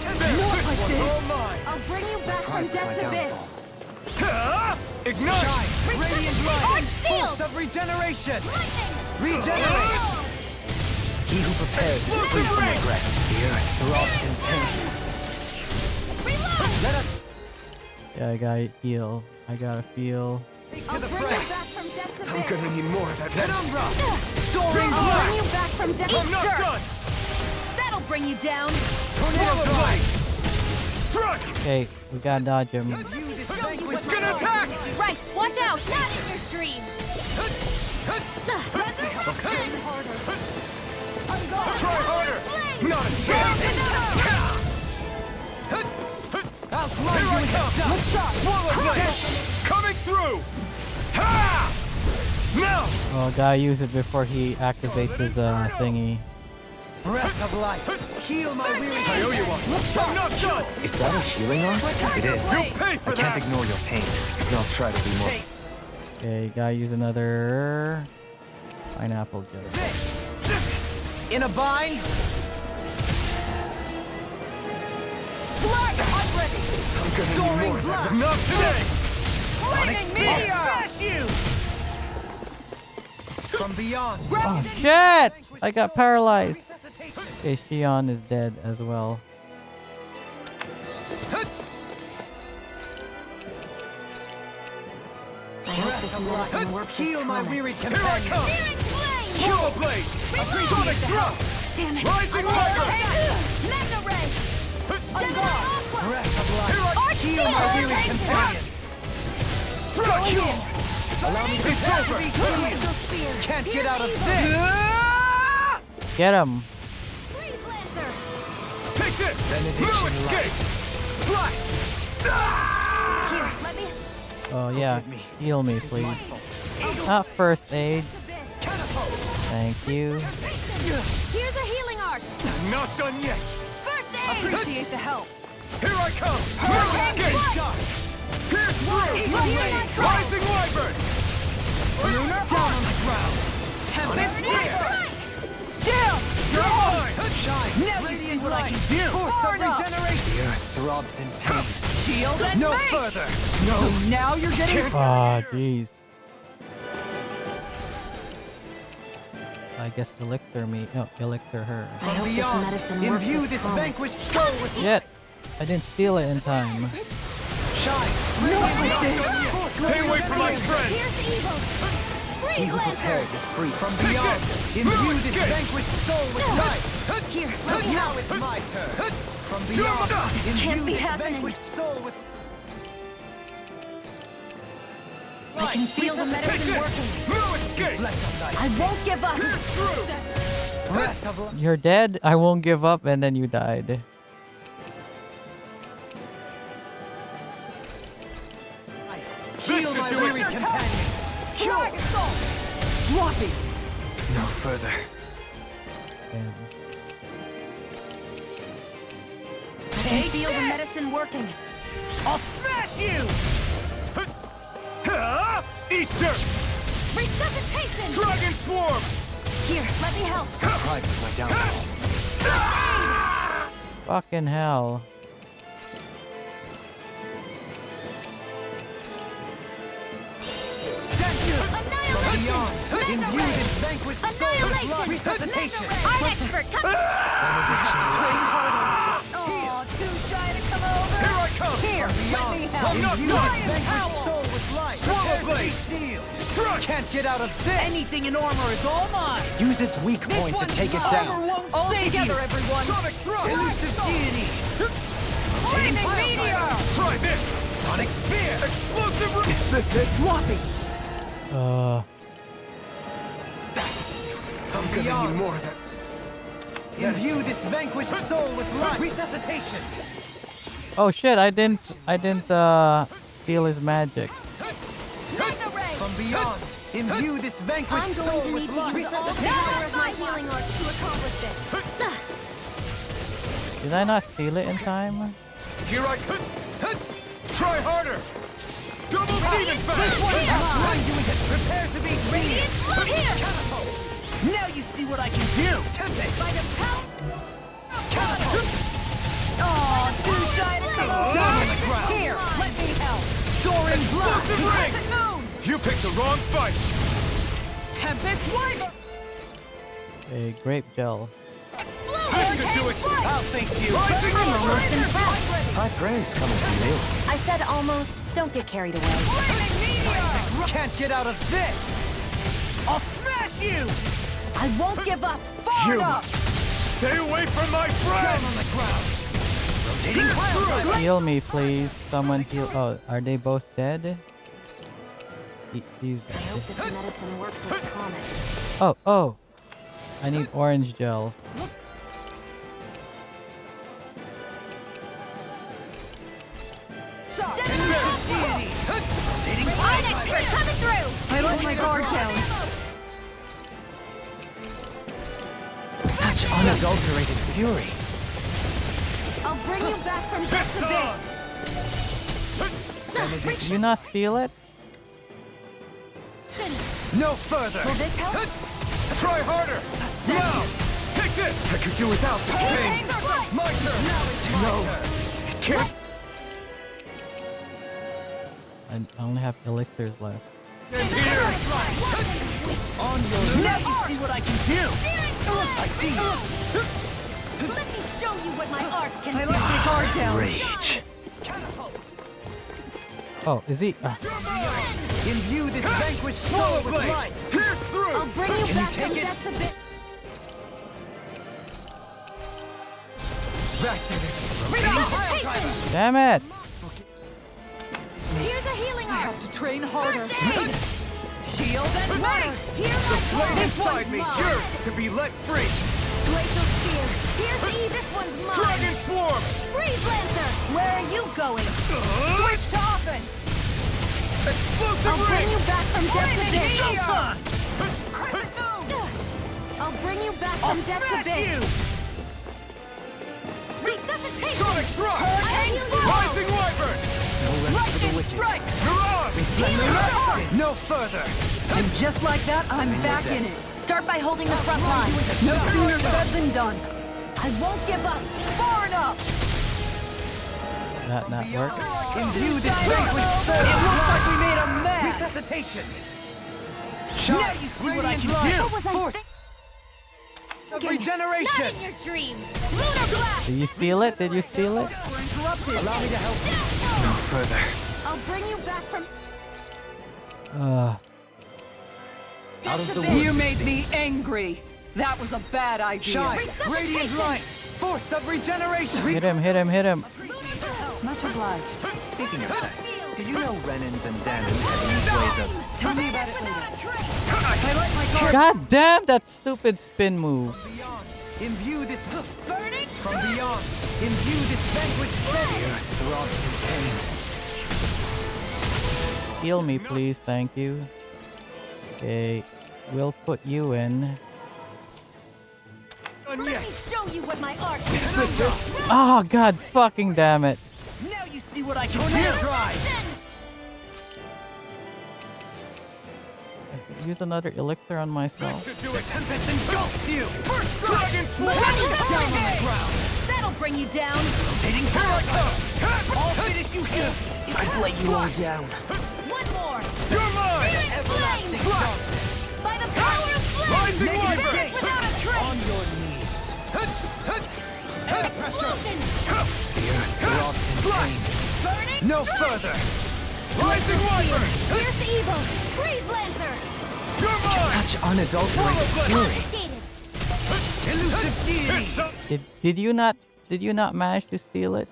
This one's all mine. I'll bring you back from Pride was my death's abyss! downfall. Ignite! Radiant Art light! sealed! Pulse of regeneration! Lightning! Regenerate! He who prepares is free from regret. The earth throbs in pain. Reload! Let us Yeah, I gotta heal. I gotta feel. take I'll to the bring fray. you back from death's abyss! I'm gonna need more of that. Penumbra! Soaring I'll bring blast! you back from death's I'm not dirt! done! That'll bring you down! Tornado blade! Struck! Okay, we gotta dodge him. You this vanquish. It's gonna attack! Right, watch out! Not in your dreams! Resurrection! Try harder! Not a chance! I'll blind you with the Look sharp! Swallow blade! Coming through! Ha! Now! Oh, gotta use it before he activates his thingy. Breath of life! Heal my weary... I owe you one! Look sharp! I'm not done! Is that a healing art? It is. You pay for I that! can't ignore your pain. I'll try to be more. Okay, gotta use another pineapple jelly. In a bind? Blood! I'm ready! Soaring blast! Not today! Lightning meteor! Smash you! From beyond. Oh shit! I got paralyzed. Okay, Shion is dead as well. I hope this medicine works as Heal my promised. weary companion. Searing flame! Shower blade! Sonic thrust! Damn it! Rising I'm fire! Magna ray! General Aqua! Breath of life! Art Heal my seal! weary companion. Struck you! Allow me to it's over! Can't get out of this! Get him! Freeze Lancer! Take this! No escape! Slash! Here, let me... Oh yeah, heal me please. Not first aid. Thank you. Here's a healing art! Not done yet! First aid! Appreciate the help. Here I come! No escape! Shot! Pierce through! Eagle blade! Rising wyvern! Lunar down on the ground! Tempest spear! Still! You're mine! Shine! Radiant light! Force of Forward up. regeneration! The earth throbs in pain. Shield and No face! further! So now you're getting... Ah, jeez. I guess elixir me. No, elixir her. I hope this Beyond, medicine works imbue as this promised. vanquished soul with Shit! I didn't steal it in time. shine! Stay away from my friend! Here's the evil! He Freeze who Lancer! prepares is free From beyond, imbue this vanquished soul with life! Here, Now it's my turn! From beyond, imbue Can't be this happening. vanquished soul with... I can feel the medicine working. No escape! I won't give up! Pierce through! Breath of life! You're dead? I won't give up, and then you died. Heal my weary companion! Drag assault! Sloppy! no further. Damn. I can feel the medicine working. I'll smash you! Eat dirt! Resuscitation! Dragon swarm! Here, let me help. Pride was my downfall. Fucking hell. Annihilation! Beyond, imbue this vanquished soul with Annihilation! love! Resuscitation! Art expert, come! Train harder. Aw, too shy to come over. Here I come! Here, let me help. I'm not Imbue done! this Vanquished owl. soul with life! Swallow blade! Seal! Struck! Can't get out of this! Anything in armor is all mine! Use its weak point to take it down. Won't All save together, you. everyone. Sonic thrust! Elusive deity! Lightning meteor! Try this! Sonic spear! Explosive! Is this it? Sloppy! I'm gonna need more of that. Imbue this vanquished soul with life! Resuscitation! Oh shit! I didn't steal his magic. Magna ray! From beyond, imbue this vanquished I'm soul going to with need to life! use all power of my healing arts to accomplish this. Did I not steal it in time? Here I could. Try harder! Double Even faster! I'm doing it. Prepare to be Radiant, look here! Now you see what I can do! tempted! By the power... Oh, too shy to come Down on the ground! Here, let me help. Soaring Blast! Explosive ring! Crescent moon! You picked the wrong fight! Tempest wipe! A grape gel. This should do it! I'll thank you! Rising Order! High praise coming from you. I said almost. Don't get carried away. Flaming meteor! Can't get out of this! I'll smash you! I won't give up. Far You! enough! Stay away from my friend! On the ground! Pierce through! Heal me, please. Someone heal. Oh, are they both dead? He's I hope dead. this medicine works as promised. Oh, oh. I need orange gel. Shot! Onyx, you're coming through! I let my guard down. Such unadulterated fury! I'll bring you back from depths abyss! Did you not steal it? No further! Will this help? Try harder! Now! Take this! I could do without the pain! My turn! Now it's my turn! Can't... I only have elixirs left. Here! On your... Now you see what I can do! I see you! Let me show you what my art can I do! let my guard down. Rage! Oh, is he? Imbue this vanquished soul with life! Pierce through! I'll bring you Can you back take from it? depths abyss! Back to it! Resuscitation! Damn it! Here's a healing I art! have to train harder. Shield and wings! Here I Flame come! inside me! Yours to be let free! Glacial spear! Here's the this one's mine! Dragon Swarm! Freeze Lancer! Where are you going? Switch to offense! Explosive I'll bring ring! you back from depths abyss! Showtime! Crescent moon! I'll bring you back from depths Smash abyss! you! Resuscitation! Sonic Thrust! Hurricane Blow! Rising Wyvern! Lightning Strike! You're on! Healing Sword! No further! And just like that, I'm back in it. Start by holding the front line. No sooner said than done. I won't give up! Far enough! That not work? Imbue this It vanquished soul with looks like we life! made a mess. Resuscitation! Now you see what I can What was do! I Force of regeneration! Not in your dreams! Lunar Blast! Did you steal it? Did you steal it? Allow me to help you. No further. I'll bring you back from Out of the You woods, made it me seems. angry. That was a bad idea. Shine! Radiant light! Force of regeneration! Hit him, hit him, hit him. Much obliged. Speaking of that, did you know Renans and Danans have unique ways of... Tell me about it later. I let my guard God damn that stupid spin move. Beyond, imbue this burning from beyond. Imbue this vanquished soul. Throbs in pain. Heal me, please. Thank you. Okay. We'll put you in. Let me show you what my art can do! Oh, God fucking damn it. Now you see what I can do. Drive. Use another elixir on myself. Should do it! Tempest engulfs you. First Dragon Swarm! Down on the ground. That'll bring you down! Rotating forward. I'll finish you here. I've let you all down. One more! You're mine! Spirit Flame! By the power of flame! Rising Wyvern! Finish without a On trace! your knees. Explosion! The earth throbs in pain. Burning No strike! further. Rising Wyvern! Here's evil! Freeze Lancer! You're mine! Such unadulterated fury. Elusive deity. Did you not manage to steal it?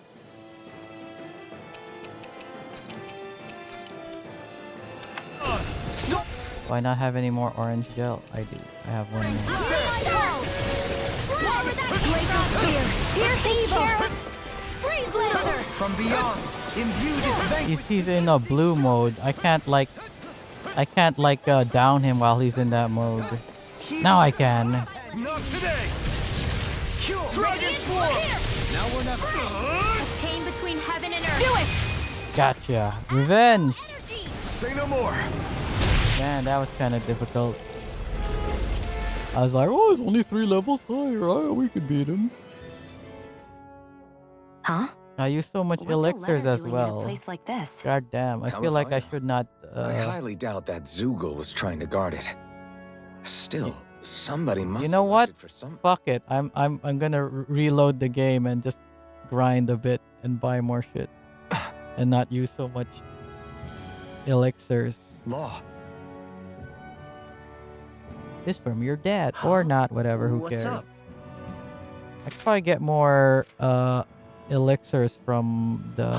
Do I not have any more orange gel? I do. I have one more. Here's evil! Freeze Lancer! From beyond, imbue this vanquished He's in a blue mode. I can't down him while he's in that mode. Now I can. Not today! Dragon Swarm! Now we're never. Chain between heaven and earth! Do it! Gotcha. Revenge. Energy! Say no more. Man, that was kind of difficult. I was like, oh, it's only 3 levels higher. Oh, we could beat him. Huh? I use so much What's a elixirs letter as doing in a well. place like this? God damn, I feel like I should not. I highly doubt that Zoogle was trying to guard it. Still, somebody must. You know have what? left it for some. Fuck it. I'm gonna reload the game and just grind a bit and buy more shit, and not use so much elixirs. Law. This from your dad or not? Whatever. Who What's cares? up? I could probably get more elixirs from the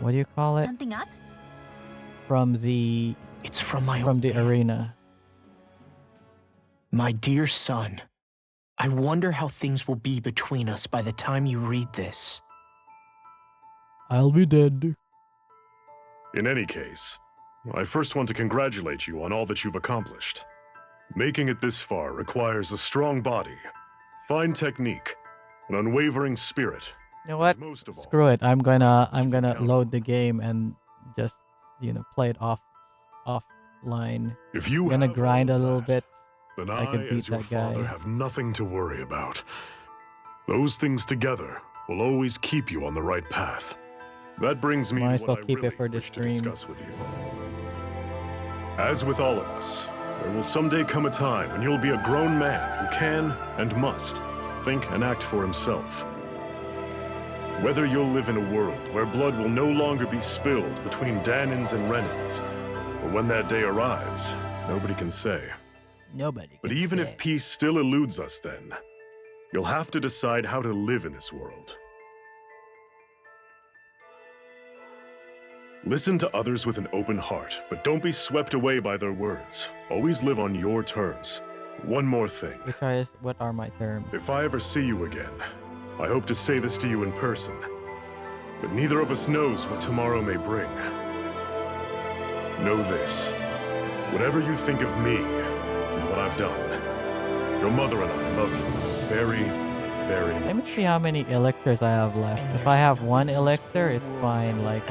what do you call it? Something up? From the It's from my from old the man. arena. My dear son, I wonder how things will be between us by the time you read this. I'll be dead. In any case, I first want to congratulate you on all that you've accomplished. Making it this far requires a strong body, fine technique, an unwavering spirit. You know what? and most of all, Screw it. I'm gonna count load the game and just play it offline. if you I'm gonna have grind all a of little that, bit. then I could beat as your that guy. father, have nothing to worry about. Those things together will always keep you on the right path. That brings me Might to as what well I keep it really for this wish to stream. discuss with you. As with all of us, there will someday come a time when you'll be a grown man who can and must think and act for himself. Whether you'll live in a world where blood will no longer be spilled between Danins and Renins, or when that day arrives, nobody can say. Nobody. But can even say. if peace still eludes us then, you'll have to decide how to live in this world. Listen to others with an open heart, but don't be swept away by their words. Always live on your terms. One more thing. What are my terms? If I ever see you again, I hope to say this to you in person. But neither of us knows what tomorrow may bring. Know this. Whatever you think of me and what I've done, your mother and I love you very, very Let me much. see how many elixirs I have left. And If I there's have one nothing elixir, in it's the world fine. Like,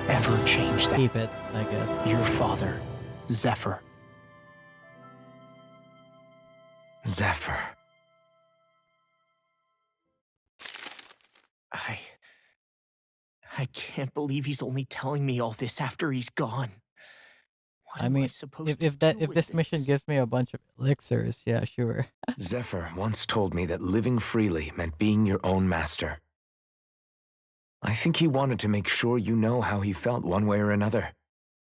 Ever change that. keep it, I guess. Your father, Zephyr. Zephyr. I can't believe he's only telling me all this after he's gone. What I am mean, supposed if to if that do if with this mission gives me a bunch of elixirs, yeah, sure. Zephyr once told me that living freely meant being your own master. I think he wanted to make sure you know how he felt one way or another.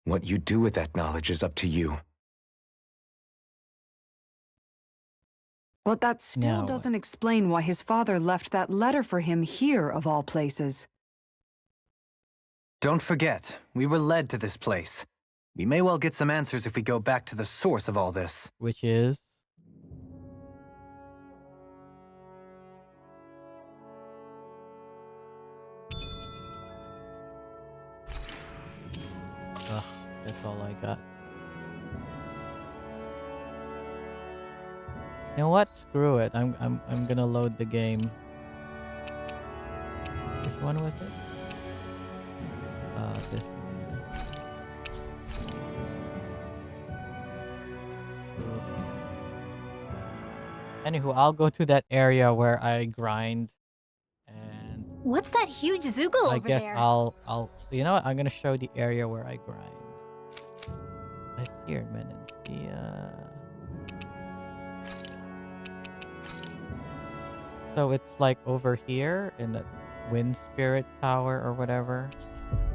What you do with that knowledge is up to you. But that still Now- doesn't explain why his father left that letter for him here, of all places. Don't forget, we were led to this place. We may well get some answers if we go back to the source of all this. Which is ugh, that's all I got. You know what? Screw it. I'm gonna load the game. Which one was it? This one. Anywho, I'll go to that area where I grind, and What's that huge Zoogle I over guess there? I'll. You know what? I'm gonna show the area where I grind. Let's see a minute. So it's like over here in the Wind Spirit Tower or whatever.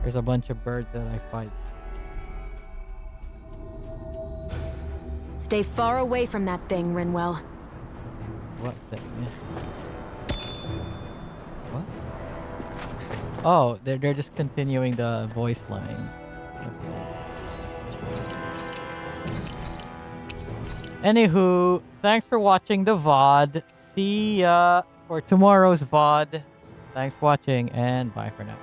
There's a bunch of birds that I fight. Stay far away from that thing, Rinwell. What thing? What? Oh, they're just continuing the voice lines. Okay. Anywho, thanks for watching the VOD. See ya for tomorrow's VOD. Thanks for watching and bye for now.